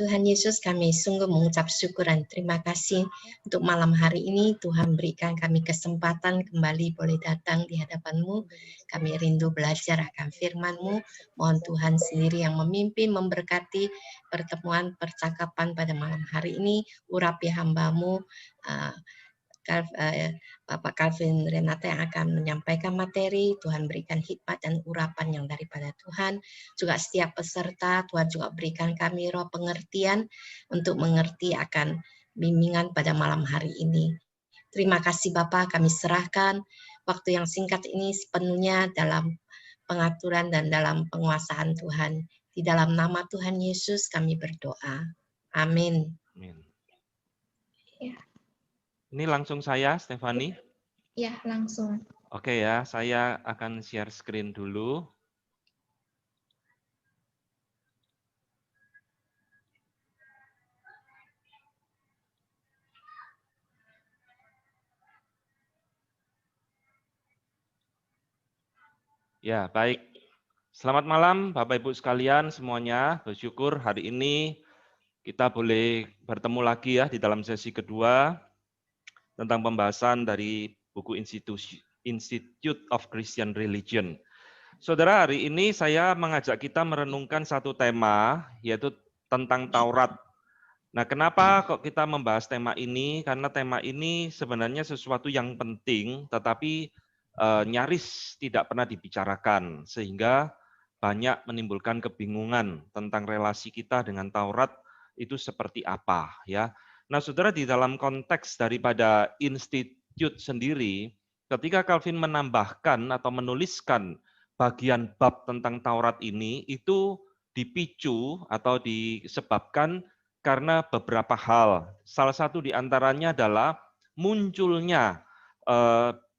Tuhan Yesus, kami sungguh mengucap syukur dan terima kasih untuk malam hari ini. Tuhan berikan kami kesempatan kembali boleh datang di hadapan-Mu. Kami rindu belajar akan firman-Mu. Mohon Tuhan sendiri yang memimpin, memberkati pertemuan percakapan pada malam hari ini. Urapi hamba-Mu, Bapak Calvin Renata yang akan menyampaikan materi. Tuhan berikan hikmat dan urapan yang daripada Tuhan. Juga setiap peserta, Tuhan juga berikan kami roh pengertian untuk mengerti akan bimbingan pada malam hari ini. Terima kasih Bapak, kami serahkan waktu yang singkat ini sepenuhnya dalam pengaturan dan dalam penguasaan Tuhan. Di dalam nama Tuhan Yesus kami berdoa. Amin. Amin. Ya. Ini langsung saya, Stefani. Ya, langsung. Oke ya, saya akan share screen dulu. Ya, baik. Selamat malam Bapak Ibu sekalian semuanya. Bersyukur hari ini kita boleh bertemu lagi ya di dalam sesi kedua tentang pembahasan dari buku Institute of Christian Religion. Saudara, hari ini saya mengajak kita merenungkan satu tema, yaitu tentang Taurat. Nah, kenapa kok kita membahas tema ini? Karena tema ini sebenarnya sesuatu yang penting, tetapi nyaris tidak pernah dibicarakan, sehingga banyak menimbulkan kebingungan tentang relasi kita dengan Taurat itu seperti apa, ya. Nah, saudara, di dalam konteks daripada institut sendiri, ketika Calvin menambahkan atau menuliskan bagian bab tentang Taurat ini, itu dipicu atau disebabkan karena beberapa hal. Salah satu di antaranya adalah munculnya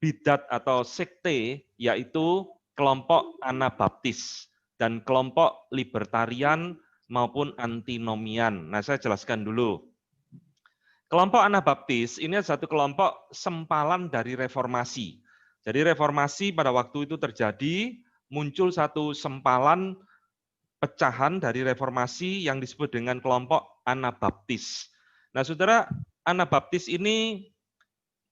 bidat atau sekte, yaitu kelompok Anabaptis dan kelompok libertarian maupun antinomian. Nah, saya jelaskan dulu. Kelompok Anabaptis ini adalah satu kelompok sempalan dari reformasi. Jadi reformasi pada waktu itu terjadi, muncul satu sempalan pecahan dari reformasi yang disebut dengan kelompok Anabaptis. Nah, saudara, Anabaptis ini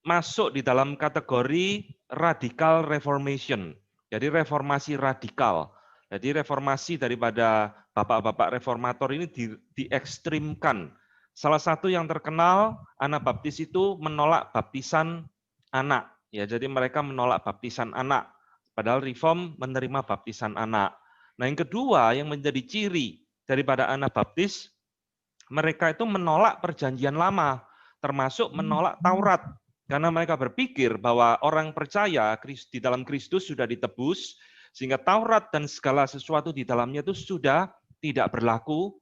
masuk di dalam kategori radical reformation. Jadi reformasi radikal. Jadi reformasi daripada bapak-bapak reformator ini diekstrimkan. Salah satu yang terkenal, Anabaptis itu menolak baptisan anak. Ya, jadi mereka menolak baptisan anak. Padahal Reform menerima baptisan anak. Nah, yang kedua yang menjadi ciri daripada Anabaptis, mereka itu menolak perjanjian lama, termasuk menolak Taurat. Karena mereka berpikir bahwa orang percaya di dalam Kristus sudah ditebus, sehingga Taurat dan segala sesuatu di dalamnya itu sudah tidak berlaku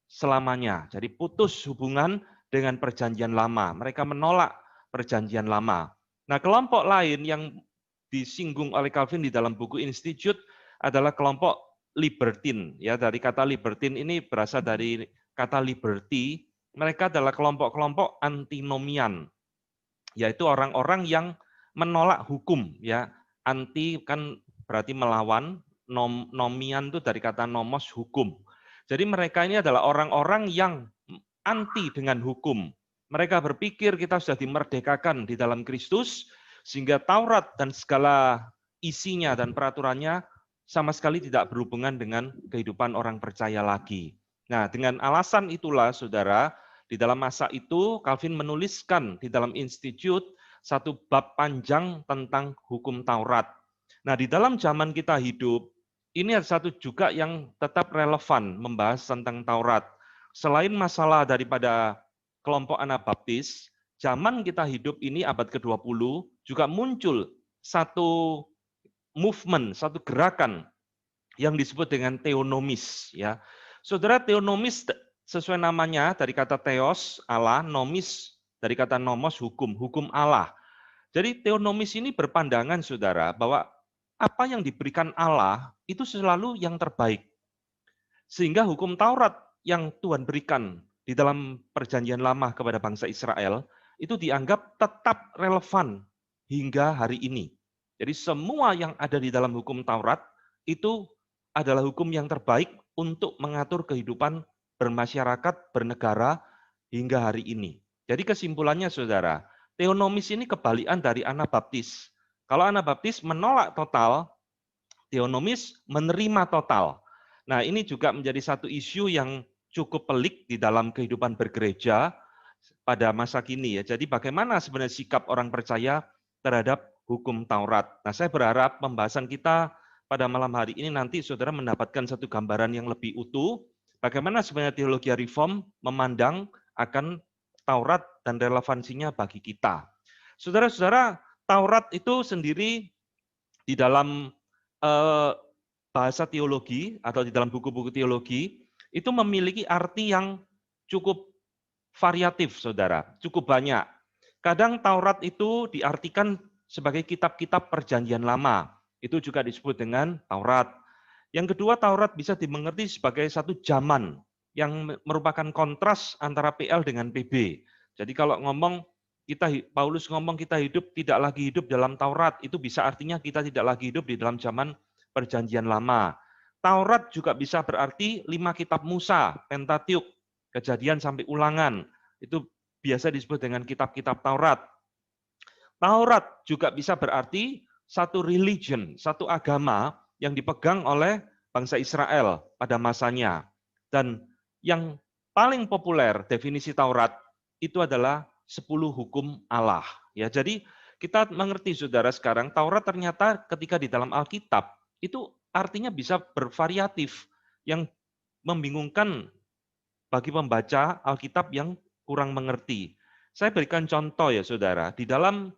selamanya. Jadi putus hubungan dengan perjanjian lama. Mereka menolak perjanjian lama. Nah, kelompok lain yang disinggung oleh Calvin di dalam buku Institute adalah kelompok libertine. Ya, dari kata libertine ini berasal dari kata liberty. Mereka adalah kelompok-kelompok antinomian, yaitu orang-orang yang menolak hukum. Ya, anti kan berarti melawan, nomian itu dari kata nomos, hukum. Jadi mereka ini adalah orang-orang yang anti dengan hukum. Mereka berpikir kita sudah dimerdekakan di dalam Kristus, sehingga Taurat dan segala isinya dan peraturannya sama sekali tidak berhubungan dengan kehidupan orang percaya lagi. Nah, dengan alasan itulah, saudara, di dalam masa itu Calvin menuliskan di dalam Institute satu bab panjang tentang hukum Taurat. Nah, di dalam zaman kita hidup, ini ada satu juga yang tetap relevan membahas tentang Taurat. Selain masalah daripada kelompok Anabaptis, zaman kita hidup ini abad ke-20 juga muncul satu movement, satu gerakan yang disebut dengan teonomis. Ya, saudara, teonomis sesuai namanya dari kata theos, Allah, nomis dari kata nomos, hukum, hukum Allah. Jadi teonomis ini berpandangan, saudara, bahwa apa yang diberikan Allah itu selalu yang terbaik. Sehingga hukum Taurat yang Tuhan berikan di dalam perjanjian lama kepada bangsa Israel itu dianggap tetap relevan hingga hari ini. Jadi semua yang ada di dalam hukum Taurat itu adalah hukum yang terbaik untuk mengatur kehidupan bermasyarakat, bernegara hingga hari ini. Jadi kesimpulannya saudara, teonomis ini kebalikan dari Anabaptis. Kalau Anabaptis menolak total, teonomis menerima total. Nah, ini juga menjadi satu isu yang cukup pelik di dalam kehidupan bergereja pada masa kini ya. Jadi bagaimana sebenarnya sikap orang percaya terhadap hukum Taurat. Nah, saya berharap pembahasan kita pada malam hari ini nanti saudara mendapatkan satu gambaran yang lebih utuh bagaimana sebenarnya teologi reform memandang akan Taurat dan relevansinya bagi kita. Saudara-saudara, Taurat itu sendiri di dalam bahasa teologi atau di dalam buku-buku teologi itu memiliki arti yang cukup variatif, saudara, cukup banyak. Kadang Taurat itu diartikan sebagai kitab-kitab perjanjian lama. Itu juga disebut dengan Taurat. Yang kedua, Taurat bisa dimengerti sebagai satu zaman yang merupakan kontras antara PL dengan PB. Jadi kalau Paulus ngomong kita tidak lagi hidup dalam Taurat, itu bisa artinya kita tidak lagi hidup di dalam zaman perjanjian lama. Taurat juga bisa berarti 5 kitab Musa, Pentateuch, Kejadian sampai Ulangan. Itu biasa disebut dengan kitab-kitab Taurat. Taurat juga bisa berarti satu religion, satu agama yang dipegang oleh bangsa Israel pada masanya. Dan yang paling populer definisi Taurat itu adalah 10 hukum Allah. Ya, jadi kita mengerti saudara sekarang Taurat ternyata ketika di dalam Alkitab itu artinya bisa bervariatif yang membingungkan bagi pembaca Alkitab yang kurang mengerti. Saya berikan contoh ya saudara, di dalam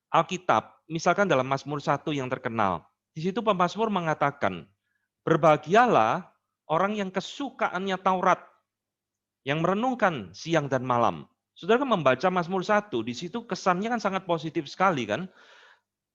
Alkitab, misalkan dalam Mazmur 1 yang terkenal, di situ pemazmur mengatakan, berbahagialah orang yang kesukaannya Taurat, yang merenungkan siang dan malam. Saudara kan membaca Mazmur 1, di situ kesannya kan sangat positif sekali kan.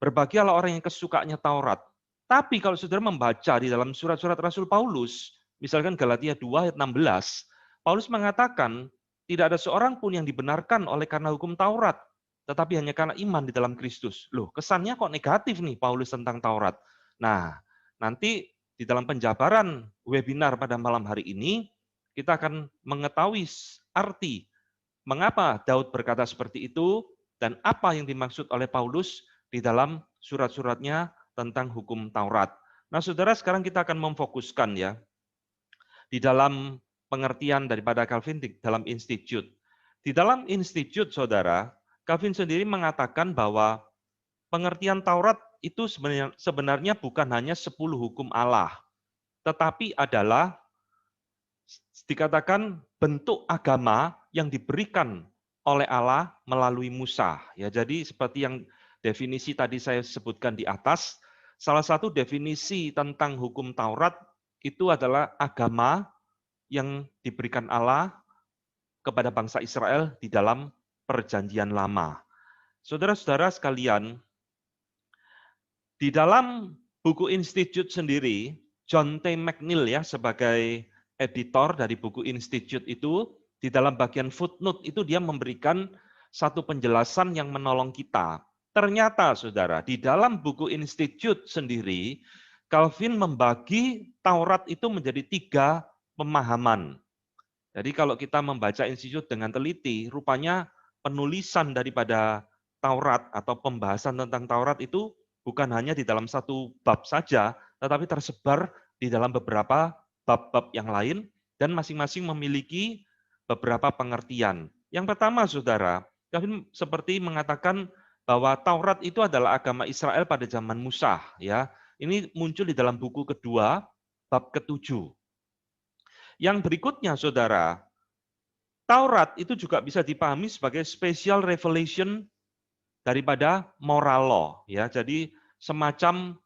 Berbahagialah orang yang kesukaannya Taurat. Tapi kalau saudara membaca di dalam surat-surat Rasul Paulus, misalkan Galatia 2 ayat 16, Paulus mengatakan, tidak ada seorang pun yang dibenarkan oleh karena hukum Taurat, tetapi hanya karena iman di dalam Kristus. Loh, kesannya kok negatif nih Paulus tentang Taurat. Nah, nanti di dalam penjabaran webinar pada malam hari ini, kita akan mengetahui arti mengapa Daud berkata seperti itu dan apa yang dimaksud oleh Paulus di dalam surat-suratnya tentang hukum Taurat. Nah, saudara, sekarang kita akan memfokuskan ya di dalam pengertian daripada Calvin di dalam Institute. Di dalam Institute, saudara, Calvin sendiri mengatakan bahwa pengertian Taurat itu sebenarnya bukan hanya 10 hukum Allah, tetapi adalah dikatakan bentuk agama yang diberikan oleh Allah melalui Musa. Ya, jadi seperti yang definisi tadi saya sebutkan di atas, salah satu definisi tentang hukum Taurat itu adalah agama yang diberikan Allah kepada bangsa Israel di dalam perjanjian lama. Saudara-saudara sekalian, di dalam buku Institute sendiri, John T. McNeill ya sebagai editor dari buku Institute itu, di dalam bagian footnote itu dia memberikan satu penjelasan yang menolong kita. Ternyata saudara, di dalam buku Institute sendiri, Calvin membagi Taurat itu menjadi 3 pemahaman. Jadi kalau kita membaca Institute dengan teliti, rupanya penulisan daripada Taurat atau pembahasan tentang Taurat itu bukan hanya di dalam satu bab saja, tetapi tersebar di dalam beberapa bab-bab yang lain, dan masing-masing memiliki beberapa pengertian. Yang pertama, saudara, Calvin seperti mengatakan bahwa Taurat itu adalah agama Israel pada zaman Musa. Ya, ini muncul di dalam buku kedua, bab ke-7. Yang berikutnya, saudara, Taurat itu juga bisa dipahami sebagai special revelation daripada moral law. Ya, jadi semacam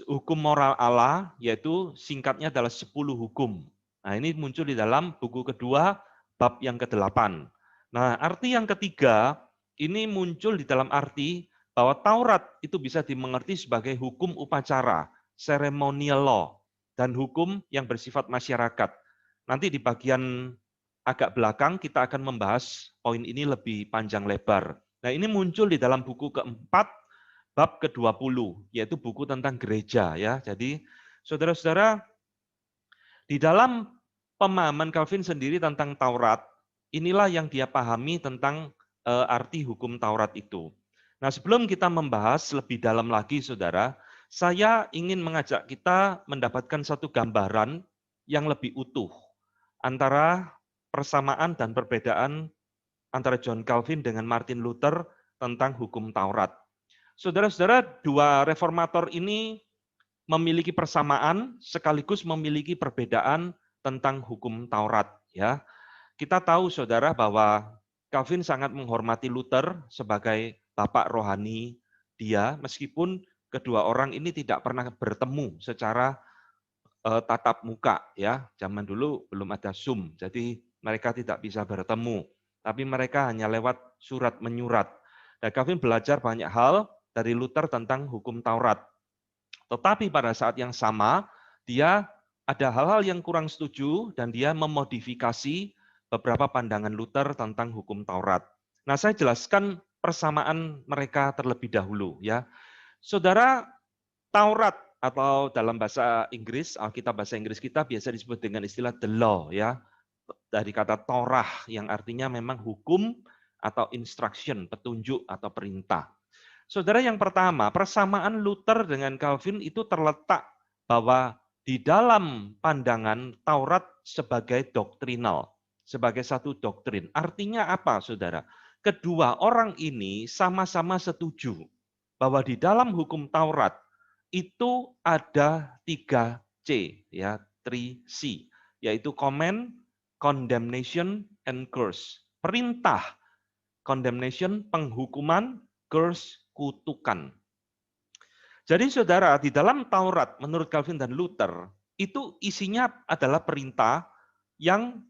hukum moral Allah, yaitu singkatnya adalah 10 hukum. Nah, ini muncul di dalam buku kedua, bab yang ke-8. Nah, arti yang ketiga, ini muncul di dalam arti bahwa Taurat itu bisa dimengerti sebagai hukum upacara, ceremonial law, dan hukum yang bersifat masyarakat. Nanti di bagian agak belakang kita akan membahas poin ini lebih panjang lebar. Nah, ini muncul di dalam buku keempat, bab ke-20, yaitu buku tentang gereja. Ya. Jadi, saudara-saudara, di dalam pemahaman Calvin sendiri tentang Taurat, inilah yang dia pahami tentang arti hukum Taurat itu. Nah, sebelum kita membahas lebih dalam lagi, saudara, saya ingin mengajak kita mendapatkan satu gambaran yang lebih utuh antara persamaan dan perbedaan antara John Calvin dengan Martin Luther tentang hukum Taurat. Saudara-saudara, dua reformator ini memiliki persamaan sekaligus memiliki perbedaan tentang hukum Taurat. Ya, kita tahu, saudara, bahwa Calvin sangat menghormati Luther sebagai bapak rohani dia, meskipun kedua orang ini tidak pernah bertemu secara tatap muka. Ya, zaman dulu belum ada Zoom, jadi mereka tidak bisa bertemu. Tapi mereka hanya lewat surat menyurat. Dan Calvin belajar banyak hal dari Luther tentang hukum Taurat. Tetapi pada saat yang sama, dia ada hal-hal yang kurang setuju dan dia memodifikasi beberapa pandangan Luther tentang hukum Taurat. Nah, saya jelaskan persamaan mereka terlebih dahulu, ya. Saudara, Taurat atau dalam bahasa Inggris, Alkitab bahasa Inggris kita biasa disebut dengan istilah the law, ya. Dari kata Torah yang artinya memang hukum atau instruction, petunjuk atau perintah. Saudara, yang pertama, persamaan Luther dengan Calvin itu terletak bahwa di dalam pandangan Taurat sebagai doktrinal, sebagai satu doktrin. Artinya apa, saudara? Kedua orang ini sama-sama setuju bahwa di dalam hukum Taurat itu ada 3C, ya, 3C, yaitu command, condemnation, and curse. Perintah, condemnation, penghukuman, curse, kutukan. Jadi saudara, di dalam Taurat menurut Calvin dan Luther, itu isinya adalah perintah yang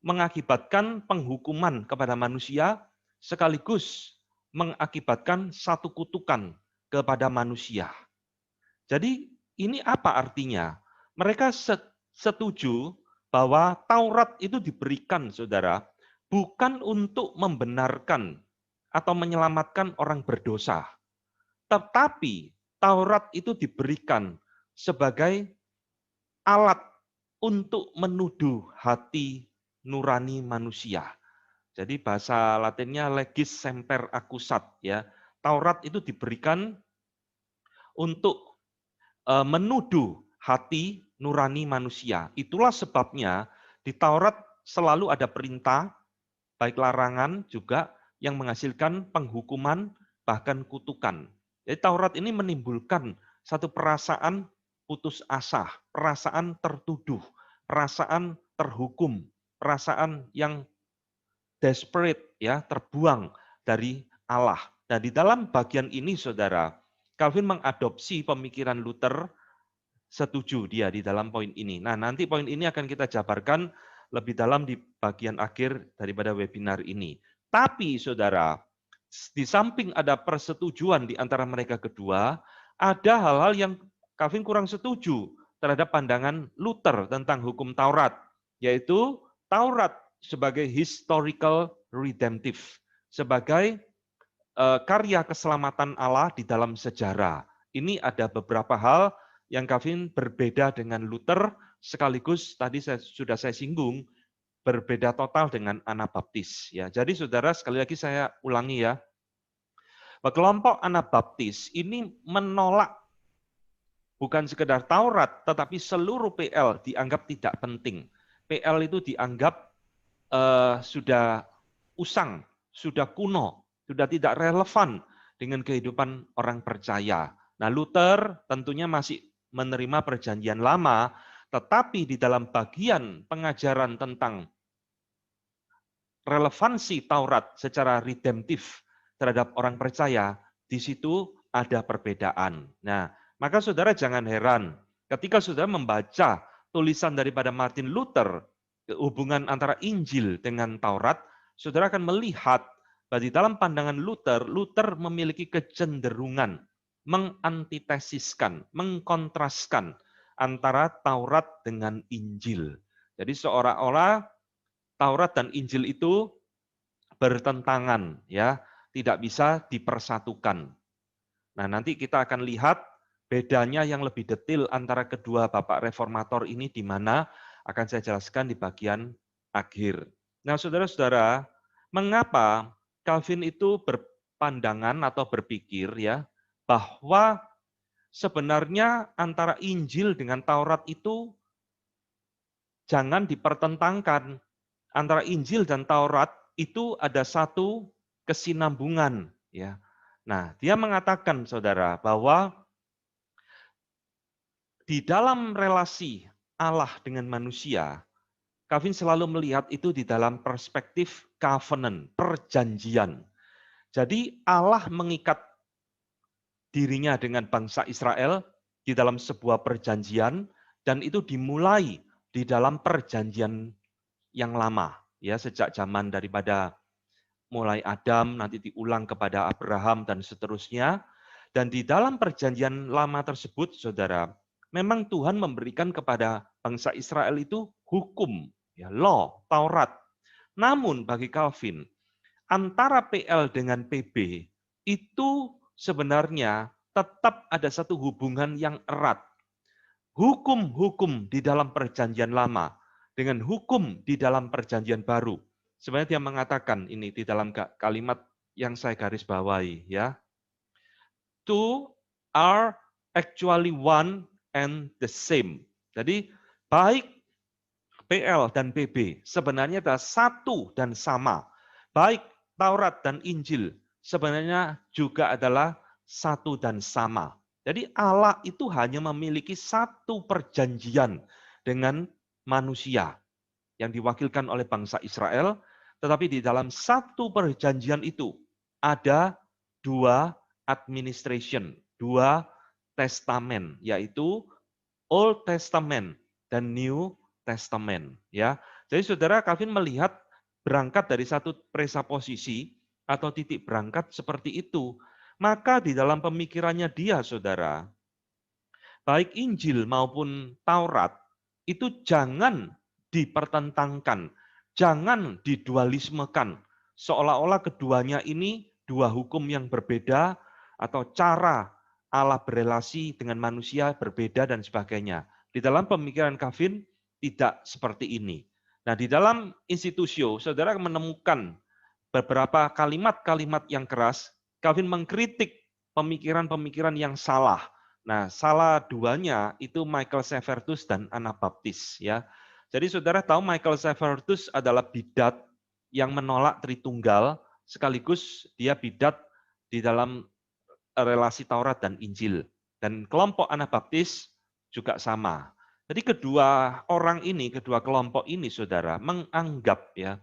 mengakibatkan penghukuman kepada manusia sekaligus mengakibatkan satu kutukan kepada manusia. Jadi ini apa artinya? Mereka setuju bahwa Taurat itu diberikan, saudara, bukan untuk membenarkan atau menyelamatkan orang berdosa. Tetapi Taurat itu diberikan sebagai alat untuk menuduh hati nurani manusia. Jadi bahasa Latinnya legis semper accusat, ya. Taurat itu diberikan untuk menuduh hati nurani manusia. Itulah sebabnya di Taurat selalu ada perintah, baik larangan juga yang menghasilkan penghukuman, bahkan kutukan. Jadi Taurat ini menimbulkan satu perasaan putus asa, perasaan tertuduh, perasaan terhukum, perasaan yang desperate, ya, terbuang dari Allah. Dan di dalam bagian ini, saudara, Calvin mengadopsi pemikiran Luther, setuju dia di dalam poin ini. Nah, nanti poin ini akan kita jabarkan lebih dalam di bagian akhir daripada webinar ini. Tapi, saudara, di samping ada persetujuan di antara mereka kedua, ada hal-hal yang Calvin kurang setuju terhadap pandangan Luther tentang hukum Taurat, yaitu Taurat sebagai historical redemptive, sebagai karya keselamatan Allah di dalam sejarah. Ini ada beberapa hal yang Calvin berbeda dengan Luther, sekaligus tadi sudah saya singgung, berbeda total dengan Anabaptis. Ya, jadi saudara, sekali lagi saya ulangi ya, bahwa kelompok Anabaptis ini menolak bukan sekedar Taurat, tetapi seluruh PL dianggap tidak penting. PL itu dianggap sudah usang, sudah kuno, sudah tidak relevan dengan kehidupan orang percaya. Nah, Luther tentunya masih menerima perjanjian lama, tetapi di dalam bagian pengajaran tentang relevansi Taurat secara redemptif terhadap orang percaya, di situ ada perbedaan. Nah, maka saudara jangan heran ketika saudara membaca tulisan daripada Martin Luther, hubungan antara Injil dengan Taurat, saudara akan melihat bahwa di dalam pandangan Luther, Luther memiliki kecenderungan mengantitesiskan, mengkontraskan antara Taurat dengan Injil. Jadi seolah-olah Taurat dan Injil itu bertentangan, ya, tidak bisa dipersatukan. Nah, nanti kita akan lihat bedanya yang lebih detail antara kedua bapak reformator ini di mana akan saya jelaskan di bagian akhir. Nah, saudara-saudara, mengapa Calvin itu berpandangan atau berpikir ya bahwa sebenarnya antara Injil dengan Taurat itu jangan dipertentangkan. Antara Injil dan Taurat itu ada satu kesinambungan, ya. Nah, dia mengatakan saudara bahwa di dalam relasi Allah dengan manusia, Calvin selalu melihat itu di dalam perspektif covenant, perjanjian. Jadi Allah mengikat dirinya dengan bangsa Israel di dalam sebuah perjanjian, dan itu dimulai di dalam perjanjian yang lama, ya, sejak zaman daripada mulai Adam, nanti diulang kepada Abraham dan seterusnya. Dan di dalam perjanjian lama tersebut, saudara, memang Tuhan memberikan kepada bangsa Israel itu hukum, ya, law, Taurat. Namun bagi Calvin, antara PL dengan PB itu sebenarnya tetap ada satu hubungan yang erat. Hukum-hukum di dalam perjanjian lama dengan hukum di dalam perjanjian baru. Sebenarnya dia mengatakan ini di dalam kalimat yang saya garis bawahi, ya. Two are actually one and the same. Jadi baik PL dan PB sebenarnya adalah satu dan sama. Baik Taurat dan Injil sebenarnya juga adalah satu dan sama. Jadi Allah itu hanya memiliki satu perjanjian dengan manusia yang diwakilkan oleh bangsa Israel, tetapi di dalam satu perjanjian itu ada dua administration, dua testamen, yaitu Old Testament dan New Testament, ya. Jadi saudara, Calvin melihat berangkat dari satu presaposisi atau titik berangkat seperti itu. Maka di dalam pemikirannya dia, saudara, baik Injil maupun Taurat itu jangan dipertentangkan, jangan didualismekan, seolah-olah keduanya ini dua hukum yang berbeda atau cara Allah berelasi dengan manusia berbeda dan sebagainya. Di dalam pemikiran Calvin tidak seperti ini. Nah, di dalam institusio, saudara menemukan beberapa kalimat-kalimat yang keras. Calvin mengkritik pemikiran-pemikiran yang salah. Nah, salah duanya itu Michael Servetus dan Anabaptis, ya. Jadi saudara tahu Michael Servetus adalah bidat yang menolak Tritunggal, sekaligus dia bidat di dalam relasi Taurat dan Injil. Dan kelompok Anabaptis juga sama. Jadi kedua orang ini, kedua kelompok ini, saudara, menganggap ya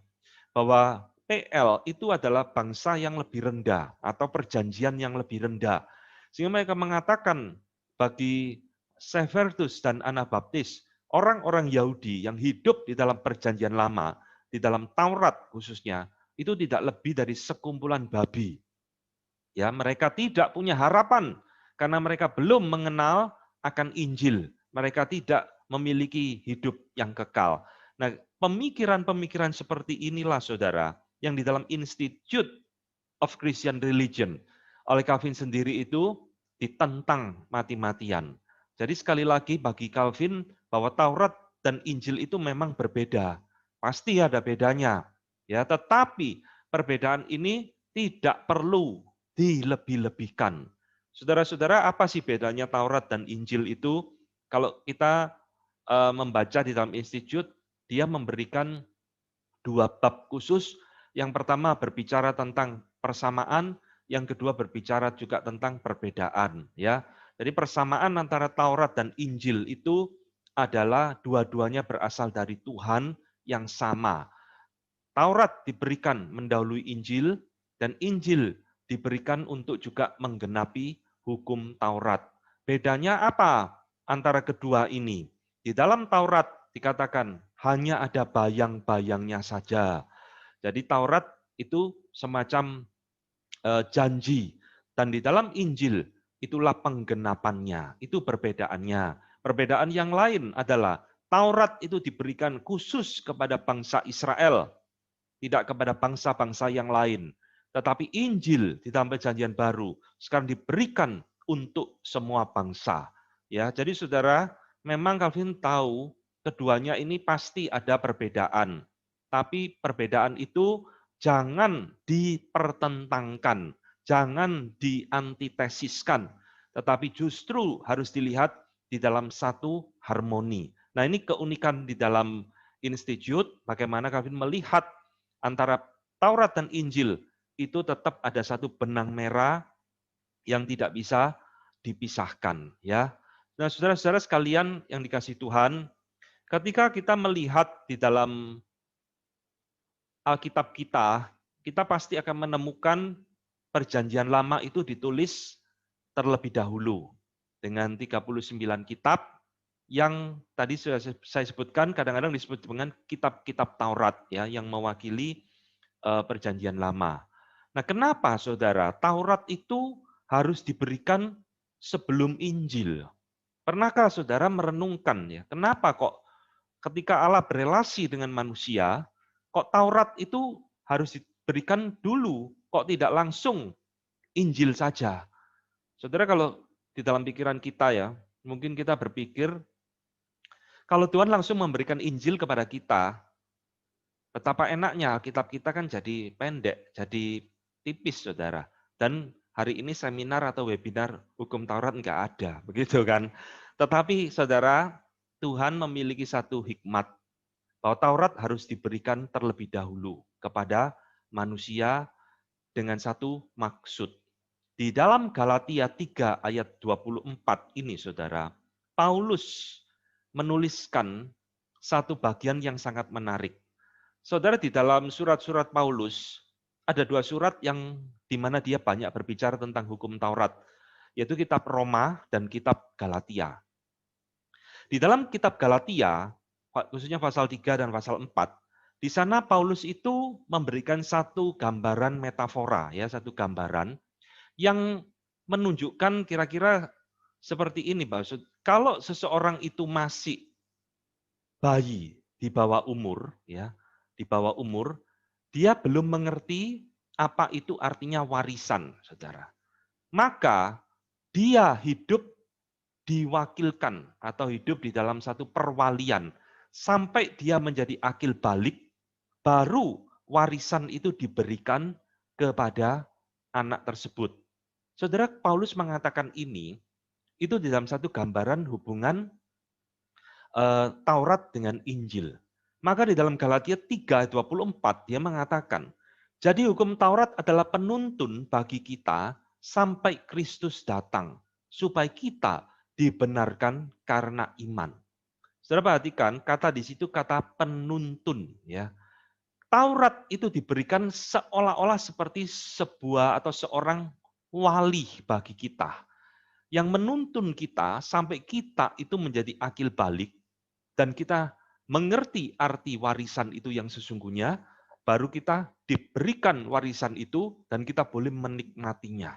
bahwa PL itu adalah bangsa yang lebih rendah atau perjanjian yang lebih rendah. Sehingga mereka mengatakan bagi Servetus dan Anabaptis, orang-orang Yahudi yang hidup di dalam perjanjian lama, di dalam Taurat khususnya, itu tidak lebih dari sekumpulan babi. Ya, mereka tidak punya harapan karena mereka belum mengenal akan Injil. Mereka tidak memiliki hidup yang kekal. Nah, pemikiran-pemikiran seperti inilah saudara yang di dalam Institute of Christian Religion oleh Calvin sendiri itu ditentang mati-matian. Jadi sekali lagi bagi Calvin bahwa Taurat dan Injil itu memang berbeda. Pasti ada bedanya. Ya, tetapi perbedaan ini tidak perlu dilebih-lebihkan. Saudara-saudara, apa sih bedanya Taurat dan Injil itu? Kalau kita membaca di dalam institut, dia memberikan dua bab khusus. Yang pertama berbicara tentang persamaan, yang kedua berbicara juga tentang perbedaan. Ya, jadi persamaan antara Taurat dan Injil itu adalah dua-duanya berasal dari Tuhan yang sama. Taurat diberikan mendahului Injil, dan Injil diberikan untuk juga menggenapi hukum Taurat. Bedanya apa antara kedua ini? Di dalam Taurat dikatakan hanya ada bayang-bayangnya saja. Jadi Taurat itu semacam janji, dan di dalam Injil itulah penggenapannya. Itu perbedaannya. Perbedaan yang lain adalah Taurat itu diberikan khusus kepada bangsa Israel, tidak kepada bangsa-bangsa yang lain. Tetapi Injil di dalam perjanjian baru sekarang diberikan untuk semua bangsa. Ya, jadi saudara, memang Calvin tahu keduanya ini pasti ada perbedaan. Tapi perbedaan itu jangan dipertentangkan, jangan diantitesiskan, tetapi justru harus dilihat di dalam satu harmoni. Nah, ini keunikan di dalam institut, bagaimana Calvin melihat antara Taurat dan Injil itu tetap ada satu benang merah yang tidak bisa dipisahkan, ya. Nah, saudara-saudara sekalian yang dikasihi Tuhan, ketika kita melihat di dalam Alkitab kita, kita pasti akan menemukan Perjanjian Lama itu ditulis terlebih dahulu dengan 39 kitab yang tadi sudah saya sebutkan, kadang-kadang disebut dengan kitab-kitab Taurat ya, yang mewakili Perjanjian Lama. Nah, kenapa Saudara Taurat itu harus diberikan sebelum Injil? Pernahkah Saudara merenungkan ya, kenapa kok ketika Allah berelasi dengan manusia, kok Taurat itu harus diberikan dulu, kok tidak langsung Injil saja? Saudara, kalau di dalam pikiran kita ya, mungkin kita berpikir, kalau Tuhan langsung memberikan Injil kepada kita, betapa enaknya Alkitab kita kan jadi pendek, jadi tipis, Saudara. Dan hari ini seminar atau webinar hukum Taurat enggak ada, begitu kan? Tetapi Saudara, Tuhan memiliki satu hikmat, bahwa Taurat harus diberikan terlebih dahulu kepada manusia dengan satu maksud. Di dalam Galatia 3 ayat 24 ini, Saudara, Paulus menuliskan satu bagian yang sangat menarik. Saudara, di dalam surat-surat Paulus, ada dua surat yang di mana dia banyak berbicara tentang hukum Taurat, yaitu kitab Roma dan kitab Galatia. Di dalam kitab Galatia, khususnya pasal 3 dan pasal 4, di sana Paulus itu memberikan satu gambaran metafora, ya, satu gambaran yang menunjukkan kira-kira seperti ini, Pak. Kalau seseorang itu masih bayi di bawah umur, ya, di bawah umur, dia belum mengerti apa itu artinya warisan, Saudara. Maka dia hidup diwakilkan atau hidup di dalam satu perwalian sampai dia menjadi akil balik, baru warisan itu diberikan kepada anak tersebut. Saudara, Paulus mengatakan ini, itu di dalam satu gambaran hubungan Taurat dengan Injil. Maka di dalam Galatia 3:24 dia mengatakan, jadi hukum Taurat adalah penuntun bagi kita sampai Kristus datang, supaya kita dibenarkan karena iman. Saudara perhatikan, kata di situ kata penuntun, ya. Taurat itu diberikan seolah-olah seperti sebuah atau seorang wali bagi kita, yang menuntun kita sampai kita itu menjadi akil balik, dan kita mengerti arti warisan itu yang sesungguhnya, baru kita diberikan warisan itu dan kita boleh menikmatinya.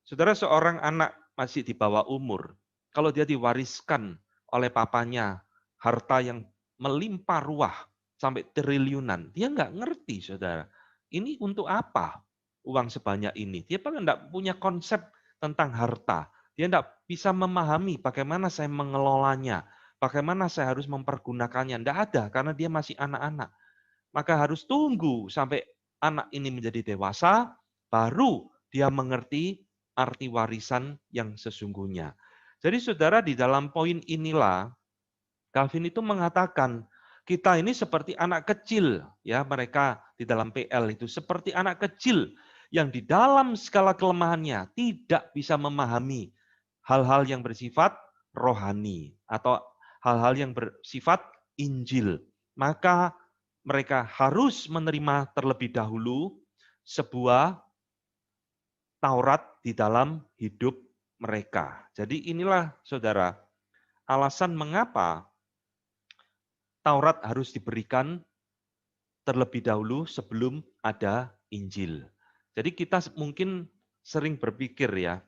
Saudara, seorang anak masih di bawah umur, kalau dia diwariskan oleh papanya harta yang melimpah ruah sampai triliunan, dia nggak ngerti, Saudara. Ini untuk apa uang sebanyak ini? Dia paling nggak punya konsep tentang harta. Dia nggak bisa memahami bagaimana saya mengelolanya, bagaimana saya harus mempergunakannya. Nggak ada, karena dia masih anak-anak. Maka harus tunggu sampai anak ini menjadi dewasa, baru dia mengerti arti warisan yang sesungguhnya. Jadi Saudara, di dalam poin inilah Calvin itu mengatakan kita ini seperti anak kecil, ya, mereka di dalam PL itu seperti anak kecil yang di dalam segala kelemahannya tidak bisa memahami hal-hal yang bersifat rohani atau hal-hal yang bersifat Injil. Maka mereka harus menerima terlebih dahulu sebuah Taurat di dalam hidup mereka. Jadi inilah, Saudara, alasan mengapa Taurat harus diberikan terlebih dahulu sebelum ada Injil. Jadi kita mungkin sering berpikir ya,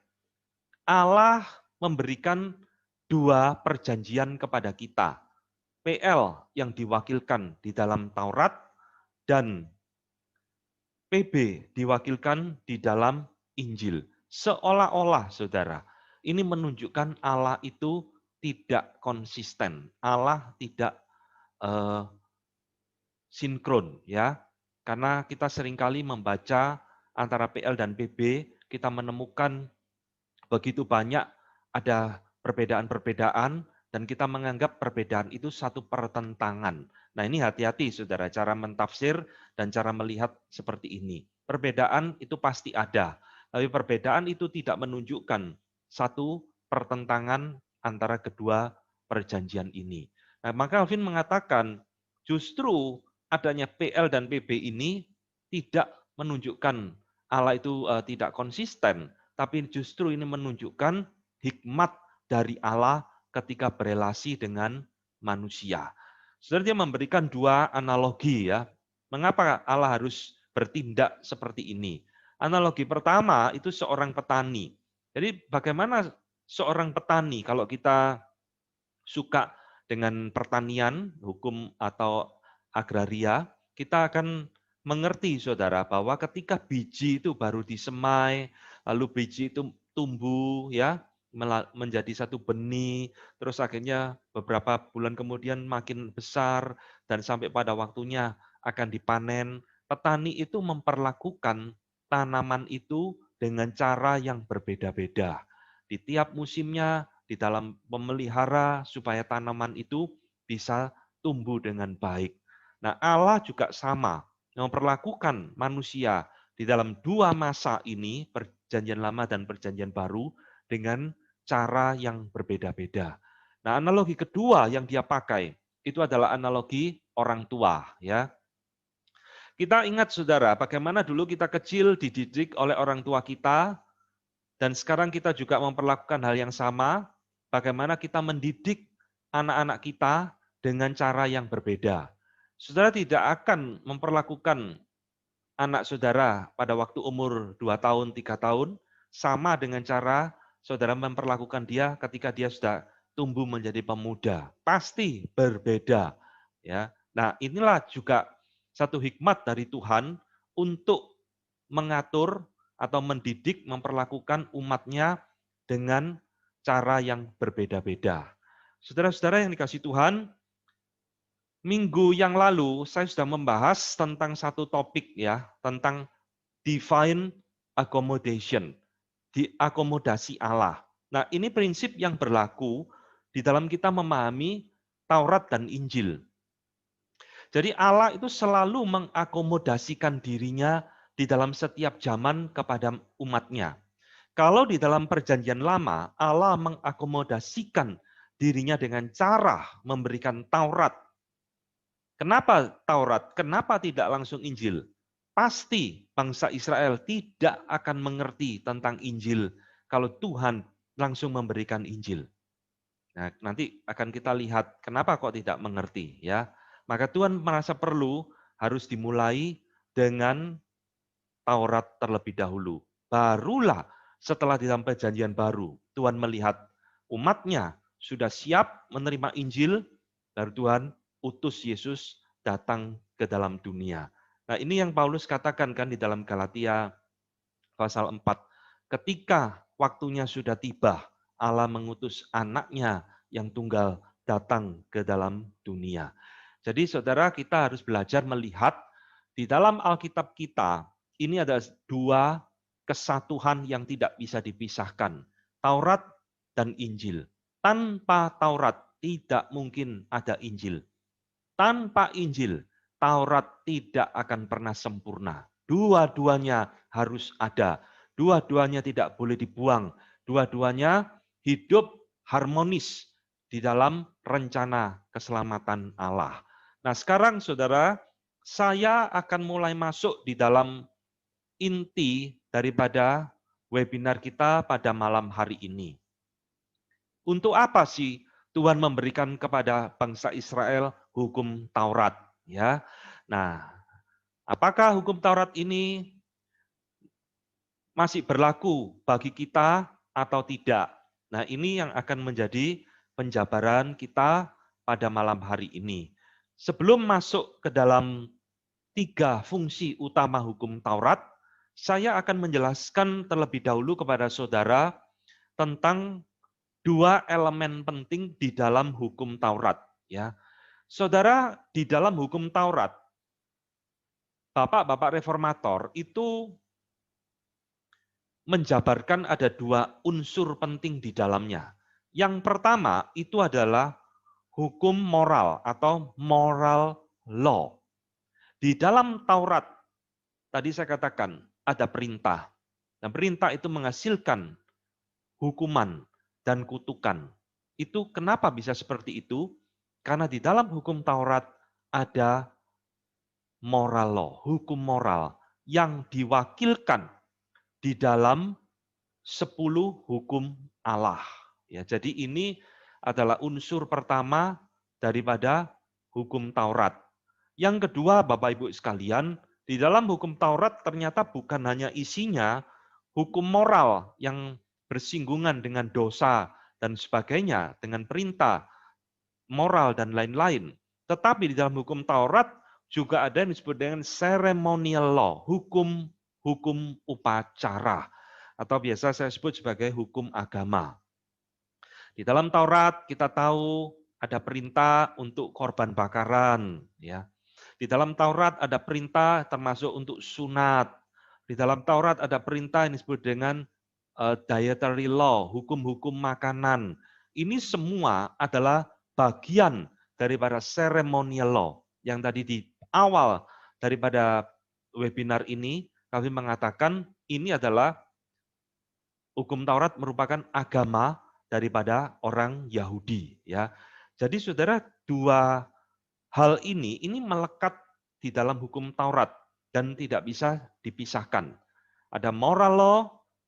Allah memberikan dua perjanjian kepada kita. PL yang diwakilkan di dalam Taurat dan PB diwakilkan di dalam Injil. Seolah-olah, Saudara, ini menunjukkan Allah itu tidak konsisten. Allah tidak sinkron, ya. Karena kita seringkali membaca antara PL dan PB, kita menemukan begitu banyak ada perbedaan-perbedaan dan kita menganggap perbedaan itu satu pertentangan. Nah, ini hati-hati Saudara, cara mentafsir dan cara melihat seperti ini. Perbedaan itu pasti ada, tapi perbedaan itu tidak menunjukkan satu pertentangan antara kedua perjanjian ini. Nah, maka Calvin mengatakan justru adanya PL dan PB ini tidak menunjukkan Allah itu tidak konsisten, tapi justru ini menunjukkan hikmat dari Allah ketika berelasi dengan manusia. Saudara, dia memberikan dua analogi ya. Mengapa Allah harus bertindak seperti ini? Analogi pertama itu seorang petani. Jadi bagaimana seorang petani kalau kita suka dengan pertanian, hukum atau agraria, kita akan mengerti Saudara bahwa ketika biji itu baru disemai, lalu biji itu tumbuh ya, menjadi satu benih, terus akhirnya beberapa bulan kemudian makin besar dan sampai pada waktunya akan dipanen. Petani itu memperlakukan tanaman itu dengan cara yang berbeda-beda. Di tiap musimnya, di dalam memelihara supaya tanaman itu bisa tumbuh dengan baik. Nah, Allah juga sama, memperlakukan manusia di dalam dua masa ini, perjanjian lama dan perjanjian baru, dengan cara yang berbeda-beda. Nah, analogi kedua yang dia pakai, itu adalah analogi orang tua. Ya. Kita ingat, Saudara, bagaimana dulu kita kecil dididik oleh orang tua kita, dan sekarang kita juga memperlakukan hal yang sama, bagaimana kita mendidik anak-anak kita dengan cara yang berbeda. Saudara tidak akan memperlakukan anak saudara pada waktu umur 2 tahun, 3 tahun, sama dengan cara saudara memperlakukan dia ketika dia sudah tumbuh menjadi pemuda. Pasti berbeda. Ya. Nah, inilah juga satu hikmat dari Tuhan untuk mengatur atau mendidik, memperlakukan umatnya dengan cara yang berbeda-beda. Saudara-saudara yang dikasihi Tuhan, minggu yang lalu saya sudah membahas tentang satu topik ya, tentang divine accommodation, diakomodasi Allah. Nah, ini prinsip yang berlaku di dalam kita memahami Taurat dan Injil. Jadi Allah itu selalu mengakomodasikan dirinya di dalam setiap zaman kepada umatnya. Kalau di dalam perjanjian lama, Allah mengakomodasikan dirinya dengan cara memberikan Taurat. Kenapa Taurat? Kenapa tidak langsung Injil? Pasti bangsa Israel tidak akan mengerti tentang Injil kalau Tuhan langsung memberikan Injil. Nah, nanti akan kita lihat kenapa kok tidak mengerti ya. Maka Tuhan merasa perlu harus dimulai dengan Taurat terlebih dahulu. Barulah setelah di dalam perjanjian baru, Tuhan melihat umatnya sudah siap menerima Injil, lalu Tuhan utus Yesus datang ke dalam dunia. Nah, ini yang Paulus katakan kan di dalam Galatia pasal 4. Ketika waktunya sudah tiba, Allah mengutus anaknya yang tunggal datang ke dalam dunia. Jadi saudara, kita harus belajar melihat di dalam Alkitab kita, ini ada dua kesatuan yang tidak bisa dipisahkan. Taurat dan Injil. Tanpa Taurat tidak mungkin ada Injil. Tanpa Injil, Taurat tidak akan pernah sempurna. Dua-duanya harus ada. Dua-duanya tidak boleh dibuang. Dua-duanya hidup harmonis di dalam rencana keselamatan Allah. Nah, sekarang saudara, saya akan mulai masuk di dalam inti daripada webinar kita pada malam hari ini. Untuk apa sih Tuhan memberikan kepada bangsa Israel hukum Taurat? Ya, nah, apakah hukum Taurat ini masih berlaku bagi kita atau tidak? Nah, ini yang akan menjadi penjabaran kita pada malam hari ini. Sebelum masuk ke dalam 3 fungsi utama hukum Taurat, saya akan menjelaskan terlebih dahulu kepada saudara tentang dua elemen penting di dalam hukum Taurat. Ya, saudara, di dalam hukum Taurat, bapak-bapak reformator itu menjabarkan ada dua unsur penting di dalamnya. Yang pertama itu adalah hukum moral atau moral law. Di dalam Taurat, tadi saya katakan ada perintah. Dan perintah itu menghasilkan hukuman dan kutukan. Itu kenapa bisa seperti itu? Karena di dalam hukum Taurat ada moral law, hukum moral yang diwakilkan di dalam 10 hukum Allah. Ya, jadi ini adalah unsur pertama daripada hukum Taurat. Yang kedua, Bapak Ibu sekalian, di dalam hukum Taurat ternyata bukan hanya isinya hukum moral yang bersinggungan dengan dosa dan sebagainya, dengan perintah, moral, dan lain-lain. Tetapi di dalam hukum Taurat juga ada yang disebut dengan ceremonial law, hukum upacara, atau biasa saya sebut sebagai hukum agama. Di dalam Taurat kita tahu ada perintah untuk korban bakaran, ya. Di dalam Taurat ada perintah termasuk untuk sunat. Di dalam Taurat ada perintah yang disebut dengan dietary law, hukum-hukum makanan. Ini semua adalah bagian daripada ceremonial law yang tadi di awal daripada webinar ini kami mengatakan ini adalah hukum Taurat merupakan agama daripada orang Yahudi, ya. Jadi saudara, dua hal ini melekat di dalam hukum Taurat dan tidak bisa dipisahkan. Ada moral law,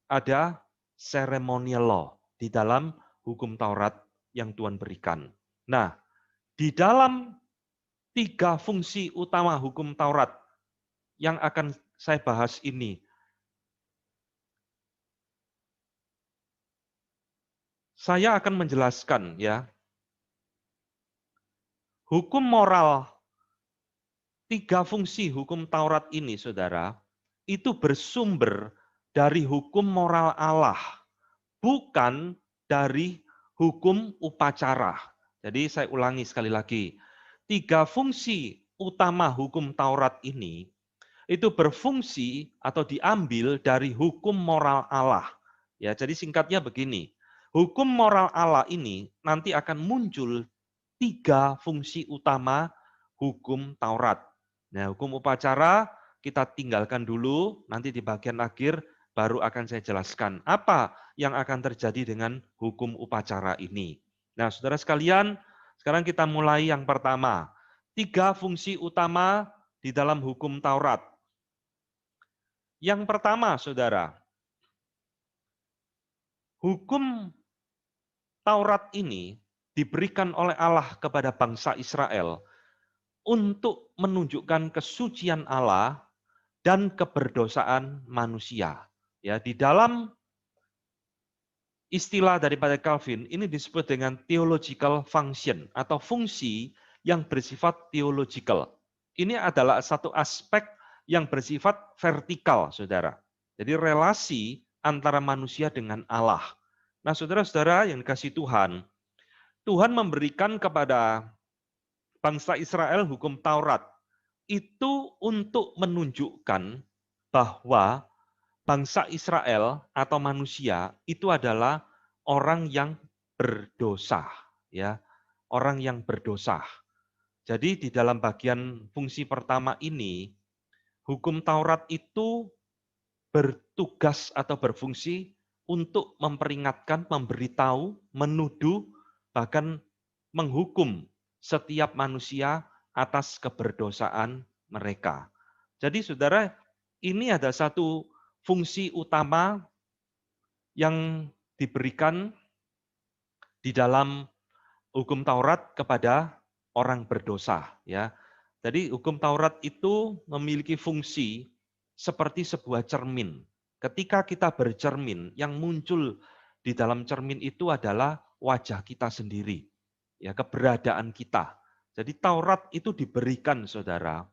ada ceremonial law di dalam hukum Taurat yang Tuhan berikan. Nah, di dalam 3 fungsi utama hukum Taurat yang akan saya bahas ini, saya akan menjelaskan, ya, hukum moral, 3 fungsi hukum Taurat ini, saudara, itu bersumber dari hukum moral Allah, bukan dari hukum upacara. Jadi saya ulangi sekali lagi, 3 fungsi utama hukum Taurat ini itu berfungsi atau diambil dari hukum moral Allah. Ya, jadi singkatnya begini, hukum moral Allah ini nanti akan muncul 3 fungsi utama hukum Taurat. Nah, hukum upacara kita tinggalkan dulu, nanti di bagian akhir baru akan saya jelaskan apa yang akan terjadi dengan hukum upacara ini. Nah, saudara sekalian, sekarang kita mulai yang pertama. 3 fungsi utama di dalam hukum Taurat. Yang pertama, saudara, hukum Taurat ini diberikan oleh Allah kepada bangsa Israel untuk menunjukkan kesucian Allah dan keberdosaan manusia. Ya, di dalam istilah daripada Calvin ini disebut dengan theological function atau fungsi yang bersifat theological. Ini adalah satu aspek yang bersifat vertikal, saudara. Jadi relasi antara manusia dengan Allah. Nah, saudara-saudara yang dikasih Tuhan, Tuhan memberikan kepada bangsa Israel hukum Taurat itu untuk menunjukkan bahwa bangsa Israel atau manusia itu adalah orang yang berdosa, ya, orang yang berdosa. Jadi di dalam bagian fungsi pertama ini, hukum Taurat itu bertugas atau berfungsi untuk memperingatkan, memberitahu, menuduh, bahkan menghukum setiap manusia atas keberdosaan mereka. Jadi saudara, ini ada satu fungsi utama yang diberikan di dalam hukum Taurat kepada orang berdosa, ya. Jadi hukum Taurat itu memiliki fungsi seperti sebuah cermin. Ketika kita bercermin, yang muncul di dalam cermin itu adalah wajah kita sendiri, ya, keberadaan kita. Jadi Taurat itu diberikan, saudara,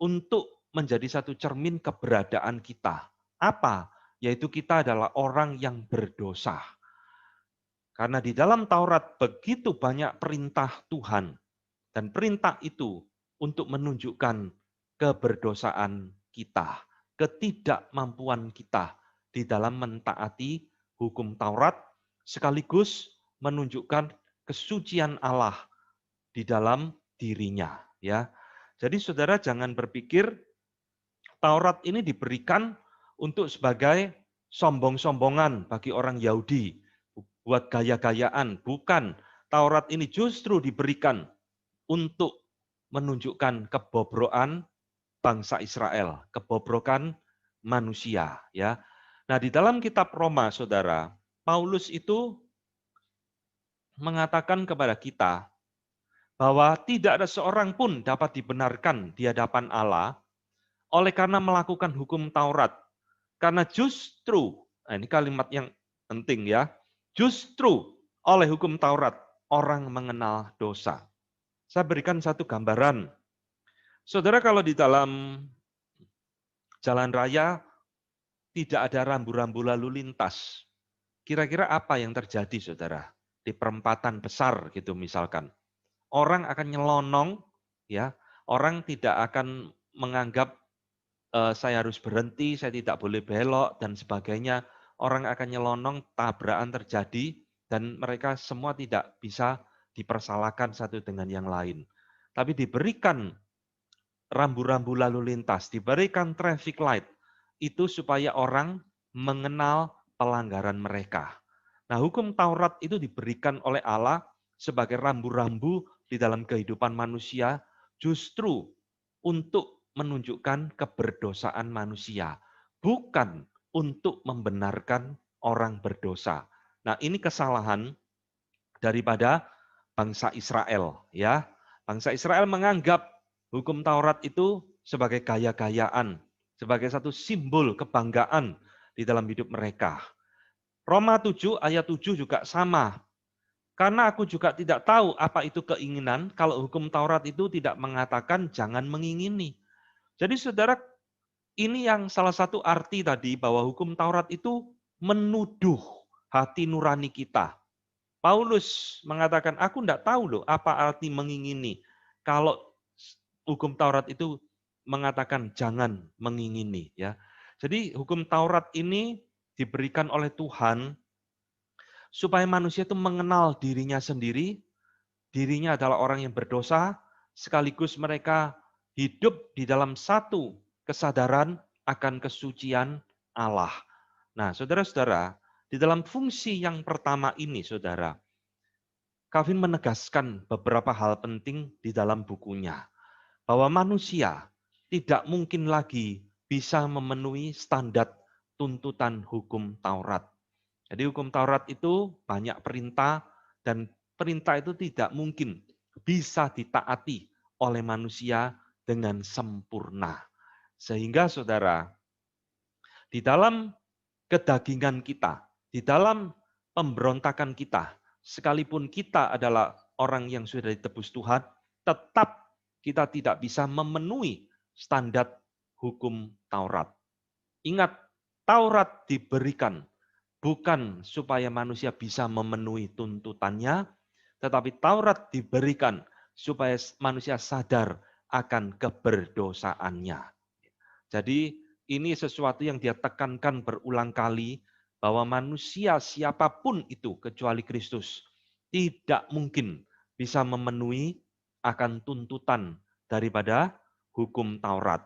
untuk menjadi satu cermin keberadaan kita. Apa? Yaitu kita adalah orang yang berdosa. Karena di dalam Taurat begitu banyak perintah Tuhan. Dan perintah itu untuk menunjukkan keberdosaan kita, ketidakmampuan kita di dalam mentaati hukum Taurat, sekaligus menunjukkan kesucian Allah di dalam dirinya. Ya, jadi saudara jangan berpikir Taurat ini diberikan untuk sebagai sombong-sombongan bagi orang Yahudi, buat gaya-gayaan. Bukan, Taurat ini justru diberikan untuk menunjukkan kebobrokan bangsa Israel, kebobrokan manusia. Ya. Nah, di dalam kitab Roma, saudara, Paulus itu mengatakan kepada kita bahwa tidak ada seorang pun dapat dibenarkan di hadapan Allah oleh karena melakukan hukum Taurat. Karena justru, nah ini kalimat yang penting ya, justru oleh hukum Taurat orang mengenal dosa. Saya berikan satu gambaran. Saudara, kalau di dalam jalan raya tidak ada rambu-rambu lalu lintas, kira-kira apa yang terjadi, saudara? Di perempatan besar gitu misalkan. Orang akan nyelonong, ya. Orang tidak akan menganggap saya harus berhenti, saya tidak boleh belok dan sebagainya. Orang akan nyelonong, tabrakan terjadi dan mereka semua tidak bisa dipersalahkan satu dengan yang lain. Tapi diberikan rambu-rambu lalu lintas, diberikan traffic light, itu supaya orang mengenal pelanggaran mereka. Nah, hukum Taurat itu diberikan oleh Allah sebagai rambu-rambu di dalam kehidupan manusia, justru untuk menunjukkan keberdosaan manusia, bukan untuk membenarkan orang berdosa. Nah, ini kesalahan daripada bangsa Israel, ya. Bangsa Israel menganggap hukum Taurat itu sebagai gaya-gayaan, sebagai satu simbol kebanggaan di dalam hidup mereka. Roma 7 ayat 7 juga sama. Karena aku juga tidak tahu apa itu keinginan kalau hukum Taurat itu tidak mengatakan jangan mengingini. Jadi saudara, ini yang salah satu arti tadi bahwa hukum Taurat itu menuduh hati nurani kita. Paulus mengatakan, aku tidak tahu loh apa arti mengingini. Kalau hukum Taurat itu mengatakan jangan mengingini. Ya. Jadi hukum Taurat ini diberikan oleh Tuhan supaya manusia itu mengenal dirinya sendiri, dirinya adalah orang yang berdosa, sekaligus mereka hidup di dalam satu kesadaran akan kesucian Allah. Nah, saudara-saudara, di dalam fungsi yang pertama ini, saudara, Calvin menegaskan beberapa hal penting di dalam bukunya, bahwa manusia tidak mungkin lagi bisa memenuhi standar tuntutan hukum Taurat. Jadi hukum Taurat itu banyak perintah, dan perintah itu tidak mungkin bisa ditaati oleh manusia dengan sempurna. Sehingga saudara, di dalam kedagingan kita, di dalam pemberontakan kita, sekalipun kita adalah orang yang sudah ditebus Tuhan, tetap kita tidak bisa memenuhi standar hukum Taurat. Ingat, Taurat diberikan bukan supaya manusia bisa memenuhi tuntutannya, tetapi Taurat diberikan supaya manusia sadar akan keberdosaannya. Jadi ini sesuatu yang dia tekankan berulang kali, bahwa manusia siapapun itu kecuali Kristus tidak mungkin bisa memenuhi akan tuntutan daripada hukum Taurat.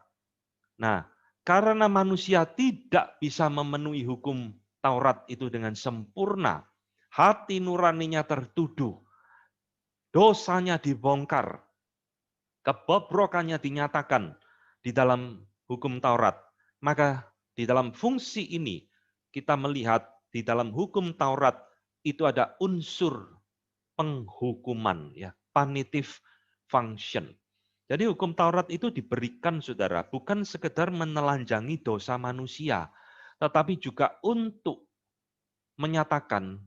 Nah, karena manusia tidak bisa memenuhi hukum Taurat itu dengan sempurna, hati nuraninya tertuduh, dosanya dibongkar, kebobrokannya dinyatakan di dalam hukum Taurat. Maka di dalam fungsi ini kita melihat di dalam hukum Taurat itu ada unsur penghukuman, ya, punitive function. Jadi hukum Taurat itu diberikan, saudara, bukan sekedar menelanjangi dosa manusia, tetapi juga untuk menyatakan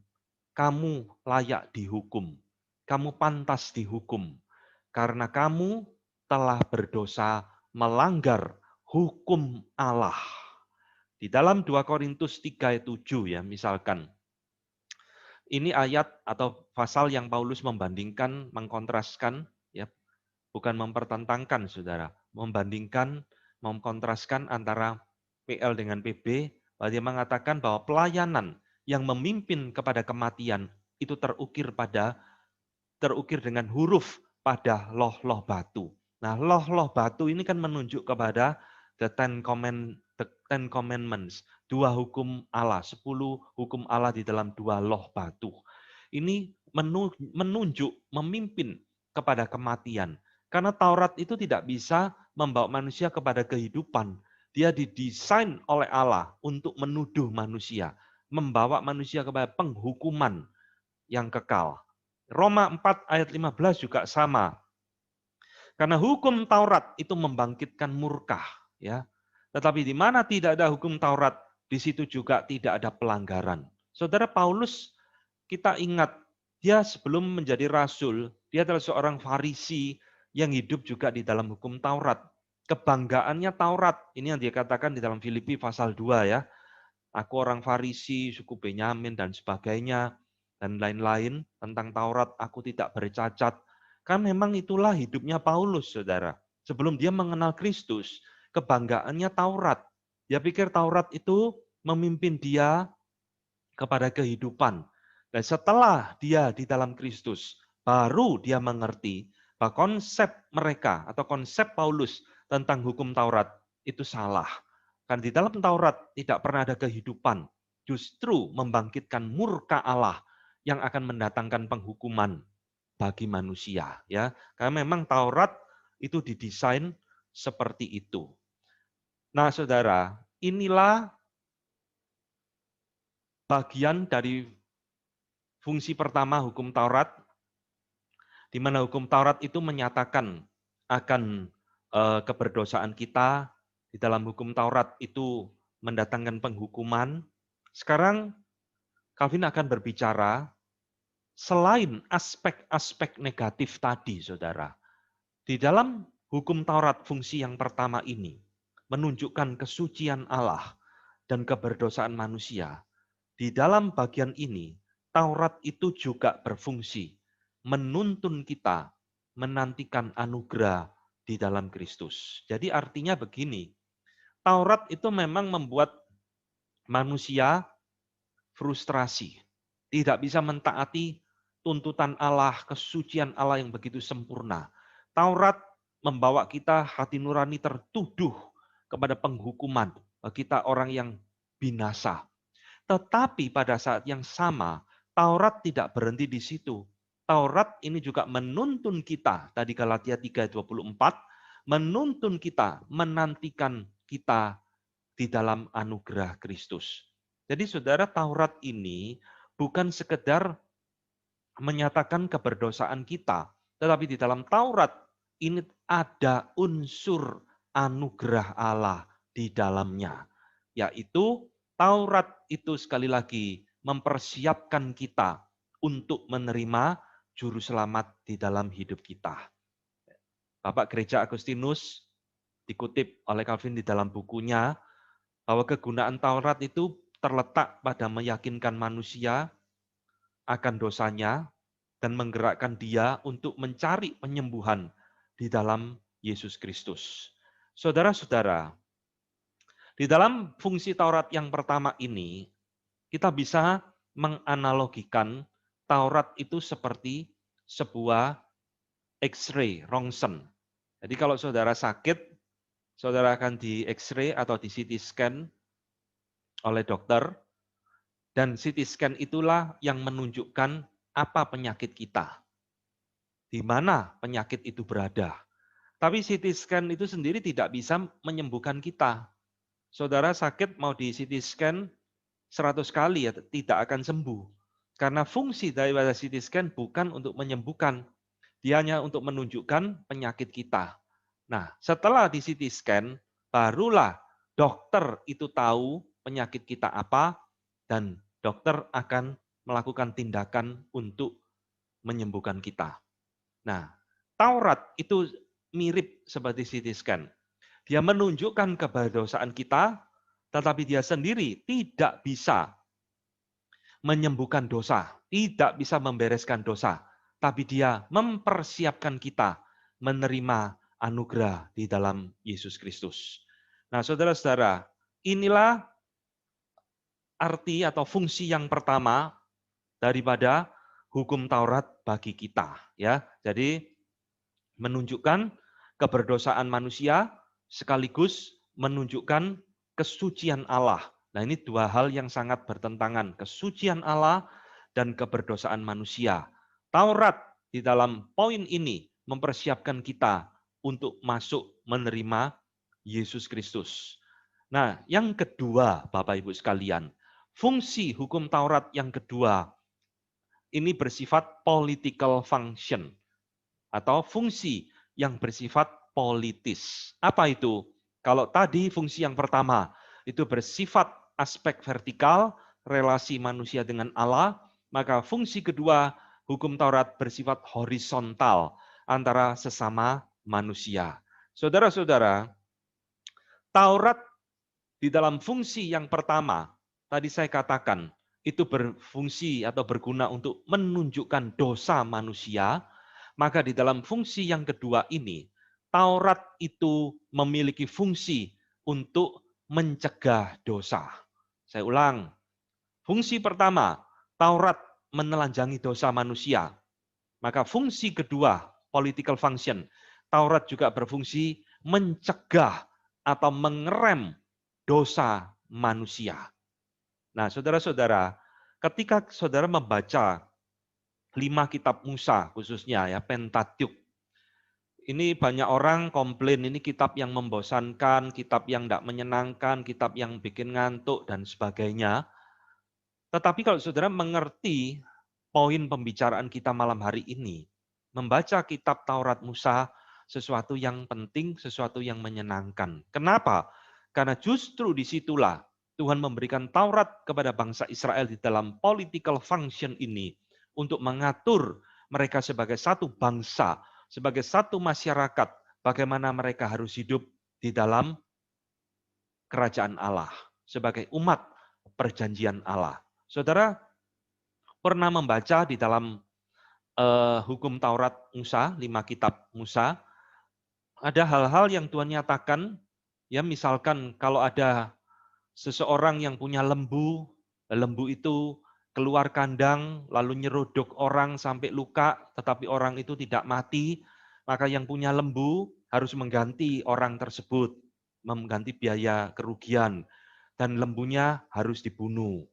kamu layak dihukum, kamu pantas dihukum, karena kamu telah berdosa melanggar hukum Allah. Di dalam 2 Korintus 3 ayat 7 ya, misalkan, Ini ayat atau pasal yang Paulus membandingkan, mengkontraskan, ya, bukan mempertentangkan, saudara. Membandingkan, mengkontraskan antara PL dengan PB, bahwa dia mengatakan bahwa pelayanan yang memimpin kepada kematian itu terukir dengan huruf pada loh-loh batu. Nah, loh-loh batu ini kan menunjuk kepada the Ten Commandments, 2 hukum Allah, 10 hukum Allah di dalam 2 loh batu. Ini menunjuk, memimpin kepada kematian. Karena Taurat itu tidak bisa membawa manusia kepada kehidupan. Dia didesain oleh Allah untuk menuduh manusia, membawa manusia kepada penghukuman yang kekal. Roma 4 ayat 15 juga sama. Karena hukum Taurat itu membangkitkan murka, ya. Tetapi di mana tidak ada hukum Taurat, di situ juga tidak ada pelanggaran. Saudara Paulus, kita ingat, dia sebelum menjadi rasul, dia adalah seorang Farisi yang hidup juga di dalam hukum Taurat. Kebanggaannya Taurat, ini yang dia katakan di dalam Filipi pasal 2 ya. Aku orang Farisi, suku Benyamin dan sebagainya, dan lain-lain tentang Taurat, aku tidak bercacat. Kan memang itulah hidupnya Paulus, saudara. Sebelum dia mengenal Kristus, kebanggaannya Taurat. Dia pikir Taurat itu memimpin dia kepada kehidupan. Dan setelah dia di dalam Kristus, baru dia mengerti bahwa konsep mereka atau konsep Paulus tentang hukum Taurat itu salah. Karena di dalam Taurat tidak pernah ada kehidupan, justru membangkitkan murka Allah yang akan mendatangkan penghukuman bagi manusia. Ya, karena memang Taurat itu didesain seperti itu. Nah, saudara, inilah bagian dari fungsi pertama hukum Taurat, di mana hukum Taurat itu menyatakan akan keberdosaan kita. Di dalam hukum Taurat itu mendatangkan penghukuman. Sekarang Calvin akan berbicara selain aspek-aspek negatif tadi, saudara. Di dalam hukum Taurat fungsi yang pertama ini menunjukkan kesucian Allah dan keberdosaan manusia. Di dalam bagian ini, Taurat itu juga berfungsi menuntun kita menantikan anugerah di dalam Kristus. Jadi artinya begini, Taurat itu memang membuat manusia frustrasi. Tidak bisa mentaati tuntutan Allah, kesucian Allah yang begitu sempurna. Taurat membawa kita hati nurani tertuduh kepada penghukuman. Kita orang yang binasa. Tetapi pada saat yang sama, Taurat tidak berhenti di situ. Taurat ini juga menuntun kita, tadi Galatia 3:24, menuntun kita, menantikan kita di dalam anugerah Kristus. Jadi saudara, Taurat ini bukan sekedar menyatakan keberdosaan kita, tetapi di dalam Taurat ini ada unsur anugerah Allah di dalamnya, yaitu Taurat itu sekali lagi mempersiapkan kita untuk menerima juru selamat di dalam hidup kita. Bapak Gereja Agustinus dikutip oleh Calvin di dalam bukunya bahwa kegunaan Taurat itu terletak pada meyakinkan manusia akan dosanya dan menggerakkan dia untuk mencari penyembuhan di dalam Yesus Kristus. Saudara-saudara, di dalam fungsi Taurat yang pertama ini, kita bisa menganalogikan Taurat itu seperti sebuah X-ray, rongsen. Jadi kalau saudara sakit, saudara akan di X-ray atau di CT scan oleh dokter, dan CT scan itulah yang menunjukkan apa penyakit kita. Di mana penyakit itu berada. Tapi CT scan itu sendiri tidak bisa menyembuhkan kita. Saudara sakit mau di CT scan 100 kali ya tidak akan sembuh. Karena fungsi daripada CT scan bukan untuk menyembuhkan. Dia hanya untuk menunjukkan penyakit kita. Nah, setelah di CT scan, barulah dokter itu tahu penyakit kita apa, dan dokter akan melakukan tindakan untuk menyembuhkan kita. Nah, Taurat itu mirip seperti CT scan. Dia menunjukkan keberdosaan kita, tetapi dia sendiri tidak bisa menyembuhkan dosa, tidak bisa membereskan dosa, tapi dia mempersiapkan kita menerima anugerah di dalam Yesus Kristus. Nah, saudara-saudara, inilah arti atau fungsi yang pertama daripada hukum Taurat bagi kita, ya. Jadi menunjukkan keberdosaan manusia sekaligus menunjukkan kesucian Allah. Nah, ini dua hal yang sangat bertentangan, kesucian Allah dan keberdosaan manusia. Taurat di dalam poin ini mempersiapkan kita untuk masuk menerima Yesus Kristus. Nah, yang kedua, Bapak Ibu sekalian, fungsi hukum Taurat yang kedua ini bersifat political function atau fungsi yang bersifat politis. Apa itu? Kalau tadi fungsi yang pertama itu bersifat aspek vertikal, relasi manusia dengan Allah, maka fungsi kedua hukum Taurat bersifat horizontal antara sesama manusia. Saudara-saudara, Taurat di dalam fungsi yang pertama, tadi saya katakan, itu berfungsi atau berguna untuk menunjukkan dosa manusia, maka di dalam fungsi yang kedua ini, Taurat itu memiliki fungsi untuk mencegah dosa. Saya ulang, fungsi pertama, Taurat menelanjangi dosa manusia. Maka fungsi kedua, political function, Taurat juga berfungsi mencegah atau mengerem dosa manusia. Nah, saudara-saudara, ketika saudara membaca 5 kitab Musa, khususnya ya Pentateuch, ini banyak orang komplain ini kitab yang membosankan, kitab yang tidak menyenangkan, kitab yang bikin ngantuk, dan sebagainya. Tetapi kalau saudara mengerti poin pembicaraan kita malam hari ini, membaca kitab Taurat Musa sesuatu yang penting, sesuatu yang menyenangkan. Kenapa? Karena justru disitulah Tuhan memberikan Taurat kepada bangsa Israel di dalam political function ini untuk mengatur mereka sebagai satu bangsa, sebagai satu masyarakat, bagaimana mereka harus hidup di dalam kerajaan Allah, sebagai umat perjanjian Allah. Saudara pernah membaca di dalam hukum Taurat Musa, 5 kitab Musa, ada hal-hal yang Tuhan nyatakan, ya misalkan kalau ada seseorang yang punya lembu, lembu itu keluar kandang, lalu nyeruduk orang sampai luka, tetapi orang itu tidak mati, maka yang punya lembu harus mengganti orang tersebut, mengganti biaya kerugian, dan lembunya harus dibunuh,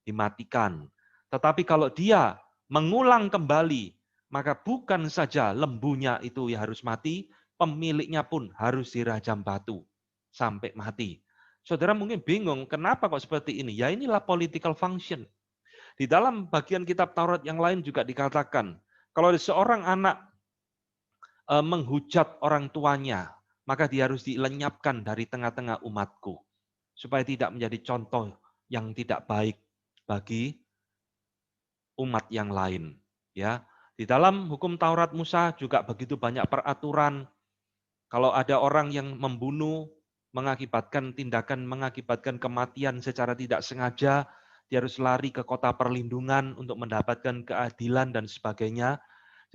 dimatikan. Tetapi kalau dia mengulang kembali, maka bukan saja lembunya itu yang harus mati, pemiliknya pun harus dirajam batu sampai mati. Saudara mungkin bingung, kenapa kok seperti ini? Ya inilah political function. Di dalam bagian kitab Taurat yang lain juga dikatakan, kalau ada seorang anak menghujat orang tuanya, maka dia harus dilenyapkan dari tengah-tengah umatku, supaya tidak menjadi contoh yang tidak baik bagi umat yang lain. Ya, di dalam hukum Taurat Musa juga begitu banyak peraturan. Kalau ada orang yang membunuh, mengakibatkan kematian secara tidak sengaja, dia harus lari ke kota perlindungan untuk mendapatkan keadilan dan sebagainya.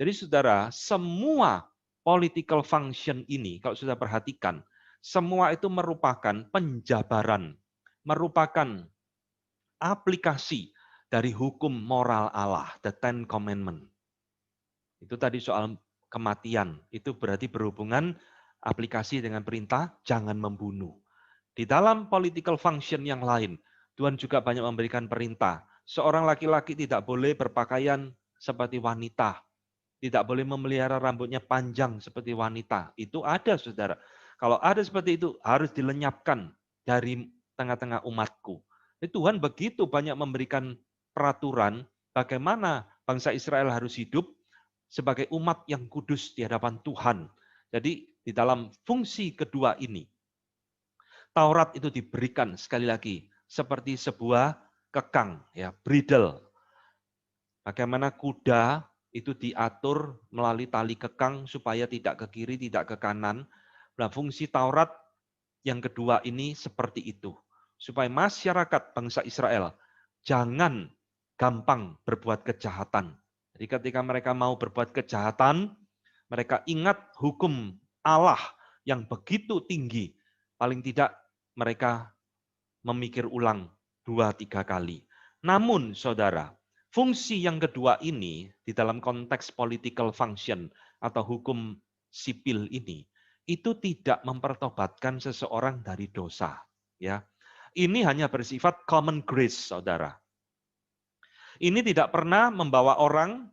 Jadi saudara, semua political function ini, kalau sudah perhatikan, semua itu merupakan penjabaran, merupakan aplikasi dari hukum moral Allah, the Ten Commandment. Itu tadi soal kematian, itu berarti berhubungan aplikasi dengan perintah jangan membunuh. Di dalam political function yang lain, Tuhan juga banyak memberikan perintah. Seorang laki-laki tidak boleh berpakaian seperti wanita. Tidak boleh memelihara rambutnya panjang seperti wanita. Itu ada, saudara. Kalau ada seperti itu, harus dilenyapkan dari tengah-tengah umatku. Tuhan begitu banyak memberikan peraturan bagaimana bangsa Israel harus hidup sebagai umat yang kudus di hadapan Tuhan. Jadi di dalam fungsi kedua ini, Taurat itu diberikan sekali lagi seperti sebuah kekang, ya, bridle. Bagaimana kuda itu diatur melalui tali kekang supaya tidak ke kiri, tidak ke kanan. Nah, fungsi Taurat yang kedua ini seperti itu. Supaya masyarakat bangsa Israel jangan gampang berbuat kejahatan. Jadi ketika mereka mau berbuat kejahatan, mereka ingat hukum Allah yang begitu tinggi. Paling tidak mereka memikir ulang 2-3 kali. Namun saudara, fungsi yang kedua ini di dalam konteks political function atau hukum sipil ini, itu tidak mempertobatkan seseorang dari dosa. Ya, ini hanya bersifat common grace, saudara. Ini tidak pernah membawa orang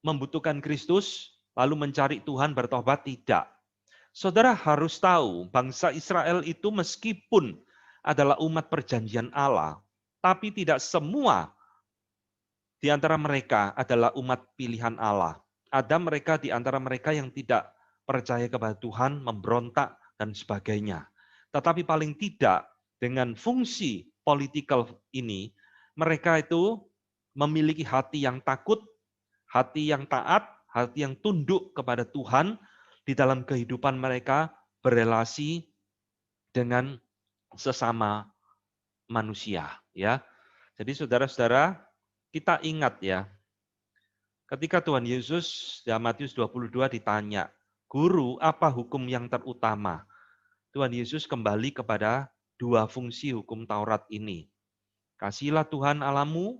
membutuhkan Kristus, lalu mencari Tuhan bertobat, tidak. Saudara harus tahu, bangsa Israel itu meskipun adalah umat perjanjian Allah, tapi tidak semua di antara mereka adalah umat pilihan Allah. Ada mereka di antara mereka yang tidak percaya kepada Tuhan, memberontak, dan sebagainya. Tetapi paling tidak, dengan fungsi politikal ini, mereka itu memiliki hati yang takut, hati yang taat, hati yang tunduk kepada Tuhan di dalam kehidupan mereka berelasi dengan sesama manusia. Ya, jadi saudara-saudara, kita ingat ya, ketika Tuhan Yesus dalam Matius 22 ditanya, Guru, apa hukum yang terutama? Tuhan Yesus kembali kepada dua fungsi hukum Taurat ini. Kasihilah Tuhan Allahmu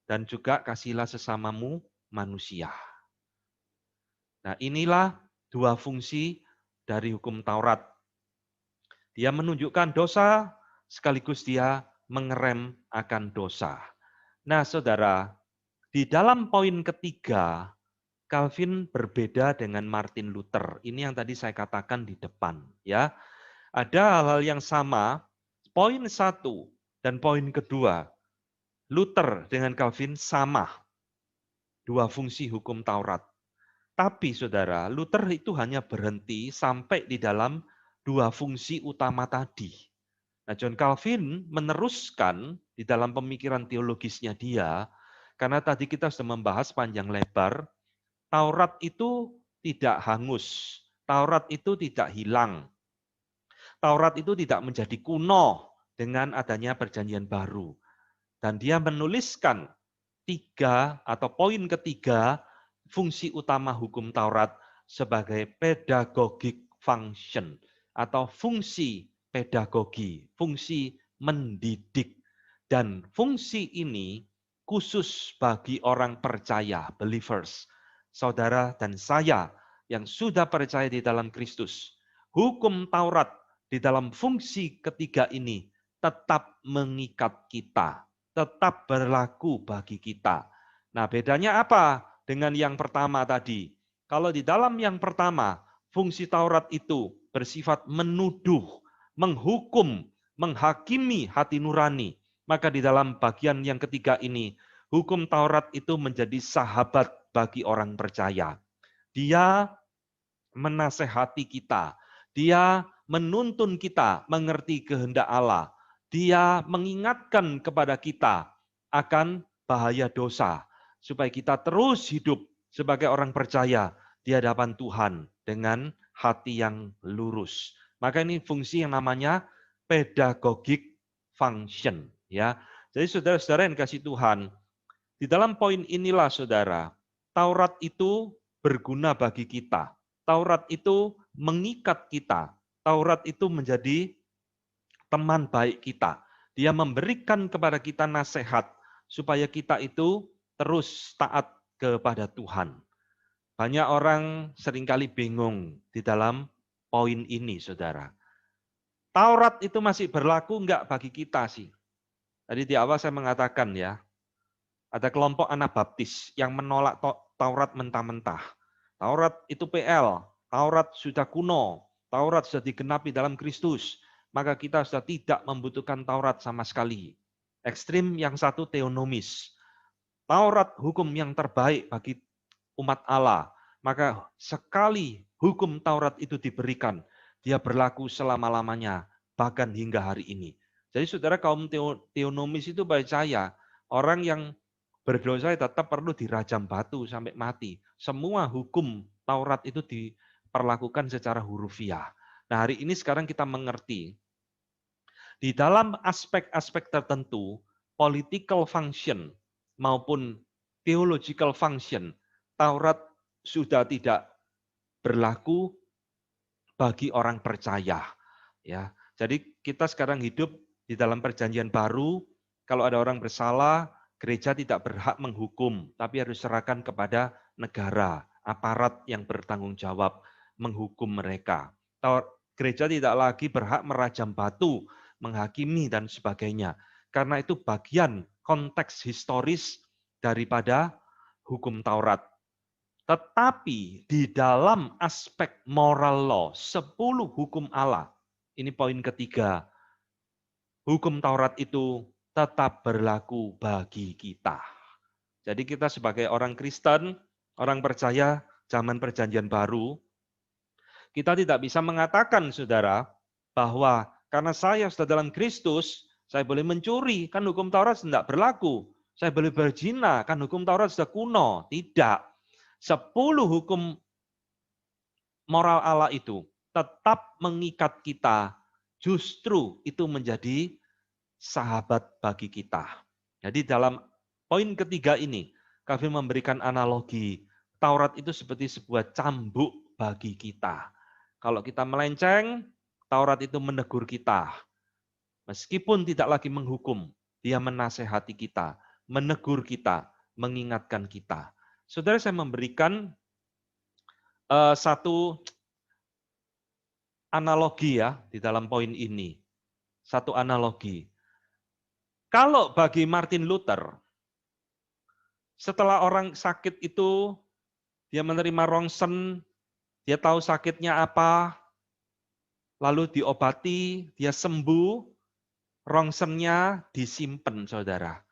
dan juga kasihilah sesamamu manusia. Nah, inilah dua fungsi dari hukum Taurat. Dia menunjukkan dosa, sekaligus dia mengerem akan dosa. Nah, saudara, di dalam poin ketiga, Calvin berbeda dengan Martin Luther. Ini yang tadi saya katakan di depan. Ya, ada hal-hal yang sama. Poin 1 dan poin kedua, Luther dengan Calvin sama. Dua fungsi hukum Taurat. Tapi saudara, Luther itu hanya berhenti sampai di dalam dua fungsi utama tadi. Nah, John Calvin meneruskan di dalam pemikiran teologisnya dia, karena tadi kita sudah membahas panjang lebar, Taurat itu tidak hangus, Taurat itu tidak hilang, Taurat itu tidak menjadi kuno dengan adanya perjanjian baru. Dan dia menuliskan poin ketiga, fungsi utama hukum Taurat sebagai pedagogic function atau fungsi pedagogi, fungsi mendidik. Dan fungsi ini khusus bagi orang percaya, believers, saudara dan saya yang sudah percaya di dalam Kristus. Hukum Taurat di dalam fungsi ketiga ini tetap mengikat kita, tetap berlaku bagi kita. Nah, bedanya apa dengan yang pertama tadi? Kalau di dalam yang pertama, fungsi Taurat itu bersifat menuduh, menghukum, menghakimi hati nurani. Maka di dalam bagian yang ketiga ini, hukum Taurat itu menjadi sahabat bagi orang percaya. Dia menasehati kita, dia menuntun kita mengerti kehendak Allah. Dia mengingatkan kepada kita akan bahaya dosa, supaya kita terus hidup sebagai orang percaya di hadapan Tuhan dengan hati yang lurus. Maka ini fungsi yang namanya pedagogic function. Ya, jadi saudara-saudara yang kasih Tuhan, di dalam poin inilah saudara, Taurat itu berguna bagi kita. Taurat itu mengikat kita. Taurat itu menjadi teman baik kita. Dia memberikan kepada kita nasihat supaya kita itu terus taat kepada Tuhan. Banyak orang seringkali bingung di dalam poin ini, saudara. Taurat itu masih berlaku enggak bagi kita sih? Tadi di awal saya mengatakan ya, ada kelompok anak baptis yang menolak Taurat mentah-mentah. Taurat itu PL, Taurat sudah kuno, Taurat sudah digenapi dalam Kristus, maka kita sudah tidak membutuhkan Taurat sama sekali. Ekstrim yang satu teonomis. Taurat hukum yang terbaik bagi umat Allah, maka sekali hukum Taurat itu diberikan, dia berlaku selama-lamanya, bahkan hingga hari ini. Jadi saudara, kaum teonomis itu percaya, orang yang berdosa tetap perlu dirajam batu sampai mati. Semua hukum Taurat itu diperlakukan secara hurufiah. Nah, hari ini sekarang kita mengerti, di dalam aspek-aspek tertentu, political function maupun theological function, Taurat sudah tidak berlaku bagi orang percaya. Ya, jadi kita sekarang hidup di dalam perjanjian baru. Kalau ada orang bersalah, gereja tidak berhak menghukum, tapi harus serahkan kepada negara, aparat yang bertanggung jawab menghukum mereka. Gereja tidak lagi berhak merajam batu, menghakimi dan sebagainya. Karena itu bagian konteks historis daripada hukum Taurat. Tetapi di dalam aspek moral law, 10 hukum Allah, ini poin ketiga, hukum Taurat itu tetap berlaku bagi kita. Jadi kita sebagai orang Kristen, orang percaya zaman perjanjian baru, kita tidak bisa mengatakan, saudara, bahwa karena saya sudah dalam Kristus, saya boleh mencuri, kan hukum Taurat tidak berlaku. Saya boleh berzina, kan hukum Taurat sudah kuno. Tidak. 10 hukum moral Allah itu tetap mengikat kita, justru itu menjadi sahabat bagi kita. Jadi dalam poin ketiga ini, Calvin memberikan analogi, Taurat itu seperti sebuah cambuk bagi kita. Kalau kita melenceng, Taurat itu menegur kita. Meskipun tidak lagi menghukum, dia menasehati kita, menegur kita, mengingatkan kita. Saudara, saya memberikan satu analogi ya di dalam poin ini. Satu analogi. Kalau bagi Martin Luther, setelah orang sakit itu, dia menerima rongsen, dia tahu sakitnya apa, lalu diobati, dia sembuh, rongsennya disimpan, saudara.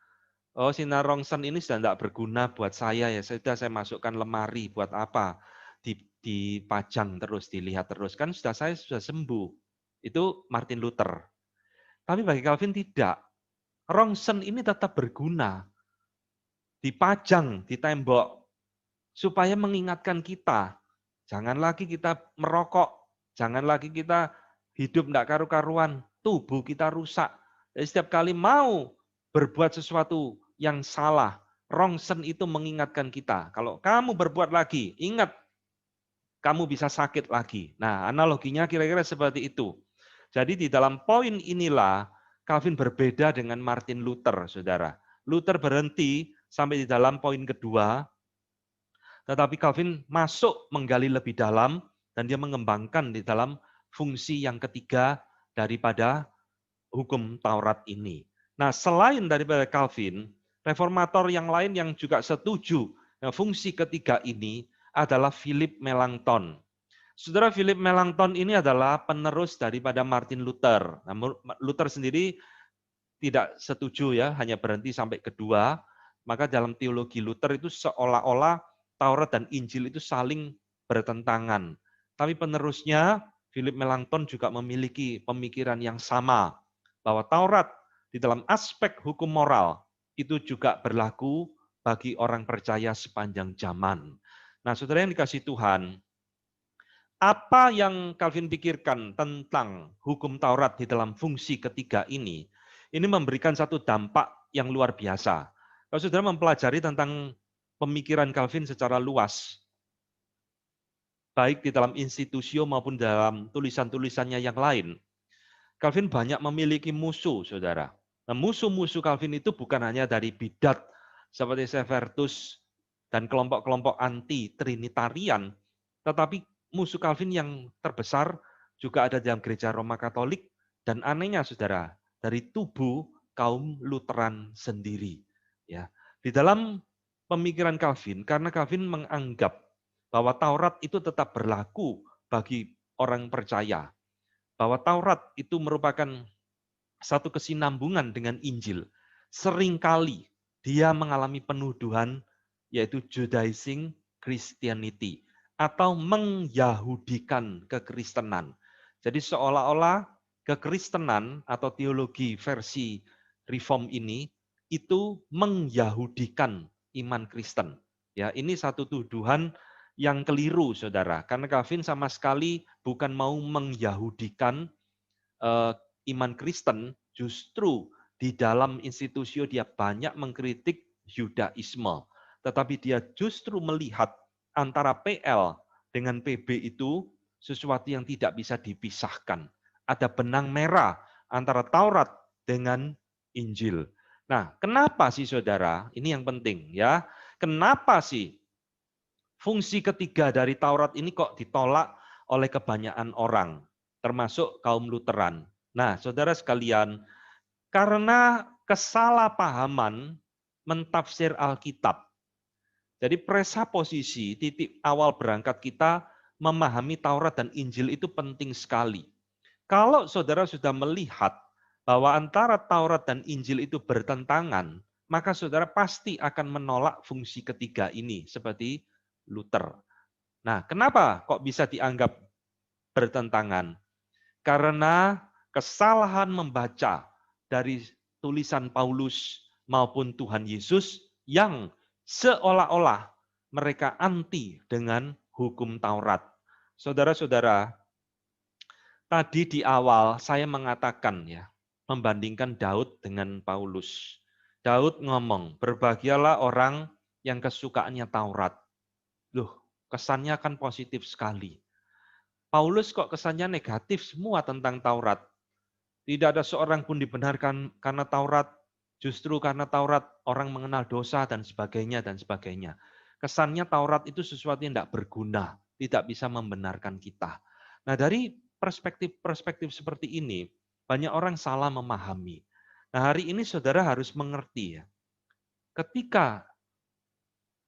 Oh, sinar rongsen ini sudah tidak berguna buat saya ya, sudah saya masukkan lemari, buat apa? Dipajang terus, dilihat terus, kan saya sudah sembuh. Itu Martin Luther. Tapi bagi Calvin tidak. Rongsen ini tetap berguna. Dipajang di tembok, supaya mengingatkan kita. Jangan lagi kita merokok, jangan lagi kita hidup tidak karu-karuan, tubuh kita rusak. Jadi setiap kali mau berbuat sesuatu yang salah, rongsen itu mengingatkan kita. Kalau kamu berbuat lagi, ingat, kamu bisa sakit lagi. Nah, analoginya kira-kira seperti itu. Jadi di dalam poin inilah, Calvin berbeda dengan Martin Luther, saudara. Luther berhenti sampai di dalam poin kedua, tetapi Calvin masuk menggali lebih dalam, dan dia mengembangkan di dalam fungsi yang ketiga daripada hukum Taurat ini. Nah, selain daripada Calvin, reformator yang lain yang juga setuju fungsi ketiga ini adalah Philip Melanchthon. Saudara, Philip Melanchthon ini adalah penerus daripada Martin Luther. Nah, Luther sendiri tidak setuju ya, hanya berhenti sampai kedua. Maka dalam teologi Luther itu seolah-olah Taurat dan Injil itu saling bertentangan. Tapi penerusnya, Philip Melanchthon juga memiliki pemikiran yang sama, bahwa Taurat di dalam aspek hukum moral itu juga berlaku bagi orang percaya sepanjang zaman. Nah, saudara yang dikasihi Tuhan, apa yang Calvin pikirkan tentang hukum Taurat di dalam fungsi ketiga ini memberikan satu dampak yang luar biasa. Kalau saudara mempelajari tentang pemikiran Calvin secara luas, baik di dalam institusio maupun dalam tulisan-tulisannya yang lain, Calvin banyak memiliki musuh, saudara. Nah, musuh-musuh Calvin itu bukan hanya dari bidat seperti Severtus dan kelompok-kelompok anti-Trinitarian, tetapi musuh Calvin yang terbesar juga ada dalam gereja Roma Katolik, dan anehnya, saudara, dari tubuh kaum Lutheran sendiri. Ya, di dalam pemikiran Calvin, karena Calvin menganggap bahwa Taurat itu tetap berlaku bagi orang percaya, bahwa Taurat itu merupakan satu kesinambungan dengan Injil. Seringkali dia mengalami penuduhan, yaitu Judaizing Christianity, atau mengyahudikan kekristenan. Jadi seolah-olah kekristenan atau teologi versi Reform ini itu mengyahudikan iman Kristen. Ya, ini satu tuduhan yang keliru, saudara. Karena Calvin sama sekali bukan mau mengyahudikan iman Kristen, justru di dalam institusi dia banyak mengkritik Yudaisme, tetapi dia justru melihat antara PL dengan PB itu sesuatu yang tidak bisa dipisahkan. Ada benang merah antara Taurat dengan Injil. Nah, kenapa sih saudara? Ini yang penting ya. Kenapa sih fungsi ketiga dari Taurat ini kok ditolak oleh kebanyakan orang, termasuk kaum Lutheran? Nah, saudara sekalian, karena kesalahpahaman mentafsir Alkitab. Jadi presaposisi, titik awal berangkat kita memahami Taurat dan Injil itu penting sekali. Kalau saudara sudah melihat bahwa antara Taurat dan Injil itu bertentangan, maka saudara pasti akan menolak fungsi ketiga ini, seperti Luther. Nah, kenapa kok bisa dianggap bertentangan? Karena kesalahan membaca dari tulisan Paulus maupun Tuhan Yesus yang seolah-olah mereka anti dengan hukum Taurat. Saudara-saudara, tadi di awal saya mengatakan ya, membandingkan Daud dengan Paulus. Daud ngomong, berbahagialah orang yang kesukaannya Taurat. Loh, kesannya kan positif sekali. Paulus kok kesannya negatif semua tentang Taurat. Tidak ada seorang pun dibenarkan karena Taurat, justru karena Taurat orang mengenal dosa dan sebagainya dan sebagainya. Kesannya Taurat itu sesuatu yang tidak berguna, tidak bisa membenarkan kita. Nah, dari perspektif seperti ini, banyak orang salah memahami. Nah, hari ini saudara harus mengerti ya. Ketika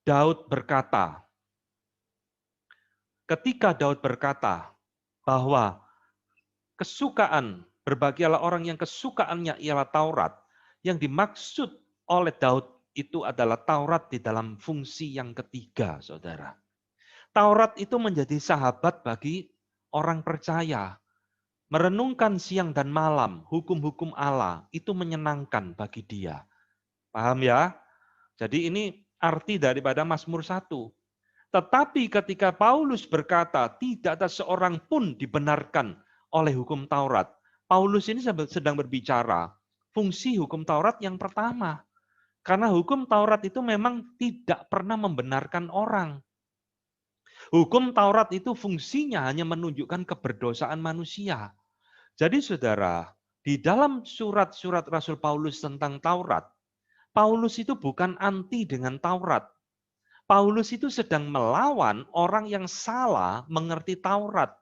Daud berkata bahwa berbahagialah orang yang kesukaannya ialah Taurat, yang dimaksud oleh Daud itu adalah Taurat di dalam fungsi yang ketiga, saudara. Taurat itu menjadi sahabat bagi orang percaya. Merenungkan siang dan malam, hukum-hukum Allah, itu menyenangkan bagi dia. Paham ya? Jadi ini arti daripada Mazmur 1. Tetapi ketika Paulus berkata, tidak ada seorang pun dibenarkan oleh hukum Taurat. Paulus ini sedang berbicara fungsi hukum Taurat yang pertama. Karena hukum Taurat itu memang tidak pernah membenarkan orang. Hukum Taurat itu fungsinya hanya menunjukkan keberdosaan manusia. Jadi saudara, di dalam surat-surat Rasul Paulus tentang Taurat, Paulus itu bukan anti dengan Taurat. Paulus itu sedang melawan orang yang salah mengerti Taurat.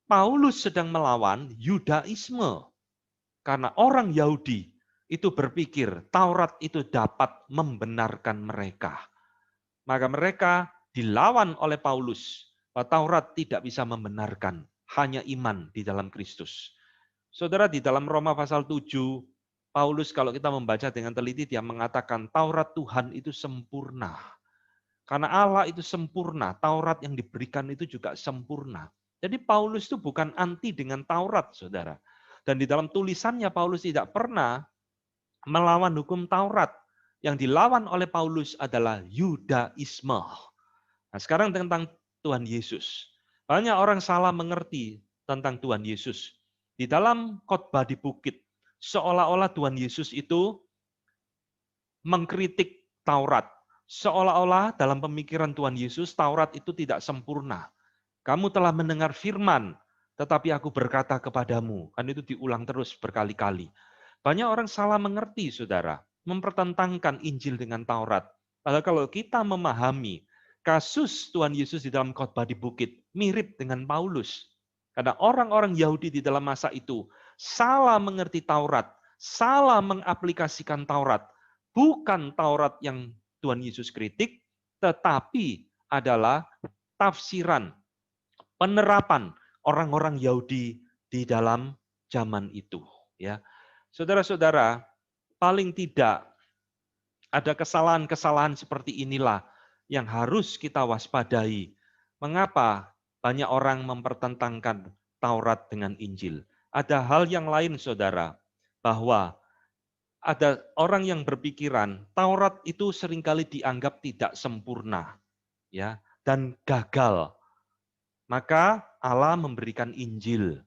Paulus sedang melawan Yudaisme. Karena orang Yahudi itu berpikir Taurat itu dapat membenarkan mereka. Maka mereka dilawan oleh Paulus. Bahwa Taurat tidak bisa membenarkan. Hanya iman di dalam Kristus. Saudara, di dalam Roma pasal 7, Paulus kalau kita membaca dengan teliti, dia mengatakan Taurat Tuhan itu sempurna. Karena Allah itu sempurna, Taurat yang diberikan itu juga sempurna. Jadi Paulus itu bukan anti dengan Taurat, saudara. Dan di dalam tulisannya Paulus tidak pernah melawan hukum Taurat. Yang dilawan oleh Paulus adalah Yudaisme. Nah, sekarang tentang Tuhan Yesus. Banyak orang salah mengerti tentang Tuhan Yesus. Di dalam khotbah di bukit, seolah-olah Tuhan Yesus itu mengkritik Taurat. Seolah-olah dalam pemikiran Tuhan Yesus, Taurat itu tidak sempurna. Kamu telah mendengar firman, tetapi aku berkata kepadamu. Kan itu diulang terus berkali-kali. Banyak orang salah mengerti, saudara. Mempertentangkan Injil dengan Taurat. Padahal kalau kita memahami kasus Tuhan Yesus di dalam khotbah di bukit, mirip dengan Paulus. Karena orang-orang Yahudi di dalam masa itu salah mengerti Taurat, salah mengaplikasikan Taurat. Bukan Taurat yang Tuhan Yesus kritik, tetapi adalah tafsiran, penerapan orang-orang Yahudi di dalam zaman itu. Ya, saudara-saudara, paling tidak ada kesalahan-kesalahan seperti inilah yang harus kita waspadai. Mengapa banyak orang mempertentangkan Taurat dengan Injil? Ada hal yang lain, saudara, bahwa ada orang yang berpikiran Taurat itu seringkali dianggap tidak sempurna, ya, dan gagal. Maka Allah memberikan Injil.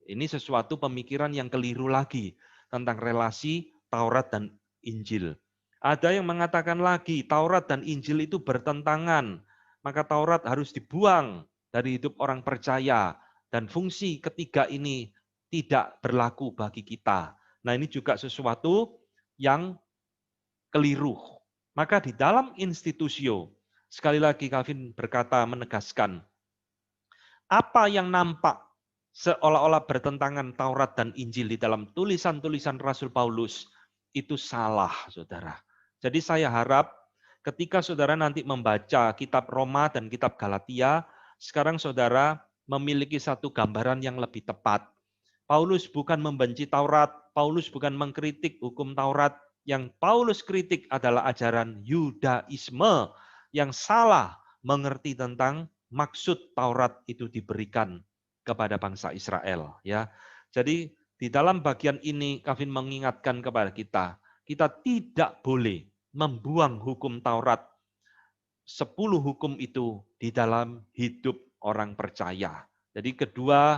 Ini sesuatu pemikiran yang keliru lagi. tentang relasi Taurat dan Injil. Ada yang mengatakan lagi Taurat dan Injil itu bertentangan, maka Taurat harus dibuang dari hidup orang percaya, dan fungsi ketiga ini tidak berlaku bagi kita. Nah, ini juga sesuatu yang keliru. Maka di dalam institusio, sekali lagi Calvin berkata menegaskan, apa yang nampak seolah-olah bertentangan Taurat dan Injil di dalam tulisan-tulisan Rasul Paulus, itu salah, saudara. Jadi saya harap ketika saudara nanti membaca kitab Roma dan kitab Galatia, sekarang saudara memiliki satu gambaran yang lebih tepat. Paulus bukan membenci Taurat, Paulus bukan mengkritik hukum Taurat, yang Paulus kritik adalah ajaran Yudaisme yang salah mengerti tentang maksud Taurat itu diberikan kepada bangsa Israel, ya. Jadi di dalam bagian ini Calvin mengingatkan kepada kita tidak boleh membuang hukum Taurat 10 hukum itu di dalam hidup orang percaya. Jadi kedua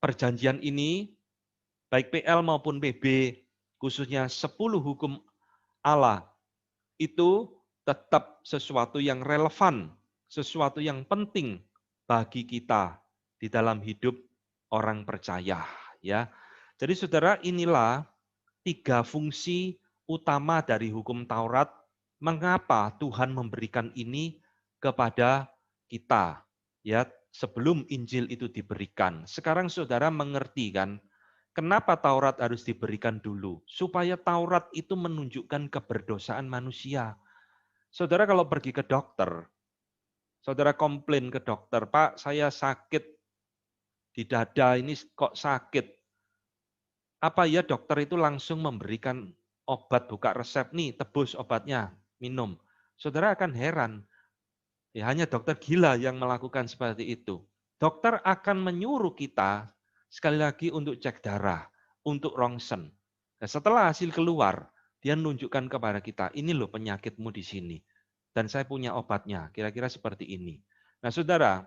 perjanjian ini baik PL maupun PB khususnya 10 hukum Allah itu tetap sesuatu yang relevan, sesuatu yang penting bagi kita di dalam hidup orang percaya, ya. Jadi saudara, inilah 3 fungsi utama dari hukum Taurat. Mengapa Tuhan memberikan ini kepada kita, ya, sebelum Injil itu diberikan. Sekarang saudara mengerti kan, kenapa Taurat harus diberikan dulu? Supaya Taurat itu menunjukkan keberdosaan manusia. Saudara kalau pergi ke dokter, saudara komplain ke dokter, Pak, saya sakit di dada, ini kok sakit. Apa ya dokter itu langsung memberikan obat, buka resep, nih tebus obatnya, minum. Saudara akan heran, ya hanya dokter gila yang melakukan seperti itu. Dokter akan menyuruh kita, sekali lagi untuk cek darah, untuk rongsen. Nah, setelah hasil keluar, dia menunjukkan kepada kita, ini loh penyakitmu di sini. Dan saya punya obatnya, kira-kira seperti ini. Nah saudara,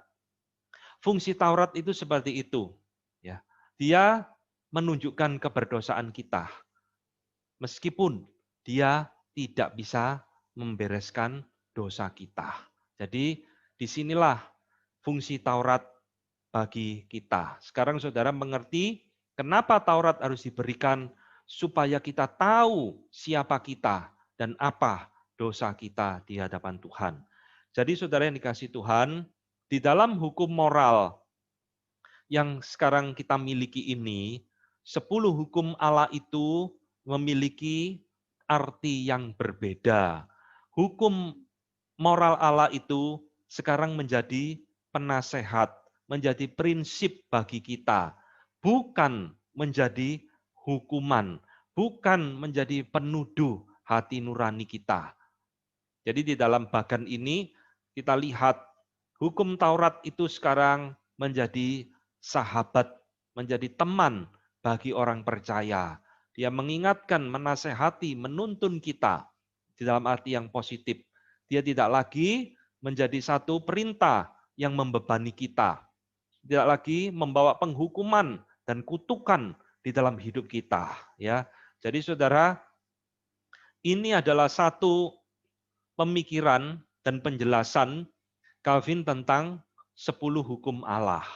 fungsi Taurat itu seperti itu. Ya, dia menunjukkan keberdosaan kita. Meskipun dia tidak bisa membereskan dosa kita. Jadi disinilah fungsi Taurat bagi kita. Sekarang saudara mengerti kenapa Taurat harus diberikan supaya kita tahu siapa kita dan apa dosa kita di hadapan Tuhan. Jadi saudara yang dikasih Tuhan, di dalam hukum moral yang sekarang kita miliki ini, 10 hukum Allah itu memiliki arti yang berbeda. Hukum moral Allah itu sekarang menjadi penasehat, menjadi prinsip bagi kita, bukan menjadi hukuman, bukan menjadi penuduh hati nurani kita. Jadi di dalam bagian ini kita lihat hukum Taurat itu sekarang menjadi sahabat, menjadi teman bagi orang percaya. Dia mengingatkan, menasehati, menuntun kita di dalam arti yang positif. Dia tidak lagi menjadi satu perintah yang membebani kita. Tidak lagi membawa penghukuman dan kutukan di dalam hidup kita. Ya, jadi saudara, ini adalah satu pemikiran dan penjelasan Calvin tentang 10 hukum Allah.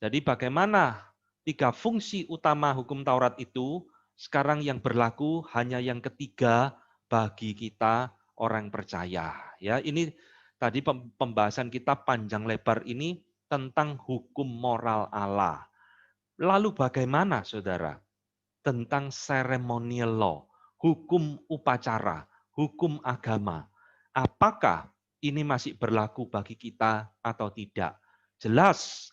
Jadi bagaimana 3 fungsi utama hukum Taurat itu sekarang yang berlaku hanya yang ketiga bagi kita orang percaya. Ya, ini tadi pembahasan kita panjang lebar ini tentang hukum moral Allah. Lalu bagaimana saudara tentang ceremonial law, hukum upacara, hukum agama? Apakah ini masih berlaku bagi kita atau tidak? Jelas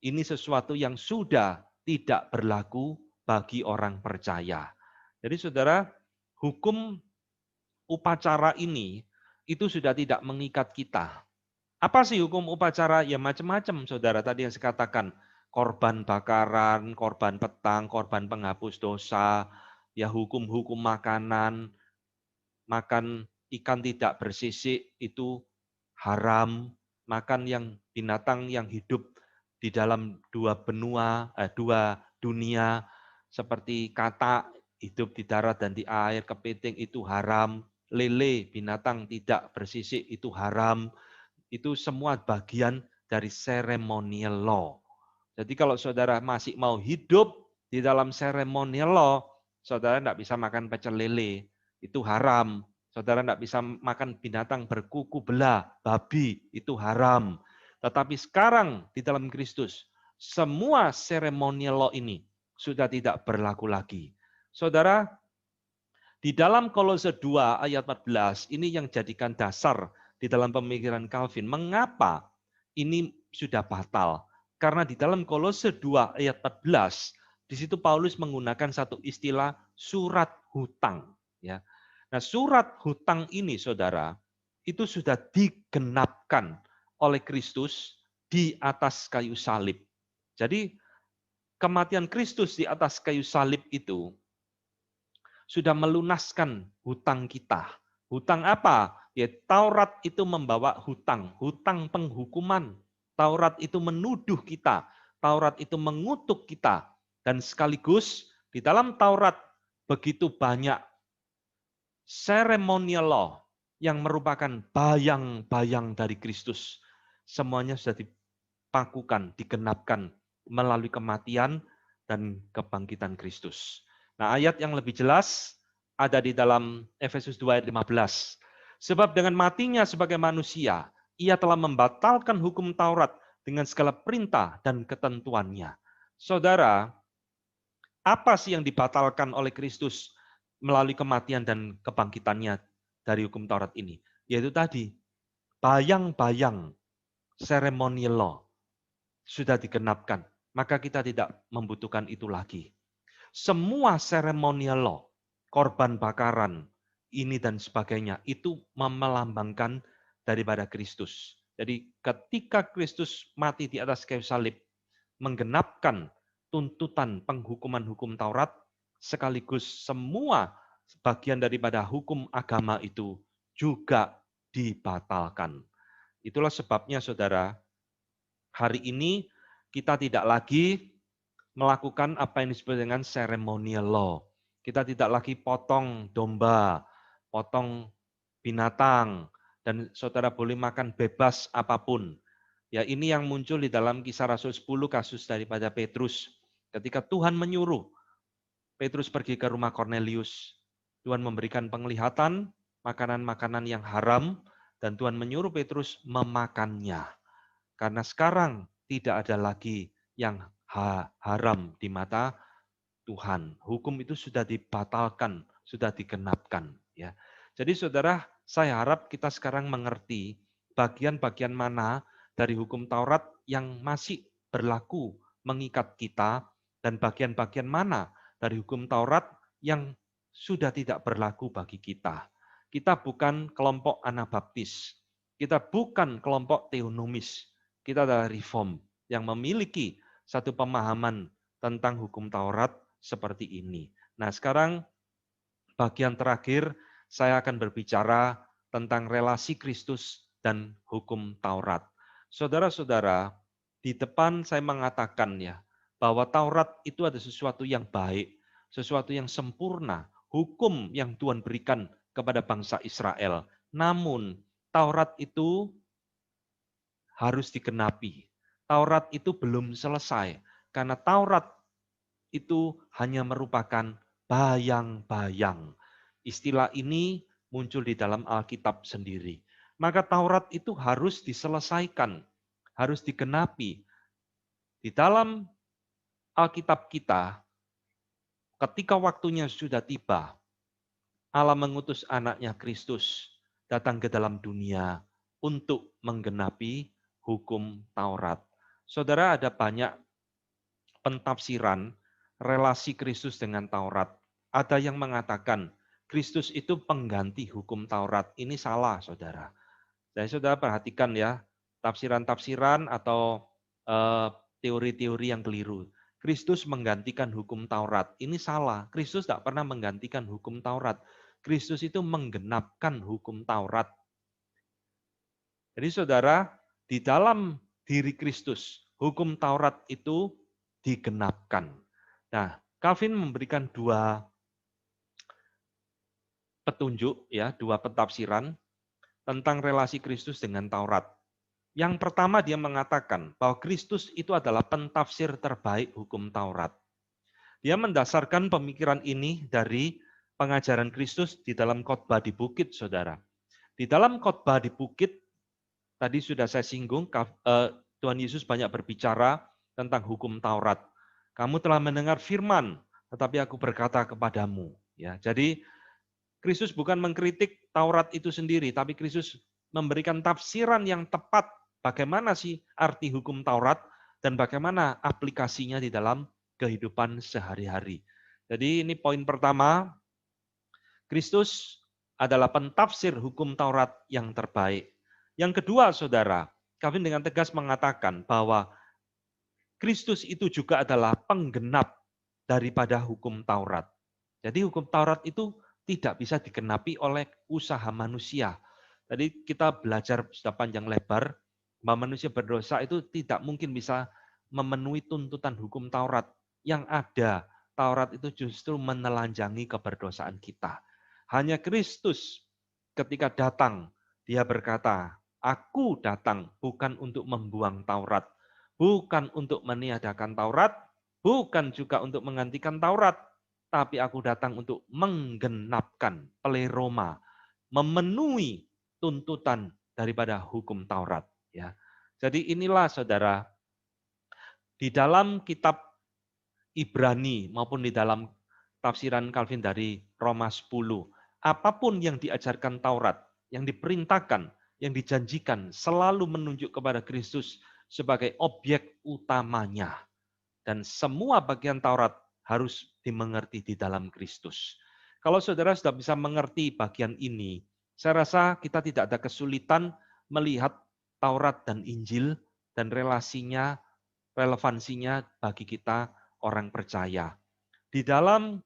ini sesuatu yang sudah tidak berlaku bagi orang percaya. Jadi saudara, hukum upacara ini itu sudah tidak mengikat kita. Apa sih hukum upacara? Ya macam-macam saudara, tadi yang saya katakan. Korban bakaran, korban petang, korban penghapus dosa, ya hukum-hukum makanan, makan ikan tidak bersisik itu haram, makan yang binatang yang hidup di dalam dua dunia, seperti katak hidup di darat dan di air, kepiting itu haram, lele binatang tidak bersisik itu haram. Itu semua bagian dari ceremonial law. Jadi kalau saudara masih mau hidup di dalam ceremonial law, saudara tidak bisa makan pecel lele, itu haram. Saudara tidak bisa makan binatang berkuku belah, babi, itu haram. Tetapi sekarang di dalam Kristus, semua ceremonial law ini sudah tidak berlaku lagi. Saudara, di dalam Kolose 2 ayat 14, ini yang jadikan dasar di dalam pemikiran Calvin. Mengapa ini sudah batal? Karena di dalam Kolose 2 ayat 14, di situ Paulus menggunakan satu istilah surat hutang. Ya. Nah, surat hutang ini, saudara, itu sudah digenapkan oleh Kristus di atas kayu salib. Jadi, kematian Kristus di atas kayu salib itu sudah melunaskan hutang kita. Hutang apa? Ya, Taurat itu membawa hutang, hutang penghukuman. Taurat itu menuduh kita, Taurat itu mengutuk kita. Dan sekaligus di dalam Taurat begitu banyak ceremonial law yang merupakan bayang-bayang dari Kristus. Semuanya sudah dipakukan, digenapkan melalui kematian dan kebangkitan Kristus. Nah, ayat yang lebih jelas ada di dalam Efesus 2 ayat 15. Sebab dengan matinya sebagai manusia, ia telah membatalkan hukum Taurat dengan segala perintah dan ketentuannya. Saudara, apa sih yang dibatalkan oleh Kristus melalui kematian dan kebangkitannya dari hukum Taurat ini? Yaitu tadi, bayang-bayang ceremonial law sudah digenapkan. Maka kita tidak membutuhkan itu lagi. Semua ceremonial law, korban bakaran, ini dan sebagainya, itu melambangkan daripada Kristus. Jadi ketika Kristus mati di atas kayu salib, menggenapkan tuntutan penghukuman hukum Taurat, sekaligus semua bagian daripada hukum agama itu juga dibatalkan. Itulah sebabnya, saudara, hari ini kita tidak lagi melakukan apa yang disebut dengan ceremonial law. Kita tidak lagi potong domba, potong binatang, dan saudara boleh makan bebas apapun. Ya, ini yang muncul di dalam Kisah Rasul 10 kasus daripada Petrus. Ketika Tuhan menyuruh Petrus pergi ke rumah Cornelius, Tuhan memberikan penglihatan makanan-makanan yang haram, dan Tuhan menyuruh Petrus memakannya. Karena sekarang tidak ada lagi yang haram di mata Tuhan. Hukum itu sudah dibatalkan, sudah digenapkan. Ya. Jadi saudara, saya harap kita sekarang mengerti bagian-bagian mana dari hukum Taurat yang masih berlaku mengikat kita, dan bagian-bagian mana dari hukum Taurat yang sudah tidak berlaku bagi kita. Kita bukan kelompok Anabaptis, kita bukan kelompok Theonomis, kita adalah Reform yang memiliki satu pemahaman tentang hukum Taurat seperti ini. Nah, sekarang bagian terakhir saya akan berbicara tentang relasi Kristus dan hukum Taurat. Saudara-saudara, di depan saya mengatakan ya, bahwa Taurat itu ada sesuatu yang baik, sesuatu yang sempurna, hukum yang Tuhan berikan kepada bangsa Israel. Namun, Taurat itu harus digenapi. Taurat itu belum selesai, karena Taurat itu hanya merupakan bayang-bayang. Istilah ini muncul di dalam Alkitab sendiri. Maka Taurat itu harus diselesaikan, harus digenapi. Di dalam Alkitab kita, ketika waktunya sudah tiba, Allah mengutus anaknya Kristus datang ke dalam dunia untuk menggenapi hukum Taurat. Saudara, ada banyak pentafsiran relasi Kristus dengan Taurat. Ada yang mengatakan Kristus itu pengganti hukum Taurat. Ini salah, saudara. Jadi saudara perhatikan ya, tafsiran-tafsiran atau teori-teori yang keliru. Kristus menggantikan hukum Taurat. Ini salah. Kristus tidak pernah menggantikan hukum Taurat. Kristus itu menggenapkan hukum Taurat. Jadi saudara, di dalam diri Kristus, hukum Taurat itu digenapkan. Nah, Calvin memberikan dua petunjuk, ya, dua pentafsiran tentang relasi Kristus dengan Taurat. Yang pertama dia mengatakan bahwa Kristus itu adalah pentafsir terbaik hukum Taurat. Dia mendasarkan pemikiran ini dari pengajaran Kristus di dalam khotbah di bukit, saudara. Di dalam khotbah di bukit, tadi sudah saya singgung, Tuhan Yesus banyak berbicara tentang hukum Taurat. Kamu telah mendengar firman, tetapi aku berkata kepadamu. Ya, jadi Kristus bukan mengkritik Taurat itu sendiri, tapi Kristus memberikan tafsiran yang tepat bagaimana sih arti hukum Taurat dan bagaimana aplikasinya di dalam kehidupan sehari-hari. Jadi ini poin pertama, Kristus adalah pentafsir hukum Taurat yang terbaik. Yang kedua, saudara, Calvin dengan tegas mengatakan bahwa Kristus itu juga adalah penggenap daripada hukum Taurat. Jadi hukum Taurat itu tidak bisa digenapi oleh usaha manusia. Tadi kita belajar sudah panjang lebar bahwa manusia berdosa itu tidak mungkin bisa memenuhi tuntutan hukum Taurat. Yang ada, Taurat itu justru menelanjangi keberdosaan kita. Hanya Kristus ketika datang, dia berkata, aku datang bukan untuk membuang Taurat, bukan untuk meniadakan Taurat, bukan juga untuk menggantikan Taurat, tapi aku datang untuk menggenapkan, pleroma, memenuhi tuntutan daripada hukum Taurat. Ya, jadi inilah saudara, di dalam kitab Ibrani maupun di dalam tafsiran Calvin dari Roma 10, apapun yang diajarkan Taurat, yang diperintahkan, yang dijanjikan selalu menunjuk kepada Kristus sebagai objek utamanya. Dan semua bagian Taurat harus dimengerti di dalam Kristus. Kalau saudara sudah bisa mengerti bagian ini, saya rasa kita tidak ada kesulitan melihat Taurat dan Injil dan relasinya, relevansinya bagi kita orang percaya. Di dalam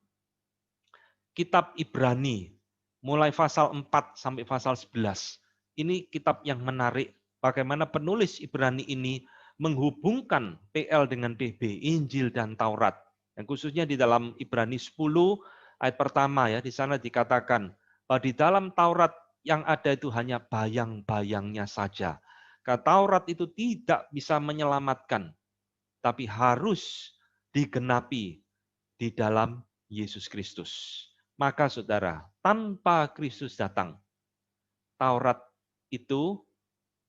kitab Ibrani, mulai pasal 4 sampai pasal 11, ini kitab yang menarik bagaimana penulis Ibrani ini menghubungkan PL dengan PB, Injil dan Taurat. Yang khususnya di dalam Ibrani 10 ayat pertama, ya, di sana dikatakan bahwa di dalam Taurat yang ada itu hanya bayang-bayangnya saja. Karena Taurat itu tidak bisa menyelamatkan, tapi harus digenapi di dalam Yesus Kristus. Maka saudara, tanpa Kristus datang, Taurat itu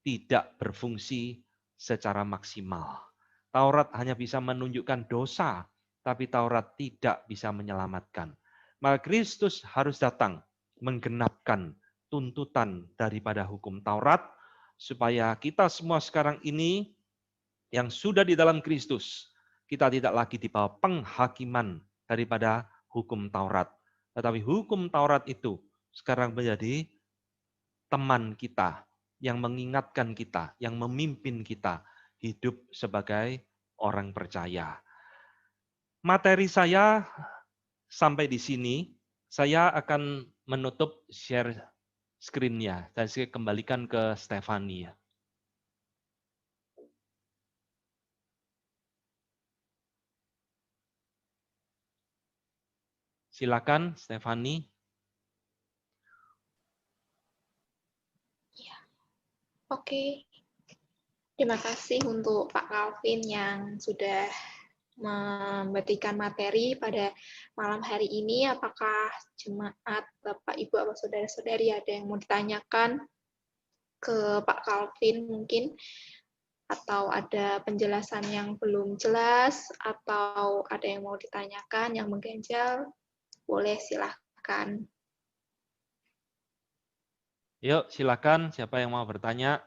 tidak berfungsi secara maksimal. Taurat hanya bisa menunjukkan dosa, tapi Taurat tidak bisa menyelamatkan. Maka Kristus harus datang menggenapkan tuntutan daripada hukum Taurat, supaya kita semua sekarang ini yang sudah di dalam Kristus, kita tidak lagi di bawah penghakiman daripada hukum Taurat. Tetapi hukum Taurat itu sekarang menjadi teman kita, yang mengingatkan kita, yang memimpin kita hidup sebagai orang percaya. Materi saya sampai di sini, saya akan menutup share screen-nya dan saya kembalikan ke Stefani. Silakan, Stefani. Ya. Oke. Terima kasih untuk Pak Calvin yang sudah memberikan materi pada malam hari ini. Apakah jemaat, Bapak, Ibu, atau saudara-saudari ada yang mau ditanyakan ke Pak Calvin mungkin? Atau ada penjelasan yang belum jelas? Atau ada yang mau ditanyakan, yang mengganjal? Boleh, silahkan. Yuk, silakan. Siapa yang mau bertanya?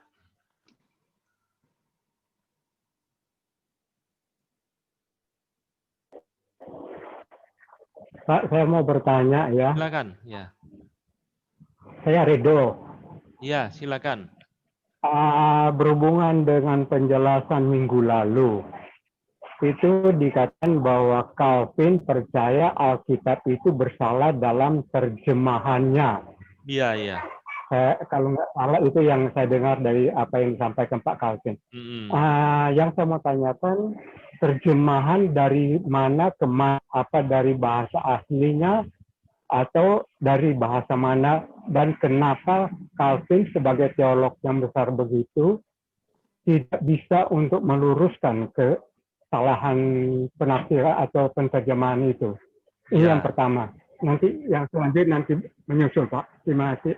Pak, saya mau bertanya ya. Silakan, ya. Saya Rido. Iya, silakan. Berhubungan dengan penjelasan minggu lalu, itu dikatakan bahwa Calvin percaya Alkitab itu bersalah dalam terjemahannya. Iya, iya. Kalau nggak salah itu yang saya dengar dari apa yang disampaikan Pak Calvin. Yang saya mau tanyakan, terjemahan dari mana ke mana, apa dari bahasa aslinya atau dari bahasa mana, dan kenapa Calvin sebagai teolog yang besar begitu tidak bisa untuk meluruskan kesalahan penafsiran atau penerjemahan itu. Ini yang pertama. Nanti yang selanjutnya nanti menyusul, Pak. Terima kasih.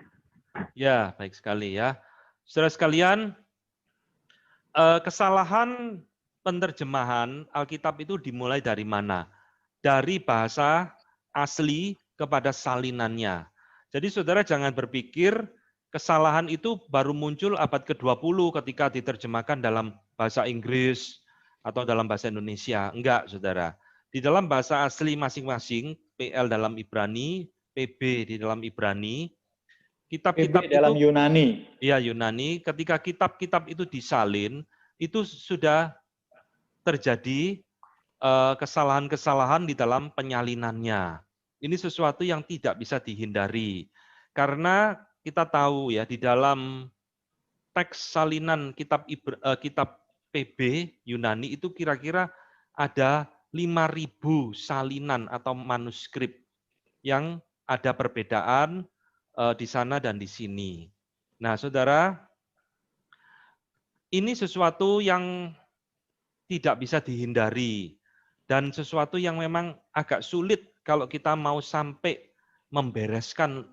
Ya, baik sekali ya. Saudara sekalian, kesalahan penerjemahan Alkitab itu dimulai dari mana? Dari bahasa asli kepada salinannya. Jadi saudara jangan berpikir kesalahan itu baru muncul abad ke-20 ketika diterjemahkan dalam bahasa Inggris atau dalam bahasa Indonesia. Enggak, saudara. Di dalam bahasa asli masing-masing, PL dalam Ibrani, PB di dalam Ibrani, kitab-kitab PB dalam itu, Yunani. ya Yunani, ketika kitab-kitab itu disalin, itu sudah terjadi kesalahan-kesalahan di dalam penyalinannya. Ini sesuatu yang tidak bisa dihindari. Karena kita tahu ya, di dalam teks salinan kitab PB Yunani itu kira-kira ada 5.000 salinan atau manuskrip yang ada perbedaan di sana dan di sini. Nah, saudara, ini sesuatu yang tidak bisa dihindari dan sesuatu yang memang agak sulit kalau kita mau sampai membereskan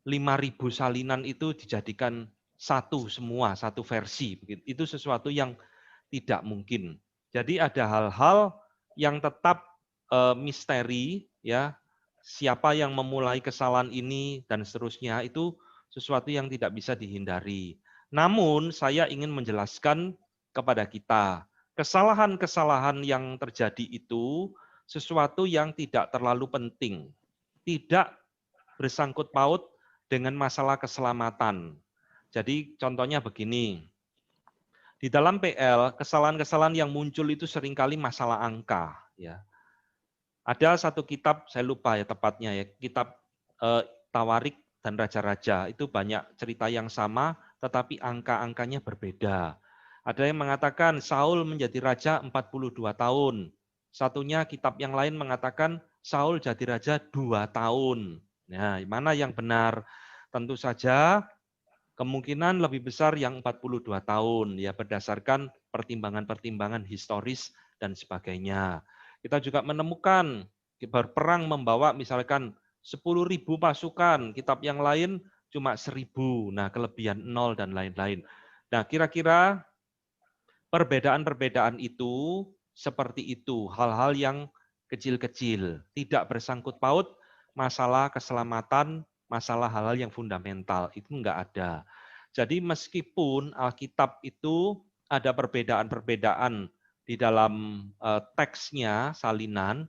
5.000 salinan itu dijadikan satu semua, satu versi. Itu sesuatu yang tidak mungkin. Jadi ada hal-hal yang tetap misteri, ya, siapa yang memulai kesalahan ini dan seterusnya, itu sesuatu yang tidak bisa dihindari. Namun saya ingin menjelaskan kepada kita, kesalahan-kesalahan yang terjadi itu sesuatu yang tidak terlalu penting, tidak bersangkut paut dengan masalah keselamatan. Jadi contohnya begini, di dalam PL kesalahan-kesalahan yang muncul itu seringkali masalah angka. Ya. Ada satu kitab, saya lupa ya tepatnya ya, kitab Tawarik dan Raja-Raja, itu banyak cerita yang sama, tetapi angka-angkanya berbeda. Ada yang mengatakan Saul menjadi raja 42 tahun. Satunya kitab yang lain mengatakan Saul jadi raja 2 tahun. Nah, mana yang benar? Tentu saja kemungkinan lebih besar yang 42 tahun, ya berdasarkan pertimbangan-pertimbangan historis dan sebagainya. Kita juga menemukan berperang membawa misalkan 10.000 pasukan, kitab yang lain cuma 1.000, nah kelebihan 0 dan lain-lain. Nah, kira-kira perbedaan-perbedaan itu seperti itu, hal-hal yang kecil-kecil, tidak bersangkut paut masalah keselamatan, masalah hal-hal yang fundamental, itu enggak ada. Jadi meskipun Alkitab itu ada perbedaan-perbedaan di dalam teksnya, salinan,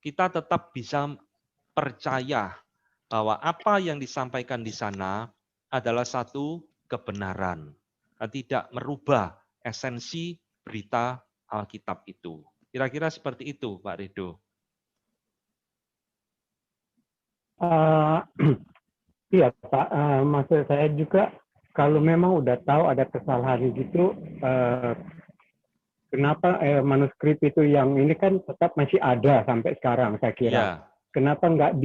kita tetap bisa percaya bahwa apa yang disampaikan di sana adalah satu kebenaran, tidak merubah esensi berita Alkitab itu. Kira-kira seperti itu, Pak Rido. Iya, Pak. Maksud saya juga, kalau memang udah tahu ada kesalahan gitu, kenapa manuskrip itu yang ini kan tetap masih ada sampai sekarang, saya kira. Ya. Kenapa nggak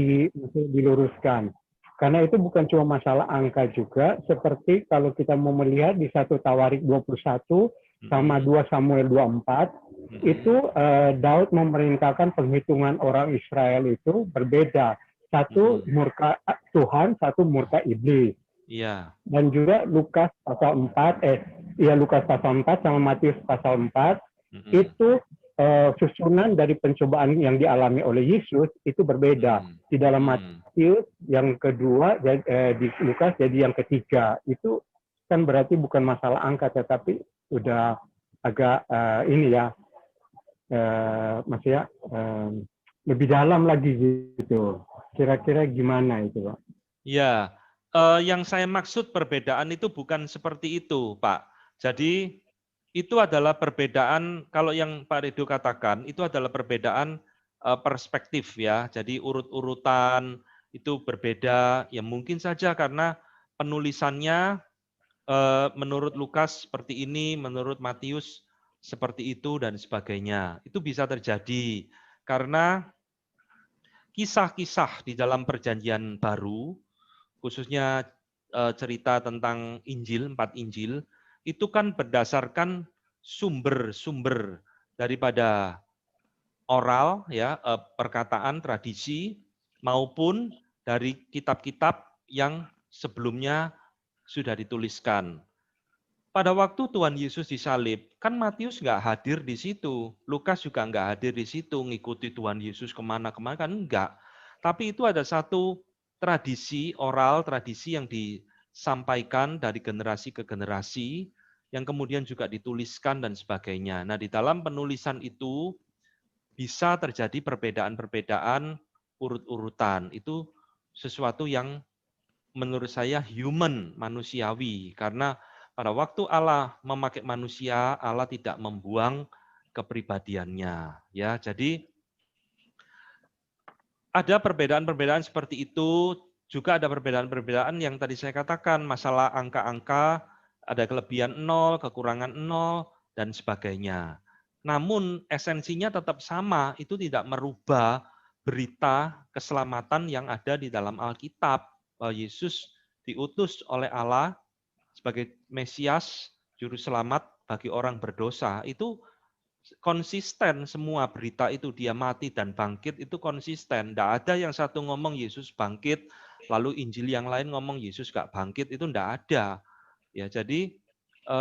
diluruskan? Karena itu bukan cuma masalah angka juga, seperti kalau kita mau melihat di 1 Tawarik 21 sama 2 Samuel 24, itu Daud memerintahkan penghitungan orang Israel itu berbeda. Satu murka Tuhan, satu murka iblis. Iya. Dan juga Lukas pasal 4, Lukas pasal 4 sama Matius pasal 4, itu susunan dari pencobaan yang dialami oleh Yesus itu berbeda. Di dalam Matius yang kedua, di Lukas jadi yang ketiga. Itu kan berarti bukan masalah angka, tetapi udah agak maksudnya lebih dalam lagi gitu. Kira-kira gimana itu, Pak? Ya, yang saya maksud perbedaan itu bukan seperti itu, Pak. Jadi itu adalah perbedaan, kalau yang Pak Rido katakan, itu adalah perbedaan perspektif ya. Jadi urut-urutan itu berbeda, ya mungkin saja karena penulisannya menurut Lukas seperti ini, menurut Matius seperti itu dan sebagainya. Itu bisa terjadi karena kisah-kisah di dalam Perjanjian Baru, khususnya cerita tentang Injil, 4 Injil, itu kan berdasarkan sumber-sumber daripada oral, ya, perkataan, tradisi, maupun dari kitab-kitab yang sebelumnya sudah dituliskan. Pada waktu Tuhan Yesus disalib, kan Matius nggak hadir di situ, Lukas juga nggak hadir di situ, ngikuti Tuhan Yesus kemana-kemana, kan enggak. Tapi itu ada satu tradisi oral, tradisi yang disampaikan dari generasi ke generasi, yang kemudian juga dituliskan dan sebagainya. Nah, di dalam penulisan itu bisa terjadi perbedaan-perbedaan urut-urutan. Itu sesuatu yang menurut saya human, manusiawi, karena pada waktu Allah memakai manusia, Allah tidak membuang kepribadiannya. Ya, jadi ada perbedaan-perbedaan seperti itu, juga ada perbedaan-perbedaan yang tadi saya katakan, masalah angka-angka, ada kelebihan 0, kekurangan 0, dan sebagainya. Namun esensinya tetap sama, itu tidak merubah berita keselamatan yang ada di dalam Alkitab, bahwa Yesus diutus oleh Allah sebagai Mesias, Juru Selamat bagi orang berdosa, itu konsisten semua berita itu, dia mati dan bangkit itu konsisten. Tidak ada yang satu ngomong Yesus bangkit, lalu Injil yang lain ngomong Yesus gak bangkit, itu tidak ada. Ya, jadi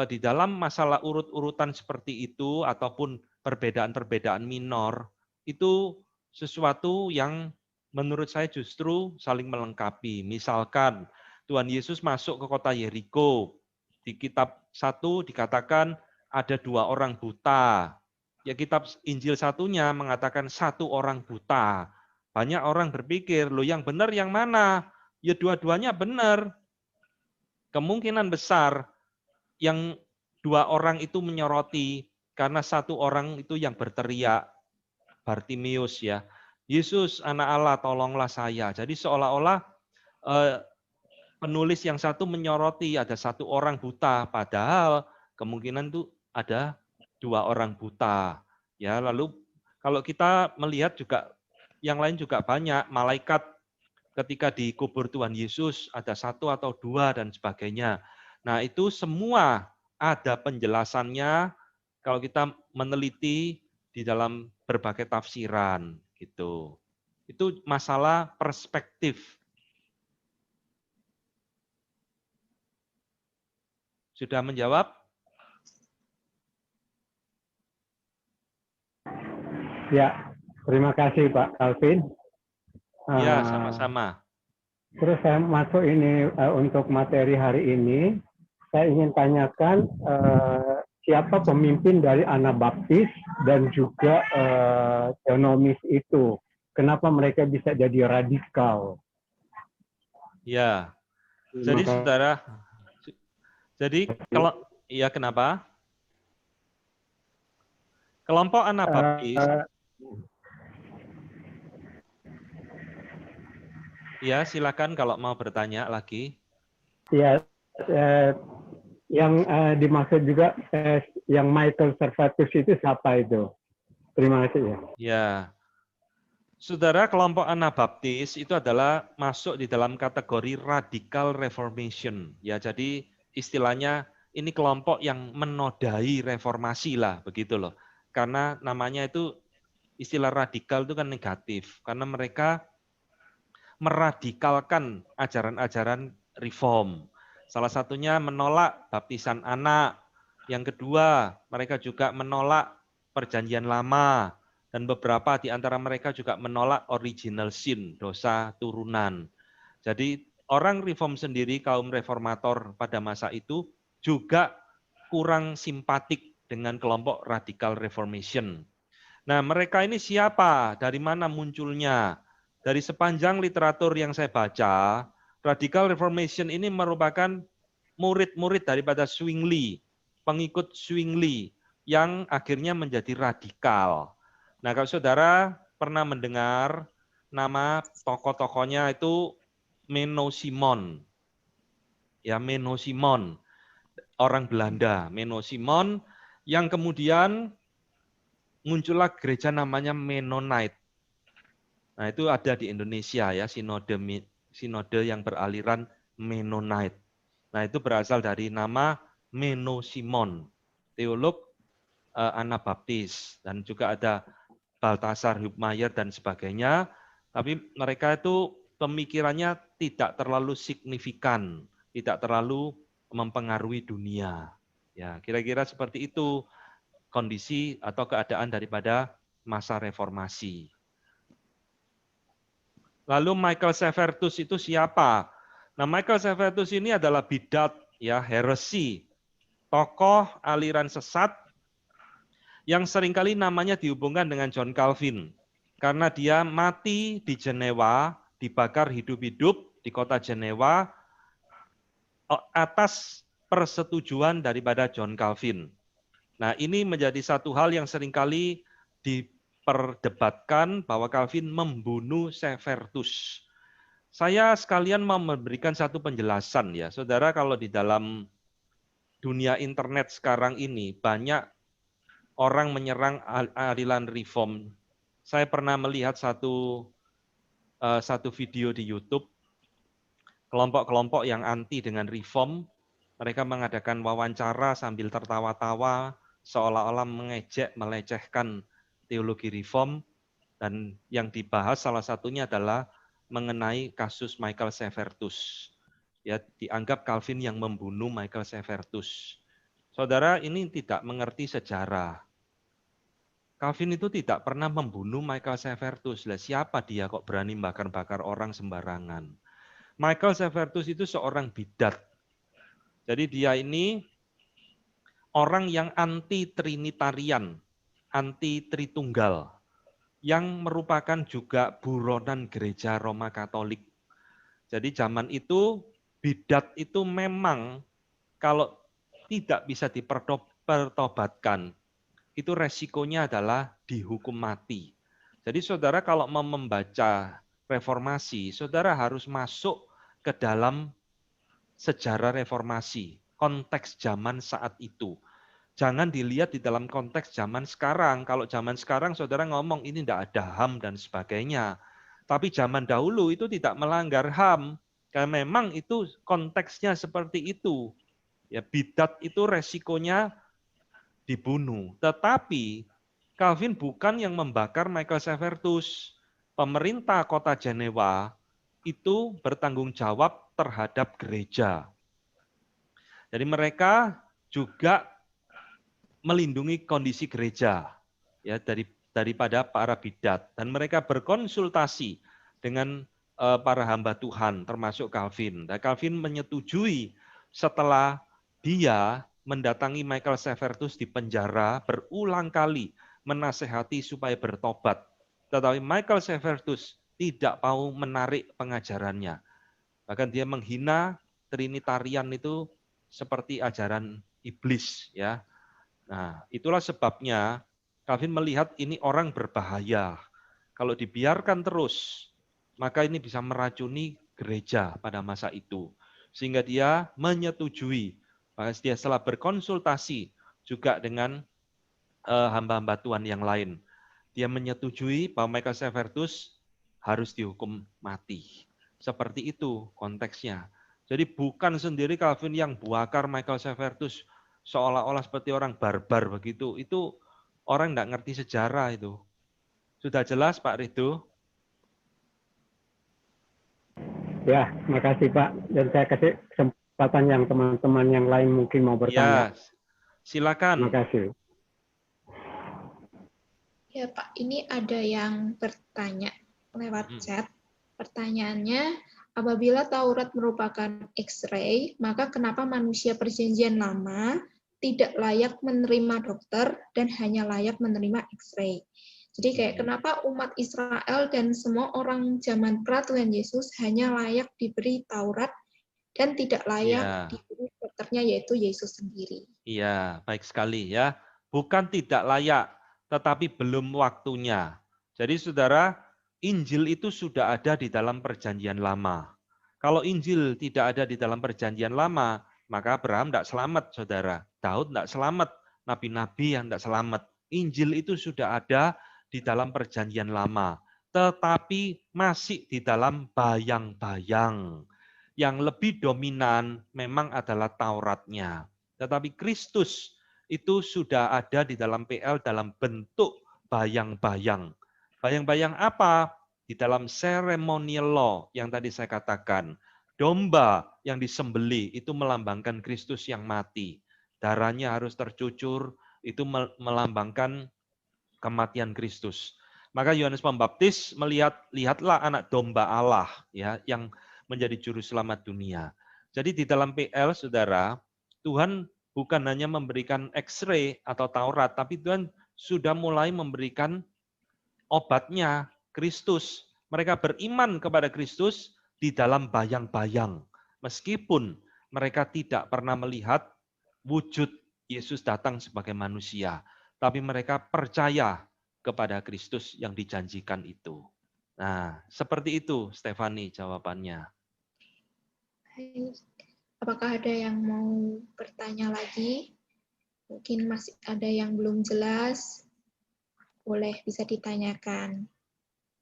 di dalam masalah urut-urutan seperti itu ataupun perbedaan-perbedaan minor, itu sesuatu yang menurut saya justru saling melengkapi. Misalkan Tuhan Yesus masuk ke kota Yeriko, di kitab 1 dikatakan ada 2 orang buta. Ya, kitab Injil satunya mengatakan 1 orang buta. Banyak orang berpikir, loh yang benar yang mana? Ya dua-duanya benar. Kemungkinan besar yang 2 orang itu menyoroti karena 1 orang itu yang berteriak, Bartimius ya, Yesus anak Allah tolonglah saya. Jadi seolah-olah penulis yang satu menyoroti ada 1 orang buta, padahal kemungkinan itu ada 2 orang buta. Ya, lalu kalau kita melihat juga yang lain juga banyak, malaikat ketika dikubur Tuhan Yesus ada 1 atau 2 dan sebagainya. Nah, itu semua ada penjelasannya kalau kita meneliti di dalam berbagai tafsiran gitu. Itu masalah perspektif. Sudah menjawab? Ya, terima kasih Pak Calvin. Ya, sama-sama. Terus saya masuk ini untuk materi hari ini, saya ingin tanyakan siapa pemimpin dari Anabaptis dan juga teonomis itu. Kenapa mereka bisa jadi radikal? Ya, jadi saudara, jadi kalau ya kenapa? Kelompok Anabaptis. Ya, silakan kalau mau bertanya lagi. Ya, yang dimaksud juga yang Michael Servetus itu siapa itu? Terima kasih ya. Ya, saudara, kelompok Anabaptis itu adalah masuk di dalam kategori Radical Reformation. Ya, jadi istilahnya ini kelompok yang menodai reformasi lah, begitu loh. Karena namanya itu istilah radikal itu kan negatif, karena mereka meradikalkan ajaran-ajaran reform. Salah satunya menolak baptisan anak. Yang kedua, mereka juga menolak perjanjian lama. Dan beberapa di antara mereka juga menolak original sin, dosa turunan. Jadi orang reform sendiri, kaum reformator pada masa itu juga kurang simpatik dengan kelompok radical reformation. Nah, mereka ini siapa? Dari mana munculnya? Dari sepanjang literatur yang saya baca, Radical Reformation ini merupakan murid-murid daripada Zwingli, pengikut Zwingli, yang akhirnya menjadi radikal. Nah, kalau saudara pernah mendengar nama tokoh-tokohnya itu Menno Simon. Ya, Menno Simon, orang Belanda. Menno Simon, Yang kemudian muncullah gereja namanya Mennonite. Nah, itu ada di Indonesia ya, sinode yang beraliran Mennonite. Nah, itu berasal dari nama Menno Simon, teolog Anabaptis, dan juga ada Balthasar Hubmaier dan sebagainya. Tapi mereka itu pemikirannya tidak terlalu signifikan, tidak terlalu mempengaruhi dunia. Ya, kira-kira seperti itu kondisi atau keadaan daripada masa reformasi. Lalu Michael Severtus itu siapa? Nah, Michael Severtus ini adalah bidat, ya, heresi, tokoh aliran sesat yang seringkali namanya dihubungkan dengan John Calvin. Karena dia mati di Jenewa, dibakar hidup-hidup di kota Jenewa atas persetujuan daripada John Calvin. Nah, ini menjadi satu hal yang seringkali diperdebatkan bahwa Calvin membunuh Severtus. Saya sekalian mau memberikan satu penjelasan ya. Saudara, kalau di dalam dunia internet sekarang ini banyak orang menyerang aliran reform. Saya pernah melihat satu video di YouTube, kelompok-kelompok yang anti dengan reform, mereka mengadakan wawancara sambil tertawa-tawa, seolah-olah mengejek, melecehkan teologi reform, dan yang dibahas salah satunya adalah mengenai kasus Michael Severtus. Ya, dianggap Calvin yang membunuh Michael Severtus. Saudara, ini tidak mengerti sejarah. Calvin itu tidak pernah membunuh Michael Severtus. Lah, siapa dia kok berani bakar-bakar orang sembarangan? Michael Severtus itu seorang bidat. Jadi dia ini orang yang anti-trinitarian, anti-tritunggal, yang merupakan juga buronan gereja Roma Katolik. Jadi zaman itu, bidat itu memang kalau tidak bisa dipertobatkan, itu resikonya adalah dihukum mati. Jadi saudara kalau mau membaca reformasi, saudara harus masuk ke dalam sejarah reformasi, konteks zaman saat itu. Jangan dilihat di dalam konteks zaman sekarang. Kalau zaman sekarang saudara ngomong ini tidak ada HAM dan sebagainya. Tapi zaman dahulu itu tidak melanggar HAM. Karena memang itu konteksnya seperti itu. Ya, bidat itu resikonya dibunuh. Tetapi Calvin bukan yang membakar Michael Severtus. Pemerintah kota Jenewa itu bertanggung jawab terhadap gereja. Jadi mereka juga melindungi kondisi gereja ya daripada para bidat, dan mereka berkonsultasi dengan para hamba Tuhan termasuk Calvin. Dan Calvin menyetujui setelah dia mendatangi Michael Severtus di penjara berulang kali menasehati supaya bertobat. Tetapi Michael Severtus tidak mau menarik pengajarannya. Bahkan dia menghina Trinitarian itu seperti ajaran iblis ya. Nah, itulah sebabnya Calvin melihat ini orang berbahaya. Kalau dibiarkan terus, maka ini bisa meracuni gereja pada masa itu. Sehingga dia menyetujui. Maka dia setelah berkonsultasi juga dengan hamba-hamba Tuhan yang lain. Dia menyetujui bahwa Michael Severtus harus dihukum mati. Seperti itu konteksnya. Jadi bukan sendiri Calvin yang bakar Michael Severtus seolah-olah seperti orang barbar begitu. Itu orang tidak ngerti sejarah itu. Sudah jelas Pak Ridho? Ya, terima kasih Pak. Dan saya kasih kesempatan yang teman-teman yang lain mungkin mau bertanya. Ya, silakan. Terima kasih. Ya Pak, ini ada yang bertanya lewat chat. Pertanyaannya, apabila Taurat merupakan X-ray, maka kenapa manusia perjanjian lama tidak layak menerima dokter dan hanya layak menerima X-ray? Jadi kayak kenapa umat Israel dan semua orang zaman pra Tuhan Yesus hanya layak diberi Taurat dan tidak layak diberi dokternya, yaitu Yesus sendiri. Iya, baik sekali ya. Bukan tidak layak, tetapi belum waktunya. Jadi saudara, Injil itu sudah ada di dalam perjanjian lama. Kalau Injil tidak ada di dalam perjanjian lama, maka Abraham tidak selamat, saudara. Daud tidak selamat, nabi-nabi yang tidak selamat. Injil itu sudah ada di dalam perjanjian lama, tetapi masih di dalam bayang-bayang. Yang lebih dominan memang adalah Tauratnya. Tetapi Kristus itu sudah ada di dalam PL dalam bentuk bayang-bayang. Bayang-bayang apa? Di dalam ceremonial law yang tadi saya katakan. Domba yang disembelih itu melambangkan Kristus yang mati. Darahnya harus tercucur, itu melambangkan kematian Kristus. Maka Yohanes Pembaptis lihatlah anak domba Allah ya yang menjadi juru selamat dunia. Jadi di dalam PL, saudara, Tuhan bukan hanya memberikan X-ray atau Taurat, tapi Tuhan sudah mulai memberikan obatnya, Kristus. Mereka beriman kepada Kristus di dalam bayang-bayang. Meskipun mereka tidak pernah melihat wujud Yesus datang sebagai manusia. Tapi mereka percaya kepada Kristus yang dijanjikan itu. Nah, seperti itu, Stefani, jawabannya. Apakah ada yang mau bertanya lagi? Mungkin masih ada yang belum jelas. Boleh, bisa ditanyakan.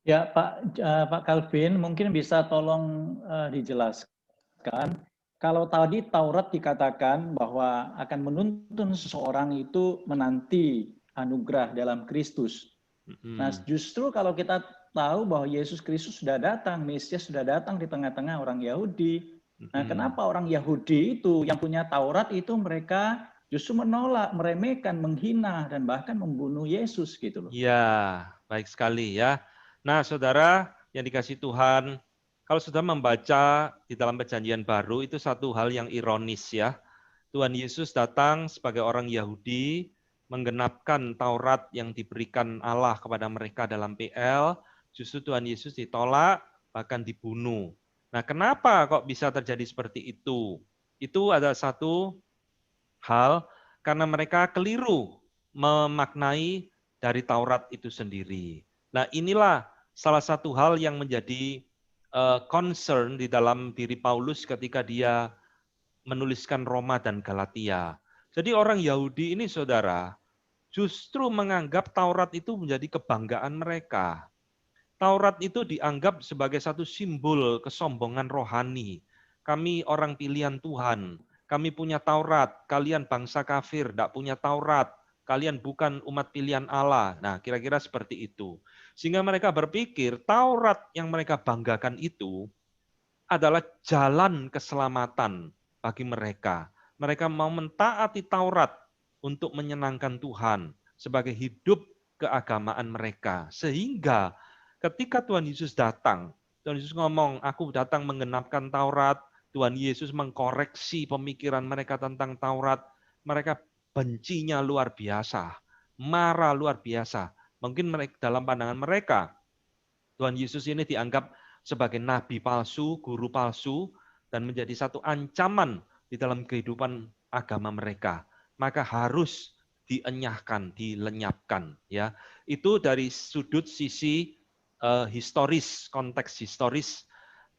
Ya, Pak Calvin, mungkin bisa tolong dijelaskan. Kalau tadi Taurat dikatakan bahwa akan menuntun seseorang itu menanti anugerah dalam Kristus. Nah, justru kalau kita tahu bahwa Yesus Kristus sudah datang, Mesias sudah datang di tengah-tengah orang Yahudi. Nah, kenapa orang Yahudi itu yang punya Taurat itu mereka justru menolak, meremehkan, menghina, dan bahkan membunuh Yesus gitu loh. Ya, baik sekali ya. Nah, saudara yang dikasih Tuhan, kalau sudah membaca di dalam perjanjian baru, itu satu hal yang ironis ya. Tuhan Yesus datang sebagai orang Yahudi, menggenapkan Taurat yang diberikan Allah kepada mereka dalam PL, justru Tuhan Yesus ditolak, bahkan dibunuh. Nah, kenapa kok bisa terjadi seperti itu? Itu ada satu hal, karena mereka keliru memaknai dari Taurat itu sendiri. Nah, inilah salah satu hal yang menjadi concern di dalam diri Paulus ketika dia menuliskan Roma dan Galatia. Jadi orang Yahudi ini, saudara, justru menganggap Taurat itu menjadi kebanggaan mereka. Taurat itu dianggap sebagai satu simbol kesombongan rohani. Kami orang pilihan Tuhan, kami punya Taurat, kalian bangsa kafir, tidak punya Taurat, kalian bukan umat pilihan Allah. Nah, kira-kira seperti itu. Sehingga mereka berpikir Taurat yang mereka banggakan itu adalah jalan keselamatan bagi mereka. Mereka mau mentaati Taurat untuk menyenangkan Tuhan sebagai hidup keagamaan mereka. Sehingga ketika Tuhan Yesus datang, Tuhan Yesus ngomong, aku datang menggenapkan Taurat, Tuhan Yesus mengkoreksi pemikiran mereka tentang Taurat, mereka bencinya luar biasa, marah luar biasa. Mungkin mereka, dalam pandangan mereka, Tuhan Yesus ini dianggap sebagai nabi palsu, guru palsu, dan menjadi satu ancaman di dalam kehidupan agama mereka. Maka harus dienyahkan, dilenyapkan. Ya, itu dari sudut sisi historis, konteks historis.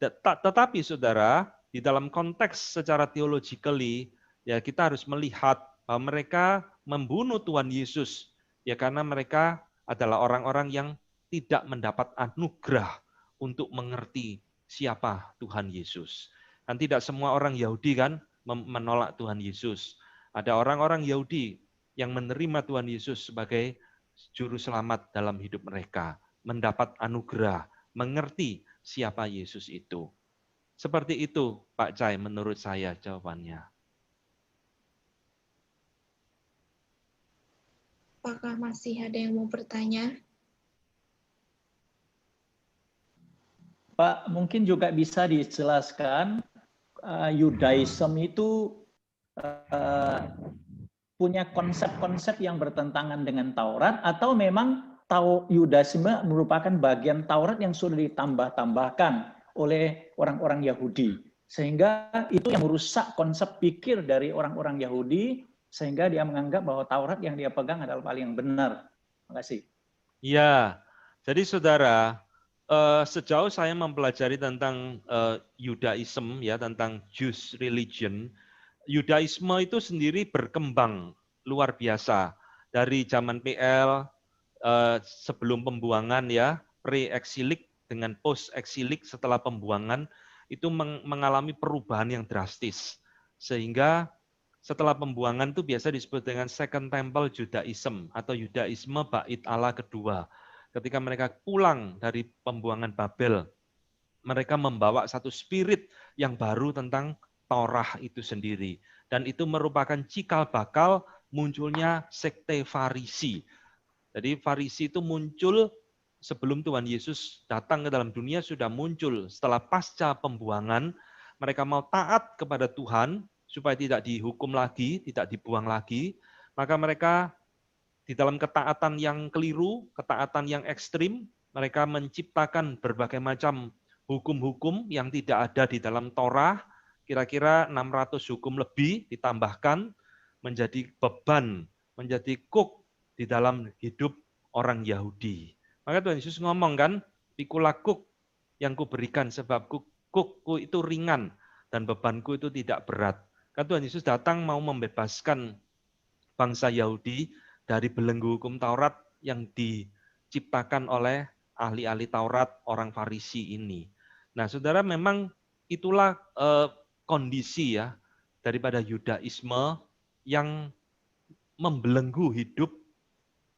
Tetapi saudara, di dalam konteks secara theologically, ya kita harus melihat bahwa mereka membunuh Tuhan Yesus, ya karena mereka adalah orang-orang yang tidak mendapat anugerah untuk mengerti siapa Tuhan Yesus. Dan tidak semua orang Yahudi kan menolak Tuhan Yesus. Ada orang-orang Yahudi yang menerima Tuhan Yesus sebagai juru selamat dalam hidup mereka, mendapat anugerah, mengerti siapa Yesus itu. Seperti itu, Pak Cai, menurut saya jawabannya. Apakah masih ada yang mau bertanya? Pak, mungkin juga bisa dijelaskan Yudaism itu punya konsep-konsep yang bertentangan dengan Taurat atau memang Yudaisme merupakan bagian Taurat yang sudah ditambah-tambahkan oleh orang-orang Yahudi. Sehingga itu yang merusak konsep pikir dari orang-orang Yahudi sehingga dia menganggap bahwa Taurat yang dia pegang adalah paling benar. Terima kasih. Ya, jadi saudara, sejauh saya mempelajari tentang Yudaism, ya tentang Jewish religion, Yudaisme itu sendiri berkembang luar biasa. Dari zaman PL, sebelum pembuangan ya, pre-eksilik dengan post-eksilik setelah pembuangan, itu mengalami perubahan yang drastis. Sehingga setelah pembuangan itu biasa disebut dengan Second Temple Judaism atau Yudaisme Bait Allah kedua. Ketika mereka pulang dari pembuangan Babel, mereka membawa satu spirit yang baru tentang Torah itu sendiri. Dan itu merupakan cikal bakal munculnya sekte Farisi. Jadi Farisi itu muncul sebelum Tuhan Yesus datang ke dalam dunia, sudah muncul. Setelah pasca pembuangan, mereka mau taat kepada Tuhan, supaya tidak dihukum lagi, tidak dibuang lagi, maka mereka di dalam ketaatan yang keliru, ketaatan yang ekstrim, mereka menciptakan berbagai macam hukum-hukum yang tidak ada di dalam Torah, kira-kira 600 hukum lebih ditambahkan menjadi beban, menjadi kuk di dalam hidup orang Yahudi. Maka Tuhan Yesus ngomong kan, pikulah kuk yang kuberikan sebab kukku itu ringan dan bebanku itu tidak berat. Kan Tuhan Yesus datang mau membebaskan bangsa Yahudi dari belenggu hukum Taurat yang diciptakan oleh ahli-ahli Taurat, orang Farisi ini. Nah, saudara, memang itulah kondisi ya daripada Yudaisme yang membelenggu hidup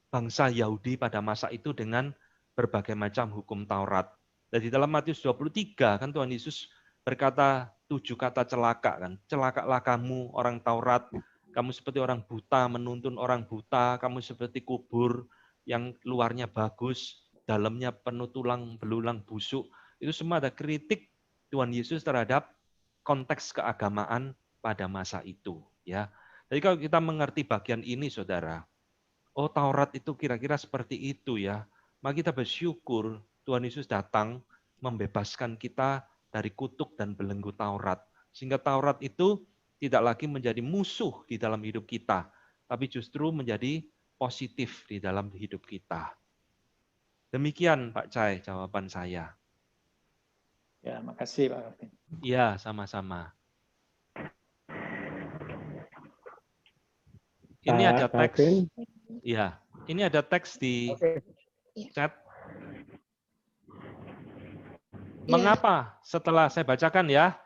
bangsa Yahudi pada masa itu dengan berbagai macam hukum Taurat. Dan di dalam Matius 23 kan Tuhan Yesus berkata 7 kata celaka kan. Celakalah kamu orang Taurat, kamu seperti orang buta menuntun orang buta, kamu seperti kubur yang luarnya bagus, dalamnya penuh tulang belulang busuk. Itu semua ada kritik Tuhan Yesus terhadap konteks keagamaan pada masa itu, ya. Jadi kalau kita mengerti bagian ini, saudara, oh Taurat itu kira-kira seperti itu ya, maka kita bersyukur Tuhan Yesus datang membebaskan kita dari kutuk dan belenggu Taurat. Sehingga Taurat itu tidak lagi menjadi musuh di dalam hidup kita, tapi justru menjadi positif di dalam hidup kita. Demikian Pak Cai jawaban saya. Ya, makasih Pak Calvin. Iya, sama-sama. Ini ada teks. Iya, ini ada teks di chat. Mengapa setelah saya bacakan ya,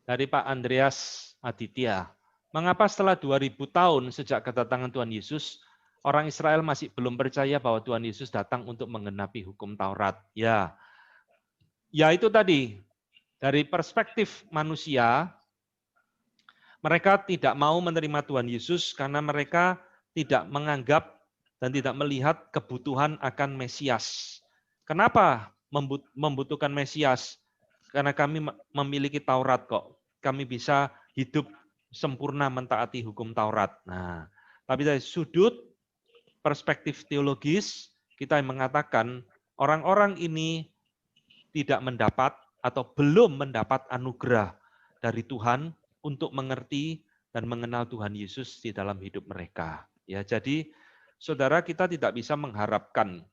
dari Pak Andreas Aditya, mengapa setelah 2000 tahun sejak kedatangan Tuhan Yesus, orang Israel masih belum percaya bahwa Tuhan Yesus datang untuk menggenapi hukum Taurat? Ya itu tadi, dari perspektif manusia, mereka tidak mau menerima Tuhan Yesus karena mereka tidak menganggap dan tidak melihat kebutuhan akan Mesias. Kenapa membutuhkan Mesias? Karena kami memiliki Taurat kok. Kami bisa hidup sempurna mentaati hukum Taurat. Nah, tapi dari sudut perspektif teologis, kita mengatakan orang-orang ini tidak mendapat atau belum mendapat anugerah dari Tuhan untuk mengerti dan mengenal Tuhan Yesus di dalam hidup mereka. Ya, jadi saudara, kita tidak bisa mengharapkan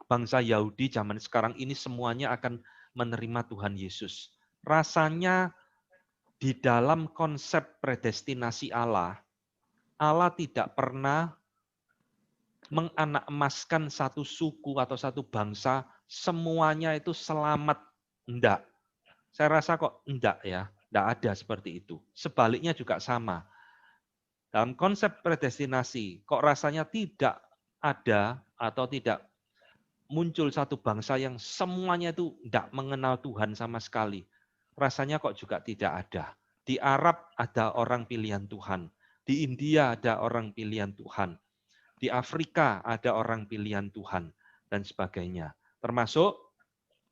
bangsa Yahudi zaman sekarang ini semuanya akan menerima Tuhan Yesus. Rasanya di dalam konsep predestinasi Allah, Allah tidak pernah menganak-emaskan satu suku atau satu bangsa semuanya itu selamat. Enggak. Saya rasa kok enggak ya. Enggak ada seperti itu. Sebaliknya juga sama. Dalam konsep predestinasi, kok rasanya tidak ada atau tidak muncul satu bangsa yang semuanya itu tidak mengenal Tuhan sama sekali. Rasanya kok juga tidak ada. Di Arab ada orang pilihan Tuhan. Di India ada orang pilihan Tuhan. Di Afrika ada orang pilihan Tuhan. Dan sebagainya. Termasuk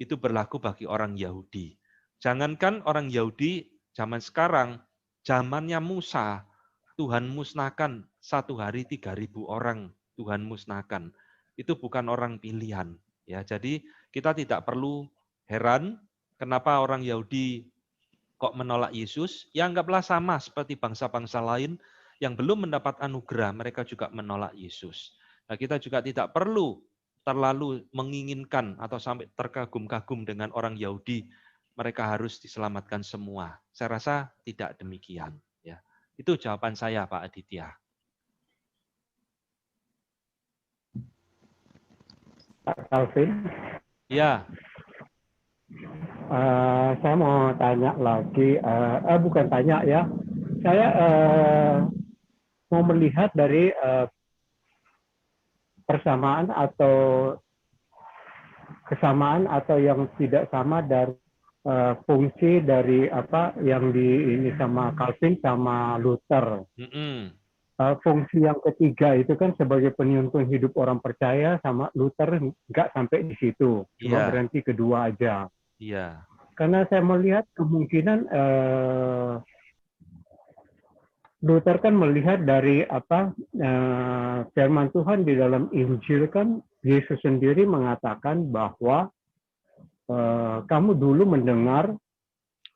itu berlaku bagi orang Yahudi. Jangankan orang Yahudi zaman sekarang, zamannya Musa, Tuhan musnahkan satu hari 3.000 orang. Tuhan musnahkan. Itu bukan orang pilihan. Ya, jadi kita tidak perlu heran kenapa orang Yahudi kok menolak Yesus. Ya anggaplah sama seperti bangsa-bangsa lain yang belum mendapat anugerah, mereka juga menolak Yesus. Nah, kita juga tidak perlu terlalu menginginkan atau sampai terkagum-kagum dengan orang Yahudi. Mereka harus diselamatkan semua. Saya rasa tidak demikian. Ya, itu jawaban saya, Pak Aditya. Pak Calvin. Ya, Saya mau tanya lagi, bukan tanya ya, saya mau melihat dari persamaan atau kesamaan atau yang tidak sama dari fungsi dari apa yang ini sama Calvin sama Luther. Fungsi yang ketiga itu kan sebagai penuntun hidup orang percaya, sama Luther nggak sampai di situ, cuma berhenti kedua aja. Iya. Karena saya melihat kemungkinan Luther kan melihat dari apa firman Tuhan di dalam Injil kan Yesus sendiri mengatakan bahwa kamu dulu mendengar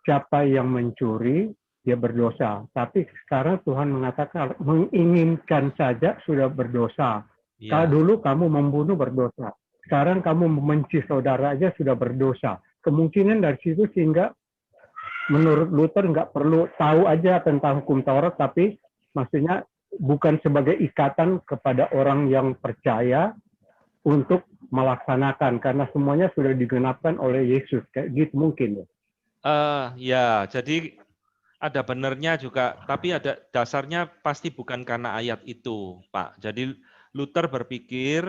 siapa yang mencuri dia berdosa, tapi sekarang Tuhan mengatakan menginginkan saja sudah berdosa. Kalau dulu kamu membunuh berdosa, sekarang kamu membenci saudara aja sudah berdosa. Kemungkinan dari situ sehingga menurut Luther nggak perlu tahu aja tentang hukum Taurat, tapi maksudnya bukan sebagai ikatan kepada orang yang percaya untuk melaksanakan, karena semuanya sudah digenapkan oleh Yesus. Kayak gitu mungkin. Ya, jadi ada benernya juga, tapi ada dasarnya pasti bukan karena ayat itu, Pak. Jadi Luther berpikir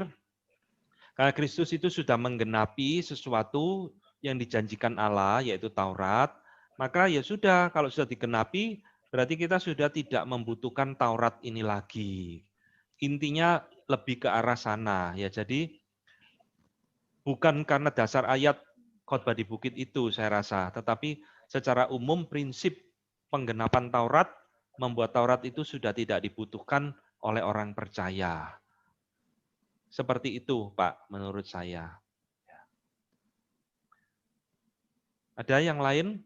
karena Kristus itu sudah menggenapi sesuatu yang dijanjikan Allah, yaitu Taurat, maka ya sudah, kalau sudah digenapi, berarti kita sudah tidak membutuhkan Taurat ini lagi. Intinya lebih ke arah sana, ya. Jadi bukan karena dasar ayat khotbah di bukit itu, saya rasa, tetapi secara umum prinsip penggenapan Taurat membuat Taurat itu sudah tidak dibutuhkan oleh orang percaya. Seperti itu, Pak, menurut saya. Ada yang lain?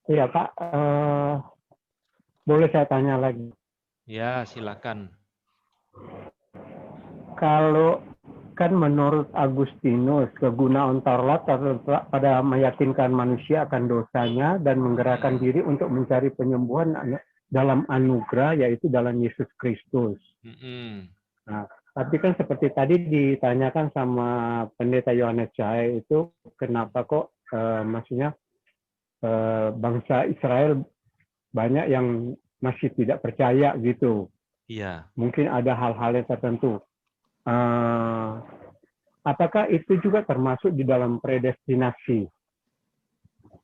Iya Pak, boleh saya tanya lagi? Ya, silakan. Kalau kan menurut Agustinus, kegunaan Taurat pada meyakinkan manusia akan dosanya dan menggerakkan diri untuk mencari penyembuhan dalam anugerah, yaitu dalam Yesus Kristus. Nah, tapi kan seperti tadi ditanyakan sama Pendeta Yohanes Cahaya itu, kenapa kok maksudnya bangsa Israel banyak yang masih tidak percaya gitu. Iya. Mungkin ada hal-hal yang tertentu. Apakah itu juga termasuk di dalam predestinasi?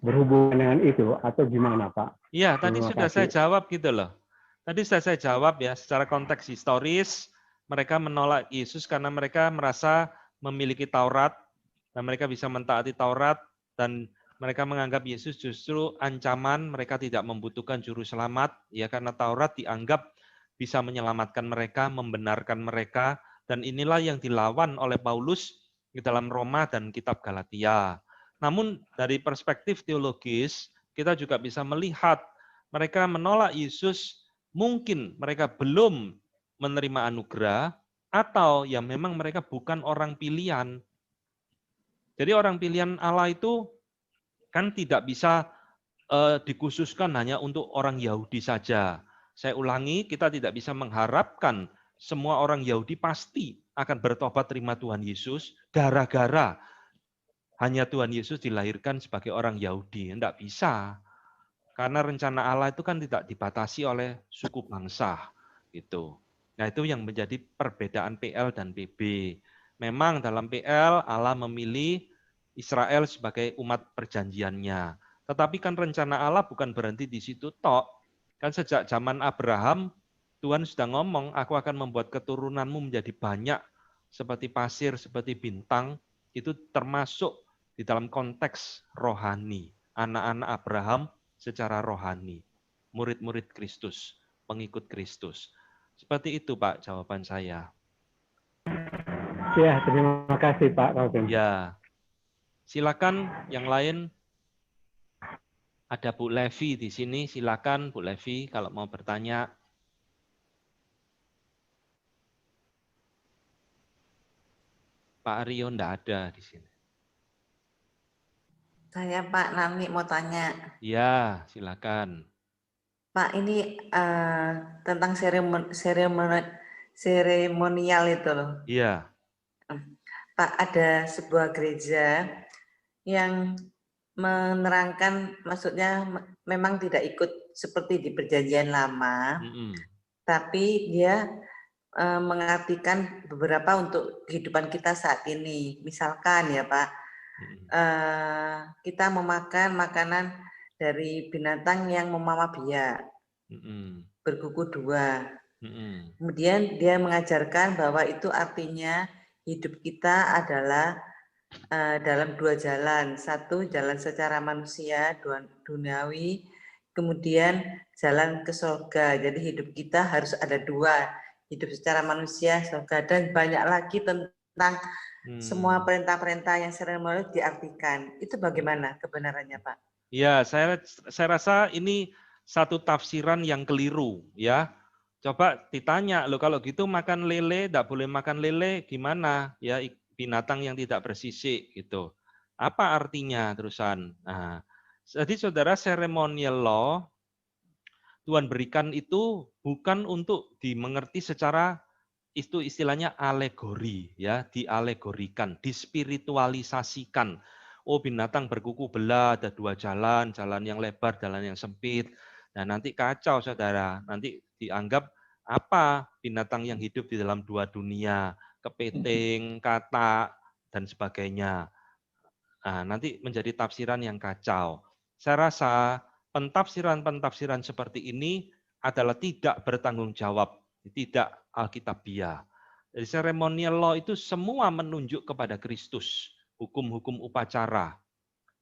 Berhubungan dengan itu atau gimana, Pak? Iya, tadi sudah saya jawab gitu loh. Tadi sudah saya jawab ya, secara konteks historis, mereka menolak Yesus karena mereka merasa memiliki Taurat, dan mereka bisa mentaati Taurat, dan mereka menganggap Yesus justru ancaman, mereka tidak membutuhkan juru selamat, ya karena Taurat dianggap bisa menyelamatkan mereka, membenarkan mereka, dan inilah yang dilawan oleh Paulus di dalam Roma dan kitab Galatia. Namun dari perspektif teologis, kita juga bisa melihat mereka menolak Yesus, mungkin mereka belum menerima anugerah, atau ya memang mereka bukan orang pilihan. Jadi orang pilihan Allah itu kan tidak bisa dikhususkan hanya untuk orang Yahudi saja. Saya ulangi, kita tidak bisa mengharapkan semua orang Yahudi pasti akan bertobat terima Tuhan Yesus gara-gara hanya Tuhan Yesus dilahirkan sebagai orang Yahudi. Tidak bisa. Karena rencana Allah itu kan tidak dibatasi oleh suku bangsa. Gitu. Nah itu yang menjadi perbedaan PL dan PB. Memang dalam PL Allah memilih Israel sebagai umat perjanjiannya. Tetapi kan rencana Allah bukan berhenti di situ tok. Kan sejak zaman Abraham, Tuhan sudah ngomong, aku akan membuat keturunanmu menjadi banyak, seperti pasir, seperti bintang. Itu termasuk di dalam konteks rohani. Anak-anak Abraham secara rohani. Murid-murid Kristus, pengikut Kristus. Seperti itu Pak jawaban saya. Ya, terima kasih Pak Calvin. Ya. Silakan yang lain. Ada Bu Levi di sini, silakan Bu Levi kalau mau bertanya. Pak Aryo enggak ada di sini. Saya Pak Nami mau tanya. Ya, silakan. Pak, ini tentang seremonial itu loh. Iya. Pak, ada sebuah gereja yang menerangkan, maksudnya memang tidak ikut seperti di perjanjian lama, tapi dia mengartikan beberapa untuk kehidupan kita saat ini. Misalkan ya Pak, kita memakan makanan dari binatang yang memamah biak, berkuku dua. Kemudian dia mengajarkan bahwa itu artinya hidup kita adalah dalam dua jalan. Satu, jalan secara manusia, duniawi, kemudian jalan ke surga. Jadi hidup kita harus ada dua, hidup secara manusia, surga, dan banyak lagi tentang semua perintah-perintah yang seremonial diartikan. Itu bagaimana kebenarannya, Pak? Ya, saya rasa ini satu tafsiran yang keliru, ya. Coba ditanya, loh kalau gitu makan lele, tidak boleh makan lele, gimana? Ya, binatang yang tidak bersisik, gitu. Apa artinya terusan? Nah, jadi saudara, ceremonial law Tuhan berikan itu bukan untuk dimengerti secara itu istilahnya alegori, ya, dialegorikan, dispiritualisasikan. Oh, binatang berkuku belah, ada dua jalan, jalan yang lebar, jalan yang sempit. Nah, nanti kacau saudara, nanti dianggap apa binatang yang hidup di dalam dua dunia, kepiting, katak, dan sebagainya. Nah, nanti menjadi tafsiran yang kacau. Saya rasa pentafsiran-pentafsiran seperti ini adalah tidak bertanggung jawab, tidak alkitabiah. Jadi ceremonial law itu semua menunjuk kepada Kristus, hukum-hukum upacara,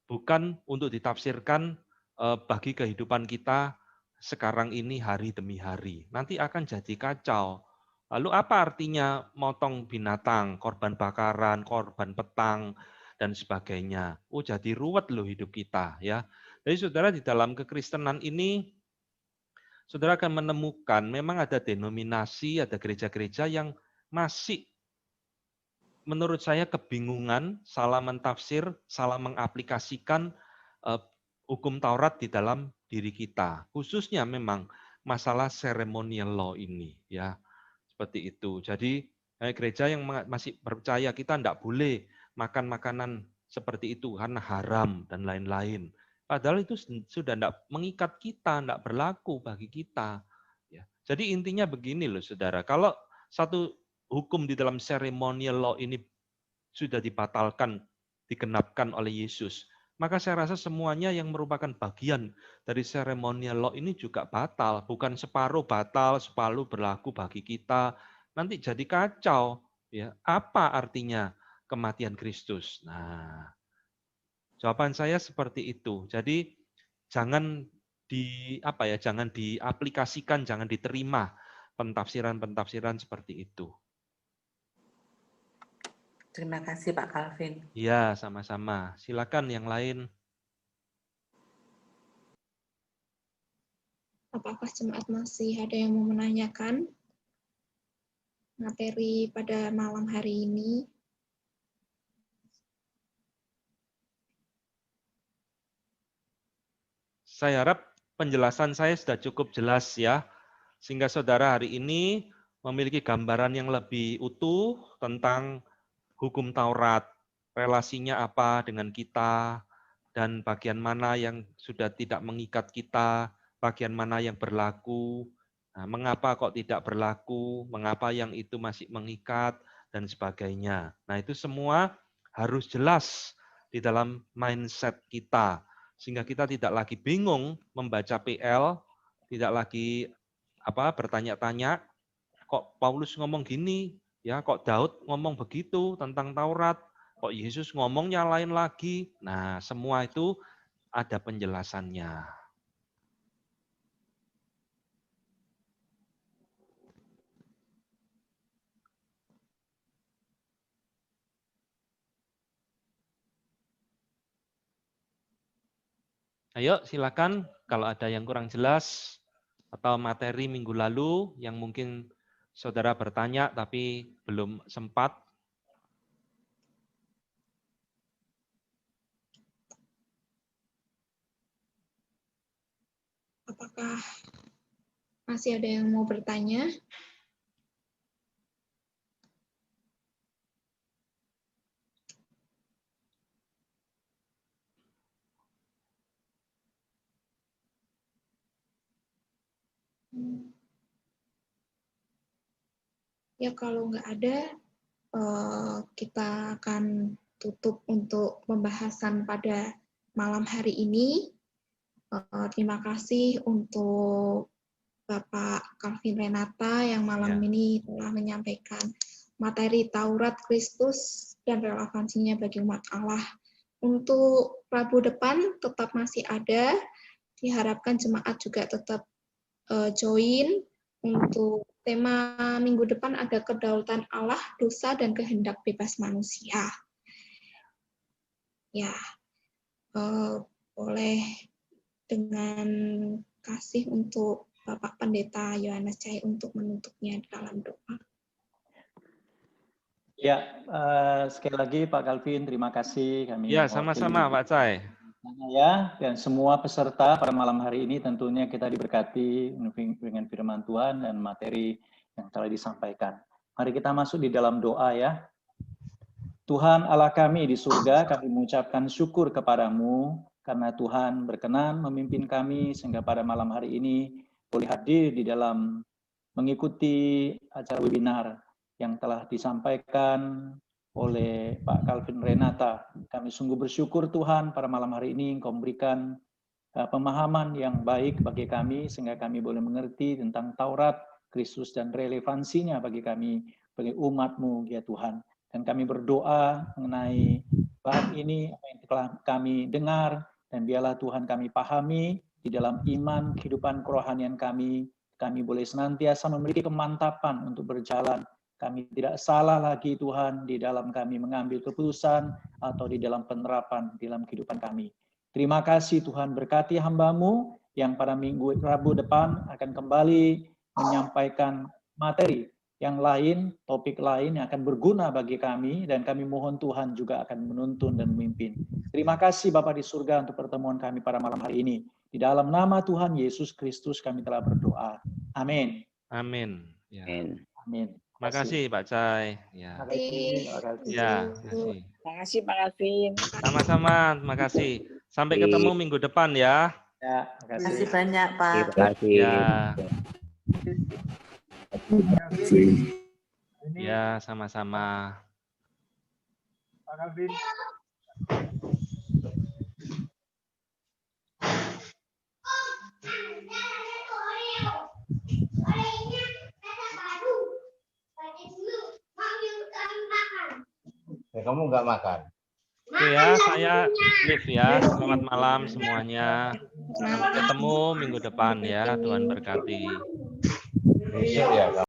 bukan untuk ditafsirkan bagi kehidupan kita sekarang ini hari demi hari. Nanti akan jadi kacau. Lalu apa artinya motong binatang, korban bakaran, korban petang, dan sebagainya. Oh, jadi ruwet loh hidup kita, ya. Jadi saudara, di dalam kekristenan ini saudara akan menemukan memang ada denominasi, ada gereja-gereja yang masih menurut saya kebingungan, salah mentafsir, salah mengaplikasikan hukum Taurat di dalam diri kita. Khususnya memang masalah ceremonial law ini, ya. Seperti itu. Jadi gereja yang masih percaya kita tidak boleh makan makanan seperti itu karena haram dan lain-lain. Padahal itu sudah tidak mengikat kita, tidak berlaku bagi kita. Ya. Jadi intinya begini loh saudara, kalau satu hukum di dalam ceremonial law ini sudah dibatalkan, digenapkan oleh Yesus, maka saya rasa semuanya yang merupakan bagian dari ceremonial law ini juga batal. Bukan separuh batal, separuh berlaku bagi kita. Nanti jadi kacau. Ya, apa artinya kematian Kristus? Nah, jawaban saya seperti itu. Jadi jangan jangan diaplikasikan, jangan diterima pentafsiran-pentafsiran seperti itu. Terima kasih Pak Calvin. Ya, sama-sama. Silakan yang lain. Apakah jemaat masih ada yang mau menanyakan materi pada malam hari ini? Saya harap penjelasan saya sudah cukup jelas ya, sehingga saudara hari ini memiliki gambaran yang lebih utuh tentang hukum Taurat, relasinya apa dengan kita, dan bagian mana yang sudah tidak mengikat kita, bagian mana yang berlaku, nah, mengapa kok tidak berlaku, mengapa yang itu masih mengikat, dan sebagainya. Nah, itu semua harus jelas di dalam mindset kita, sehingga kita tidak lagi bingung membaca PL, tidak lagi bertanya-tanya, kok Paulus ngomong gini, ya kok Daud ngomong begitu tentang Taurat, kok Yesus ngomongnya lain lagi. Nah, semua itu ada penjelasannya. Ayo silakan kalau ada yang kurang jelas atau materi minggu lalu yang mungkin saudara bertanya tapi belum sempat. Apakah masih ada yang mau bertanya? Ya kalau nggak ada, kita akan tutup untuk pembahasan pada malam hari ini. Terima kasih untuk Bapak Calvin Renata yang malam ini telah menyampaikan materi Taurat Kristus dan relevansinya bagi umat Allah. Untuk Rabu depan tetap masih ada, diharapkan jemaat juga tetap join. Untuk tema minggu depan ada kedaulatan Allah, dosa, dan kehendak bebas manusia. Ya, boleh dengan kasih untuk Bapak Pendeta Yohanes Cahaya untuk menutupnya dalam doa. Ya, sekali lagi Pak Calvin, terima kasih. Kami Ya, sama-sama Pak Cai. Ya, dan semua peserta pada malam hari ini tentunya kita diberkati dengan firman Tuhan dan materi yang telah disampaikan. Mari kita masuk di dalam doa ya. Tuhan Allah kami di surga, kami mengucapkan syukur kepadamu karena Tuhan berkenan memimpin kami sehingga pada malam hari ini boleh hadir di dalam mengikuti acara webinar yang telah disampaikan oleh Pak Calvin Renata. Kami sungguh bersyukur Tuhan pada malam hari ini Engkau memberikan pemahaman yang baik bagi kami sehingga kami boleh mengerti tentang Taurat, Kristus dan relevansinya bagi kami sebagai umat-Mu ya Tuhan. Dan kami berdoa mengenai bahan ini apa yang telah kami dengar dan biarlah Tuhan kami pahami di dalam iman kehidupan kerohanian kami boleh senantiasa memiliki kemantapan untuk berjalan. Kami tidak salah lagi Tuhan di dalam kami mengambil keputusan atau di dalam penerapan di dalam kehidupan kami. Terima kasih Tuhan, berkati hamba-Mu yang pada minggu Rabu depan akan kembali menyampaikan materi yang lain, topik lain yang akan berguna bagi kami dan kami mohon Tuhan juga akan menuntun dan memimpin. Terima kasih Bapa di surga untuk pertemuan kami pada malam hari ini. Di dalam nama Tuhan Yesus Kristus kami telah berdoa. Amin. Amin. Ya. Amin. Terima kasih Pak Cai. Ya. Terima kasih. Ya, terima kasih. Terima kasih Pak Calvin. Sama-sama, terima kasih. Sampai ketemu minggu depan ya. Ya, Terima kasih banyak Pak. Terima kasih. Ya. Ya, sama-sama. Pak Calvin. Ya, kamu nggak makan. Oke ya, saya live ya. Selamat malam semuanya. Sampai ketemu minggu depan ya. Tuhan berkati. Besok ya.